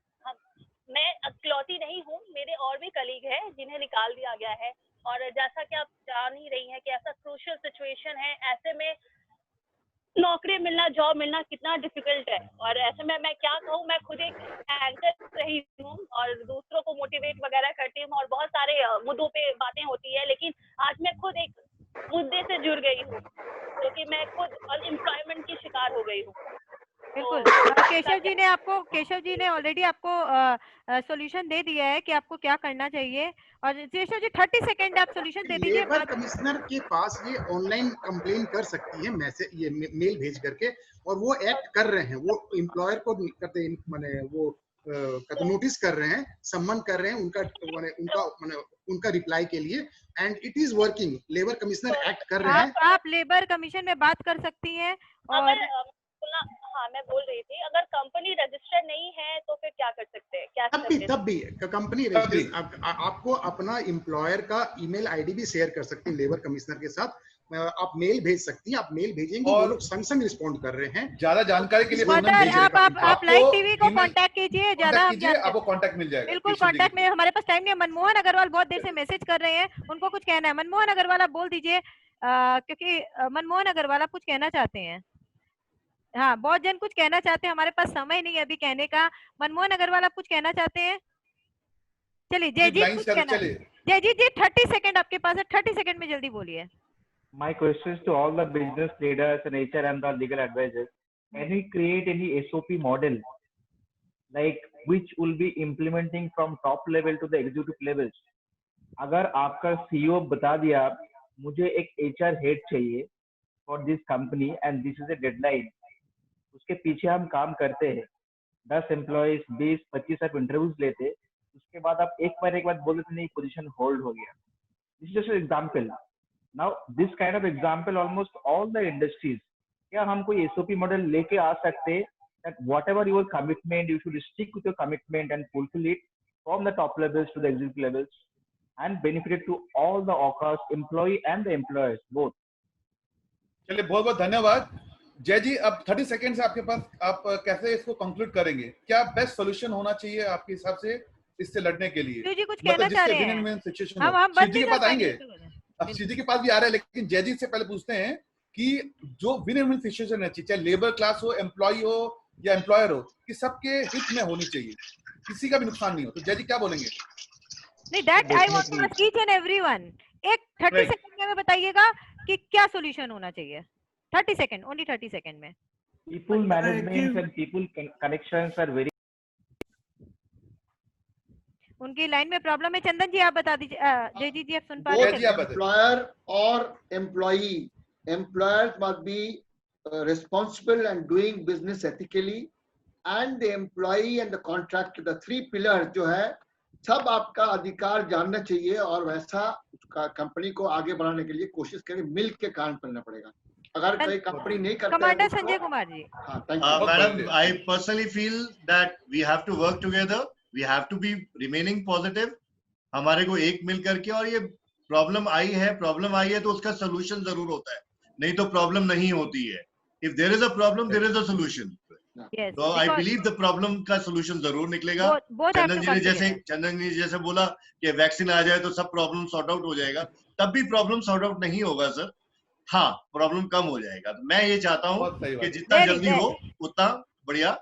मैं इकलौती नहीं हूँ, मेरे और भी कलीग हैं जिन्हें निकाल दिया गया है। और जैसा कि आप जान ही रही हैं कि ऐसा क्रूशियल सिचुएशन है, ऐसे में नौकरी मिलना, जॉब मिलना कितना डिफिकल्ट है। और ऐसे में मैं क्या कहूँ, मैं खुद एक एंकर रही हूँ और दूसरों को मोटिवेट वगैरह करती हूँ और बहुत सारे मुद्दों पे बातें होती है, लेकिन आज मैं खुद एक मुद्दे से जुड़ गई हूँ क्योंकि मैं खुद अनएम्प्लॉयमेंट की शिकार हो गई हूँ। बिल्कुल। केशव जी ने ऑलरेडी आपको सॉल्यूशन दे दिया है कि आपको क्या करना चाहिए। और केशव जी 30 सेकंड आप सॉल्यूशन दे दीजिए। लेबर कमिश्नर के पास ये ऑनलाइन कंप्लेन कर सकती है, मैसेज ये मेल भेज करके, और वो एक्ट कर रहे हैं। वो एम्प्लॉयर को करते माने वो नोटिस कर रहे हैं, सम्मन कर रहे हैं उनका रिप्लाई के लिए, and it is working. Labour commissioner act कर रहे हैं। आप लेबर कमीशन में बात कर सकती हैं। और हाँ मैं बोल रही थी, अगर कंपनी रजिस्टर्ड नहीं है तो फिर क्या कर सकते हैं? तब भी कंपनी रजिस्टर आपको अपना एम्प्लॉयर का ईमेल आईडी भी शेयर कर सकती है लेबर कमिश्नर के साथ, आप मेल भेज सकती हैं, आप मेल भेजेंगे, वो लोग संग संग रिस्पॉन्ड कर रहे हैं। ज्यादा जानकारी के लिए आप लाइव टीवी को कांटेक्ट कीजिए, ज्यादा आपको कांटेक्ट मिल जाएगा। बिल्कुल कांटेक्ट में, हमारे पास टाइम नहीं है। मनमोहन अग्रवाल बहुत देर से मैसेज कर रहे हैं, उनको कुछ कहना है। मनमोहन अग्रवाल आप बोल दीजिए, क्योंकि मनमोहन अग्रवाल आप कुछ कहना चाहते हैं। हाँ, बहुत जन कुछ कहना चाहते हैं, हमारे पास समय नहीं है अभी कहने का। मनमोहन अग्रवाल आप कुछ कहना चाहते हैं? चलिए जयजीत कुछ कहना। जयजीत जी 30 सेकंड आपके पास है, 30 सेकंड में जल्दी बोलिए। My question is to all the business leaders and HR and the legal advisors. Can we create any SOP model, like which will be implementing from top level to the executive levels? अगर आपका CEO बता दिया मुझे एक HR head चाहिए for this company and this is a deadline, उसके पीछे हम काम करते हैं, 10 एम्प्लॉइज 20-25 आप इंटरव्यूज लेते, उसके बाद आप एक बार बोल देते नहीं पोजीशन होल्ड हो गया। This is just example. Now this kind of example almost all the industries, क्या हम कोई एसओपी मॉडल लेके आ सकते that whatever your commitment, you should stick with your commitment and fulfill it from the top levels to the executive levels and benefit it to all the workers, employee and the employers both. चलिए बहुत बहुत धन्यवाद जय जी। अब 30 second से आपके पास, आप कैसे इसको कंक्लूड करेंगे? क्या बेस्ट सॉल्यूशन होना चाहिए आपके हिसाब से इससे लड़ने के लिए? जी कुछ कहना चाह रहे हैं। हम शिव जी के पास आएंगे, अब शिव जी के पास भी आ रहे हैं, लेकिन जय जी से पहले पूछते हैं कि जो विन विन सिचुएशन है, चाहे लेबर क्लास हो, एम्प्लॉय हो या एम्प्लॉयर हो, कि सबके हित में होनी चाहिए, किसी का भी नुकसान नहीं हो। तो जय जी क्या बोलेंगे? नहीं, that I want to ask each and everyone, एक 30 सेकंड में बताइएगा कि क्या सॉल्यूशन होना चाहिए। 30 सेकंड, ओनली 30 सेकंड में। People management and people connections are very. उनकी लाइन में प्रॉब्लम है। चंदन जी आप बता दीजिए। जयजीत जी आप सुन पा रहे हैं? एम्प्लॉयर और employee, employer must be responsible and doing business ethically, and the employee and the contractor, the three pillars जो है, सब आपका अधिकार जानना चाहिए और वैसा कंपनी को आगे बढ़ाने के लिए कोशिश करें, मिल के काम करना पड़ेगा। अगर कोई कंपनी नहीं करता है, कमांडर संजय कुमार जी। हाँ, thank you madam, I personally feel that we have to work together, we have to be remaining positive। हमारे को एक मिल करके, और ये प्रॉब्लम आई है तो उसका सोल्यूशन जरूर होता है, नहीं तो प्रॉब्लम नहीं होती है। If there is a problem, there is a solution. Yes, so I believe the problem का solution जरूर निकलेगा। चंदन जी ने जैसे बोला कि वैक्सीन आ जाए तो सब प्रॉब्लम सॉर्ट आउट हो जाएगा, तब भी प्रॉब्लम सॉर्ट आउट नहीं होगा सर। हाँ, प्रॉब्लम कम हो जाएगा। तो मैं ये चाहता हूँ कि जितना जल्दी हो उतना बढ़िया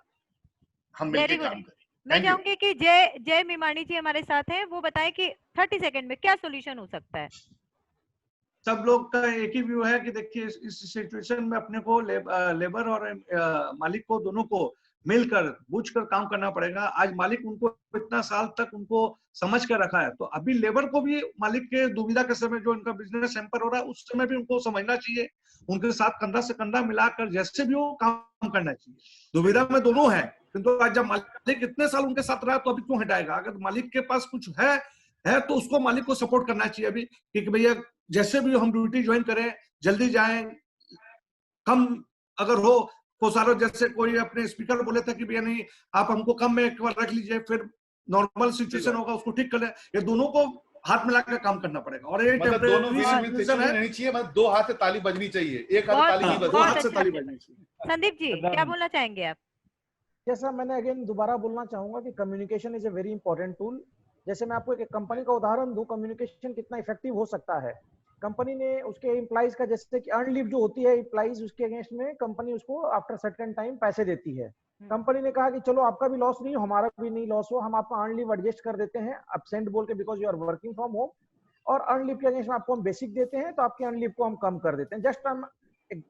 हम मिलकर काम करें। मैं चाहूंगी कि जय मिमानी जी हमारे साथ हैं, वो बताएं कि 30 सेकंड में क्या सोल्यूशन हो सकता है। सब लोग का एक ही व्यू है कि देखिए इस सिचुएशन में अपने को लेबर और मालिक को दोनों को मिलकर बूझकर काम करना पड़ेगा। आज मालिक उनको इतना साल तक उनको समझ कर रखा है, तो अभी लेबर को भी मालिक के दुविधा के समय जो इनका बिजनेस हैम्पर हो रहा है उस समय भी उनको समझना चाहिए, उनके साथ कंधा से कंधा मिलाकर जैसे भी वो काम करना चाहिए। दुविधा में दोनों है, किंतु आज जब मालिक इतने साल उनके साथ रहा तो अभी क्यों हटाएगा? अगर मालिक के पास कुछ है तो उसको मालिक को सपोर्ट करना चाहिए अभी, कि भैया जैसे भी हम ड्यूटी ज्वाइन करें जल्दी जाएं, कम अगर हो कोसारो जैसे कोई अपने स्पीकर बोले था कि भैया नहीं आप हमको कम में एक बार रख लीजिए, फिर नॉर्मल सिचुएशन होगा उसको ठीक कर ले। ये दोनों को हाथ मिलाकर काम करना पड़ेगा। और एक मतलब दोनों सिचुएशन नहीं चाहिए, मतलब दो हाथ से ताली बजनी चाहिए, एक हाथ ताली नहीं बजनी, दो हाथ से ताली बजनी चाहिए। संदीप जी क्या बोलना चाहेंगे आप? जैसा मैंने अगेन दोबारा बोलना चाहूंगा कि communication is a very important tool. जैसे मैं आपको एक कंपनी का उदाहरण दूं, कम्युनिकेशन कितना इफेक्टिव हो सकता है। कंपनी ने उसके एम्प्लॉइज का, जैसे कि अर्न लीव जो होती है एम्प्लॉइज, उसके अगेंस्ट में कंपनी उसको आफ्टर सर्टेन टाइम पैसे देती है। कंपनी ने कहा कि चलो आपका भी लॉस नहीं हो, हमारा भी नहीं लॉस हो, हम आपका अर्न लीव एडजस्ट कर देते हैं एब्सेंट बोल के, because you are working from home, और अर्न लीव के अगेंस्ट में आपको हम बेसिक देते हैं, तो आपके अर्न लीव को हम कम कर देते हैं। जस्ट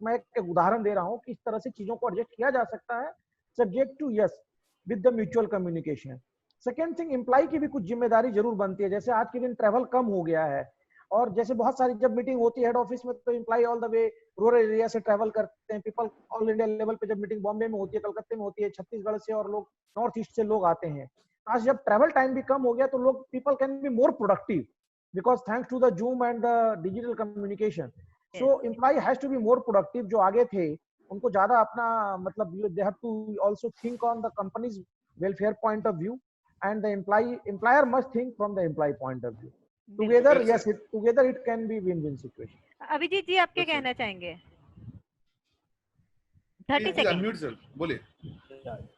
मैं एक उदाहरण दे रहा हूँ कि इस तरह से चीजों को एडजस्ट किया जा सकता है, subject to yes with the mutual communication. Second thing, employ की भी कुछ जिम्मेदारी जरूर बनती है। जैसे आज के दिन ट्रैवल कम हो गया है, और जैसे बहुत सारी जब मीटिंग होती है हेड ऑफिस में, तो employ all the way rural area से ट्रैवल करते हैं। पीपल ऑल इंडिया लेवल पे जब मीटिंग बॉम्बे में होती है, कलकत्ते में होती है, छत्तीसगढ़ से और लोग नॉर्थ ईस्ट से लोग आते हैं। आज जब ट्रैवल टाइम भी कम हो गया तो लोग people can be more productive because thanks to the Zoom and the digital communication. So employ has to be more productive. जो आगे थे उनको ज्यादा अपना मतलब they have to also think on the companies welfare point of view, and the employer must think from the employee point of view. Together, yes, together it can be win-win situation. Abhijit ji आप क्या कहना चाहेंगे? 30 second. बोलिए।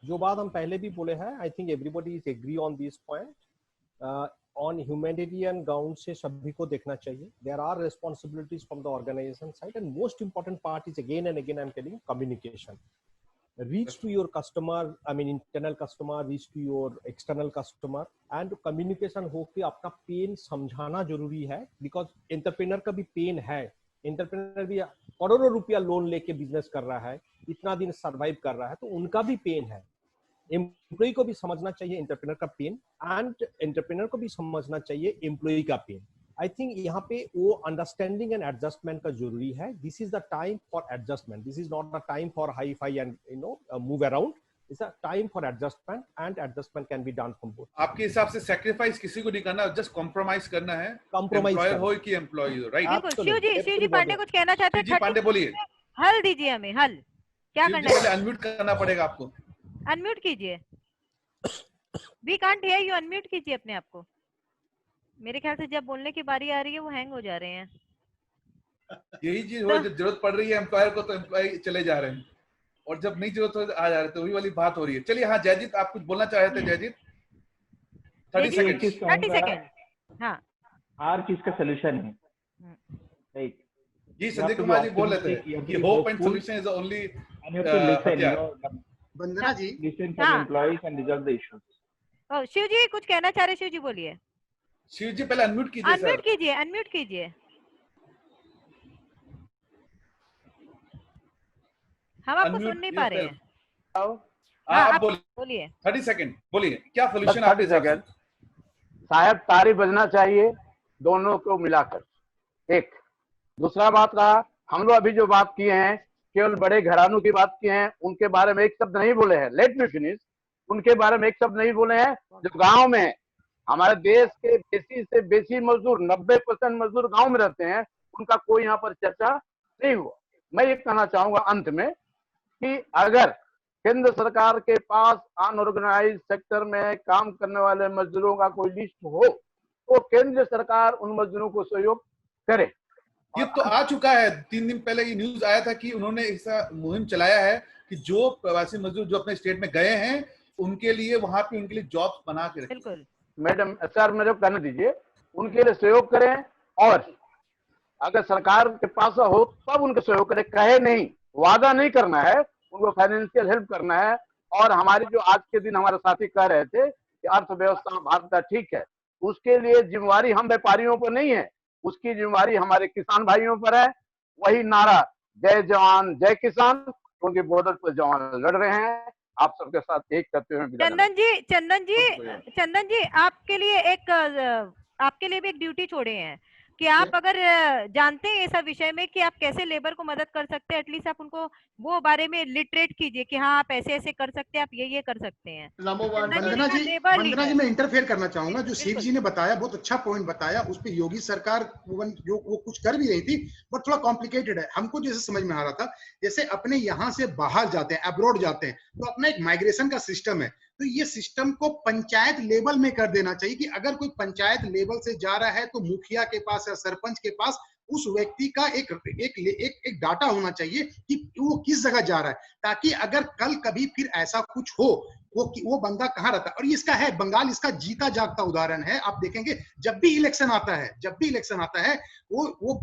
जो बात हम पहले भी बोले हैं, I think everybody is agree on this point. On humanitarian ground से सभी को देखना चाहिए। There are responsibilities from the organisation side and most important part is again and again I am telling communication. Reach to your customer, I mean internal customer, reach to your external customer, and communication हो के अपना pen समझाना जरूरी है, because entrepreneur का भी pen है। Entrepreneur भी करोड़ों रुपया लोन लेके बिजनेस कर रहा है, इतना दिन सरवाइव कर रहा है, तो उनका भी पेन है। एम्प्लॉय को भी समझना चाहिए एंटरप्रेन्योर का पेन, एंड एंटरप्रेन्योर को भी समझना चाहिए एम्प्लॉय का पेन। आई थिंक यहाँ पे वो अंडरस्टैंडिंग एंड एडजस्टमेंट का जरूरी है। This is the time for adjustment, this is not the time for hi fi and move around. It's a time for adjustment and adjustment can be done from both. आपके हिसाब से sacrifice किसी को नहीं करना, जस्ट कॉम्प्रोमाइज करना है, compromise employer हो कि एम्प्लॉय हो, राइट? शिव जी पांडे कुछ कहना चाहते हैं? जी पांडे बोलिए। हल दीजिए हमें, हल क्या करना है? पहले अनम्यूट करना पड़ेगा आपको। अनम्यूट कीजिए। We can't hear you, unmute कीजिए अपने आप को। मेरे ख्याल से जब बोलने की बारी आ रही है वो हैंग हो जा रहे हैं। यही चीज हो, जब जरूरत पड़ रही है एम्प्लॉयर को तो एम्प्लॉय चले जा रहे हैं, और जब नहीं जरूरत हो आ जा रहे हैं, तो वही वाली बात हो रही है। चलिए हाँ जयजीत, आप कुछ बोलना चाह रहे थे। जयजीत 30 सेकंड। हाँ, हर चीज का सलूशन है, राइट? जी संजय कुमार जी बोल रहे थे कि hope and solution is only Vandana ji listen to employees and resolve the issues. ओ शिव जी कुछ कहना चाह रहे? शिव जी बोलिए। शिव जी पहले अनम्यूट कीजिए। अनम्यूट कीजिए, अनम्यूट कीजिए। हम आपको सुन नहीं पा रहे हैं। आप बोलिए। 30 सेकंड बोलिए, क्या सॉल्यूशन आपके हिसाब से? साहब तारीफ बजना चाहिए दोनों को मिलाकर। एक दूसरा बात रहा, हम लोग अभी जो बात किए हैं केवल बड़े घरानों की बात किए हैं, उनके बारे में एक शब्द नहीं बोले हैं। Let me finish. उनके बारे में एक शब्द नहीं बोले हैं जो गांव में है। हमारे देश के बेसी से बेसी मजदूर 90% मजदूर गांव में रहते हैं, उनका कोई यहाँ पर चर्चा नहीं हुआ। मैं ये कहना चाहूंगा अंत में कि अगर केंद्र सरकार के पास अनऑर्गेनाइज सेक्टर में काम करने वाले मजदूरों का कोई लिस्ट हो तो केंद्र सरकार उन मजदूरों को सहयोग करे। ये तो आ चुका है, 3 दिन पहले ये न्यूज आया था कि उन्होंने ऐसा मुहिम चलाया है कि जो प्रवासी मजदूर जो अपने स्टेट में गए हैं उनके लिए वहां पे उनके लिए जॉब्स बना के रखें। बिल्कुल मैडम सर मेरे को कहने दीजिए, उनके लिए सहयोग करें, और अगर सरकार के पास हो तब उनका सहयोग करें। कहे नहीं, वादा नहीं करना है, उनको फाइनेंशियल हेल्प करना है। और हमारी जो आज के दिन हमारे साथी कह रहे थे कि अर्थव्यवस्था भारत का ठीक है, उसके लिए जिम्मेवारी हम व्यापारियों पर नहीं है, उसकी जिम्मेवारी हमारे किसान भाइयों पर है। वही नारा जय जवान जय किसान, क्योंकि बॉर्डर पर जवान लड़ रहे हैं, आप सबके साथ एक करते हुए। चंदन जी आपके लिए भी एक ड्यूटी छोड़े हैं कि आप अगर जानते हैं ऐसा विषय में कि आप कैसे लेबर को मदद कर सकते हैं, एटलीस्ट आप उनको वो बारे में लिटरेट कीजिए कि हाँ आप ऐसे ऐसे कर सकते हैं, आप ये कर सकते हैं। वंदना जी मैं इंटरफेयर करना चाहूंगा। जो शिव जी ने बताया बहुत अच्छा पॉइंट बताया, उस पर योगी सरकार जो वो कुछ कर भी रही थी, बट थोड़ा कॉम्प्लिकेटेड है। हमको जैसे समझ में आ रहा था, जैसे अपने यहाँ से बाहर जाते हैं, अब्रॉड जाते हैं, तो अपना एक माइग्रेशन का सिस्टम है, तो ये सिस्टम को पंचायत लेवल में कर देना चाहिए कि अगर कोई पंचायत लेवल से जा रहा है तो मुखिया के पास या सरपंच के पास उस व्यक्ति का एक डाटा होना चाहिए कि वो किस जगह जा रहा है, ताकि अगर कल कभी फिर ऐसा कुछ हो वो बंदा कहाँ रहता है। और इसका है बंगाल, इसका जीता जागता उदाहरण है। आप देखेंगे जब भी इलेक्शन आता है वो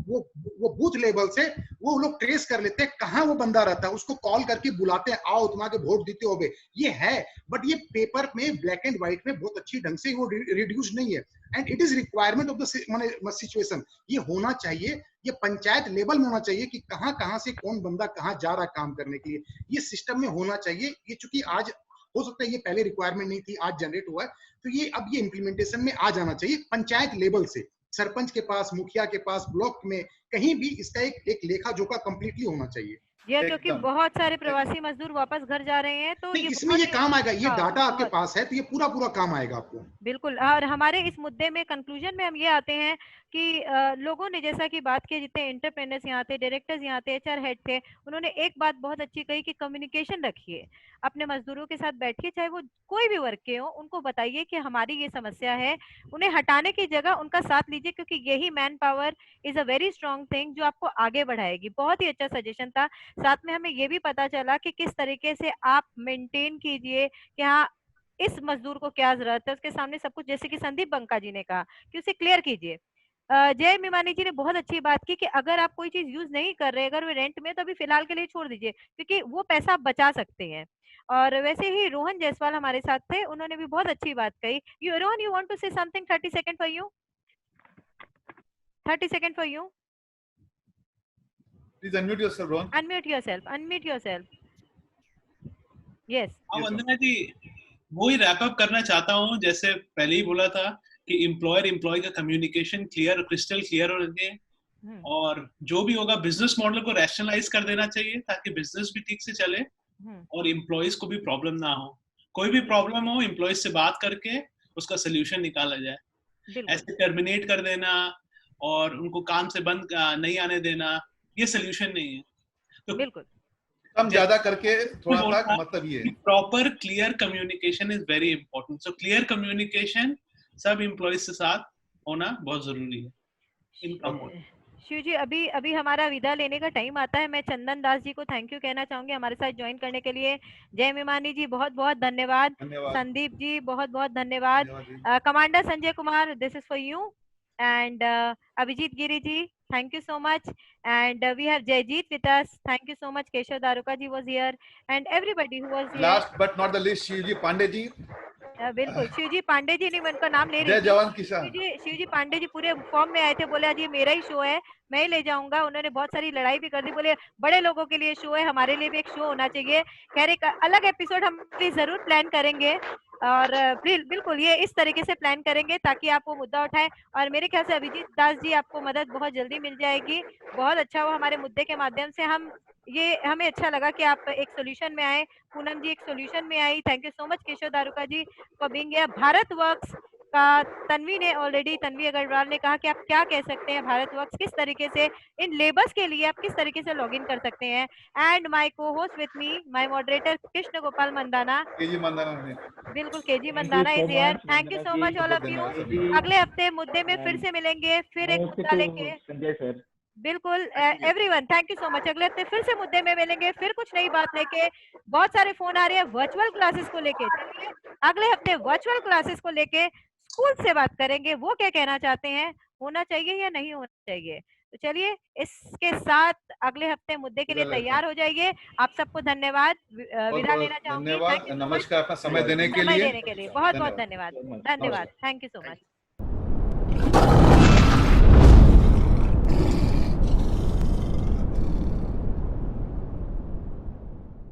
बूथ लेवल से वो लोग ट्रेस कर लेते हैं कहाँ वो बंदा रहता है, उसको कॉल करके बुलाते हैं, आओ तुम्हारे वोट देते हो बे। ये है, बट ये पेपर में ब्लैक एंड व्हाइट में बहुत अच्छी ढंग से वो रिड्यूस नहीं है, and it is requirement of the situation. ये होना चाहिए, ये पंचायत लेवल में होना चाहिए कि कहाँ से कौन बंदा कहाँ जा रहा है काम करने के लिए, ये सिस्टम में होना चाहिए। ये चूंकि आज हो सकता है ये पहले रिक्वायरमेंट नहीं थी, आज जनरेट हुआ है, तो ये अब ये इम्प्लीमेंटेशन में आ जाना चाहिए पंचायत लेवल से, सरपंच के पास, मुखिया के पास, ब्लॉक में, कहीं भी इसका एक लेखा जोखा कंप्लीटली होना चाहिए। ये क्योंकि बहुत सारे प्रवासी मजदूर वापस घर जा रहे हैं, तो इसमें ये काम आएगा, ये डाटा आपके पास है तो ये पूरा काम आएगा आपको। बिल्कुल। और हमारे इस मुद्दे में कंक्लूजन में हम ये आते हैं कि लोगों ने जैसा कि बात की, जितने एंटरप्रेन्योर्स यहाँ थे, डायरेक्टर्स यहाँ थे, एचआर हेड थे, उन्होंने एक बात बहुत अच्छी कही कि कम्युनिकेशन रखिए, अपने मजदूरों के साथ बैठिए, चाहे वो कोई भी वर्क के हो, उनको बताइए कि हमारी ये समस्या है, उन्हें हटाने की जगह उनका साथ लीजिए, क्योंकि यही man power is a very strong thing जो आपको आगे बढ़ाएगी। बहुत ही अच्छा सजेशन था। साथ में हमें ये भी पता चला कि किस तरीके से आप मेंटेन कीजिए कि हाँ इस मजदूर को क्या जरूरत है, उसके सामने सब कुछ, जैसे कि संदीप बंका जी ने कहा कि उसे क्लियर कीजिए। जय मिमानी जी ने बहुत अच्छी बात की कि अगर आप कोई चीज यूज नहीं कर रहे, अगर वो रेंट में, तो अभी फिलहाल के लिए छोड़ दीजिए, क्योंकि वो पैसा आप बचा सकते हैं। और वैसे ही रोहन जायसवाल हमारे साथ थे, उन्होंने भी बहुत अच्छी बात कही। Rohan, you want to say something? 30 second for you, 30 second for you. Please unmute yourself, Rohan. Unmute yourself, unmute yourself. Yes. हाँ वंदना जी, वो ही रैप अप करना चाहता हूँ। जैसे पहले ही बोला था कि एम्प्लॉयर एम्प्लॉय का कम्युनिकेशन क्लियर, क्रिस्टल क्लियर हो रही है, और जो भी होगा बिजनेस मॉडल को रैशनलाइज कर देना चाहिए ताकि बिजनेस भी ठीक से चले और एम्प्लॉयज को भी प्रॉब्लम ना हो। कोई भी प्रॉब्लम हो, एम्प्लॉयज से बात करके उसका सोल्यूशन निकाला जाए। ऐसे टर्मिनेट कर देना और उनको काम से बंद नहीं आने देना, ये सोल्यूशन नहीं है। तो बिल्कुल कम ज्यादा करके थोड़ा सा, मतलब ये proper clear communication is very important. So clear communication सब एम्प्लॉयज के साथ होना बहुत जरूरी है। शिव जी, अभी हमारा विदा लेने का टाइम आता है। मैं चंदन दास जी को थैंक यू कहना चाहूंगी हमारे साथ ज्वाइन करने के लिए। जय मिमानी जी बहुत बहुत धन्यवाद। संदीप जी बहुत बहुत धन्यवाद। Commander Sanjay Kumar, this is for you. And Abhijit Giri ji, thank you so much. And we have Jayjeet with us. Thank you so much. Keshav Daruka ji was here, and everybody who was here. Last but not the least, Shivji Pandey ji. बिल्कुल, शिवजी पांडे जी ने, मैं उनका नाम ले रही थी। जय जवान किसान। शिवजी पांडे जी पूरे फॉर्म में आए थे, बोले आज ये मेरा ही शो है, मैं ही ले जाऊंगा। उन्होंने बहुत सारी लड़ाई भी कर दी, बोले बड़े लोगों के लिए शो है, हमारे लिए भी एक शो होना चाहिए। खैर एक अलग एपिसोड हम जरूर प्लान करेंगे, और बिल्कुल ये इस तरीके से प्लान करेंगे ताकि आप वो मुद्दा उठाएं। और मेरे ख्याल से अभिजीत दास जी आपको मदद बहुत जल्दी मिल जाएगी। बहुत अच्छा हुआ हमारे मुद्दे के माध्यम से हमें अच्छा लगा कि आप एक सोल्यूशन में आए। पूनम जी एक सोल्यूशन में आई। Thank you so much Keshav Daruka ji for being here. Bharat works का तन्वी अग्रवाल ने कहा कि आप क्या कह सकते हैं भारत वर्क्स किस तरीके से इन लेबर्स के लिए आप किस तरीके से लॉगिन कर सकते हैं। And my co host with me my moderator Krishna Gopal Mandana. KG Mandana, बिल्कुल KG Mandana is here. Thank you so much all of you. अगले हफ्ते मुद्दे में फिर से मिलेंगे, फिर एक मुद्दा लेके। बिल्कुल everyone, thank you so much. अगले हफ्ते फिर से मुद्दे में मिलेंगे, फिर कुछ नई बात लेके। बहुत सारे फोन आ रहे हैं वर्चुअल क्लासेस को लेके। चलिए अगले हफ्ते वर्चुअल क्लासेस को लेके स्कूल से बात करेंगे, वो क्या कहना चाहते हैं, होना चाहिए या नहीं होना चाहिए। तो चलिए इसके साथ अगले हफ्ते मुद्दे के लिए तैयार हो जाइए। आप सबको धन्यवाद, विदा लेना चाहूंगी। धन्यवाद, नमस्कार, अपना समय देने के लिए बहुत बहुत धन्यवाद। Thank you so much.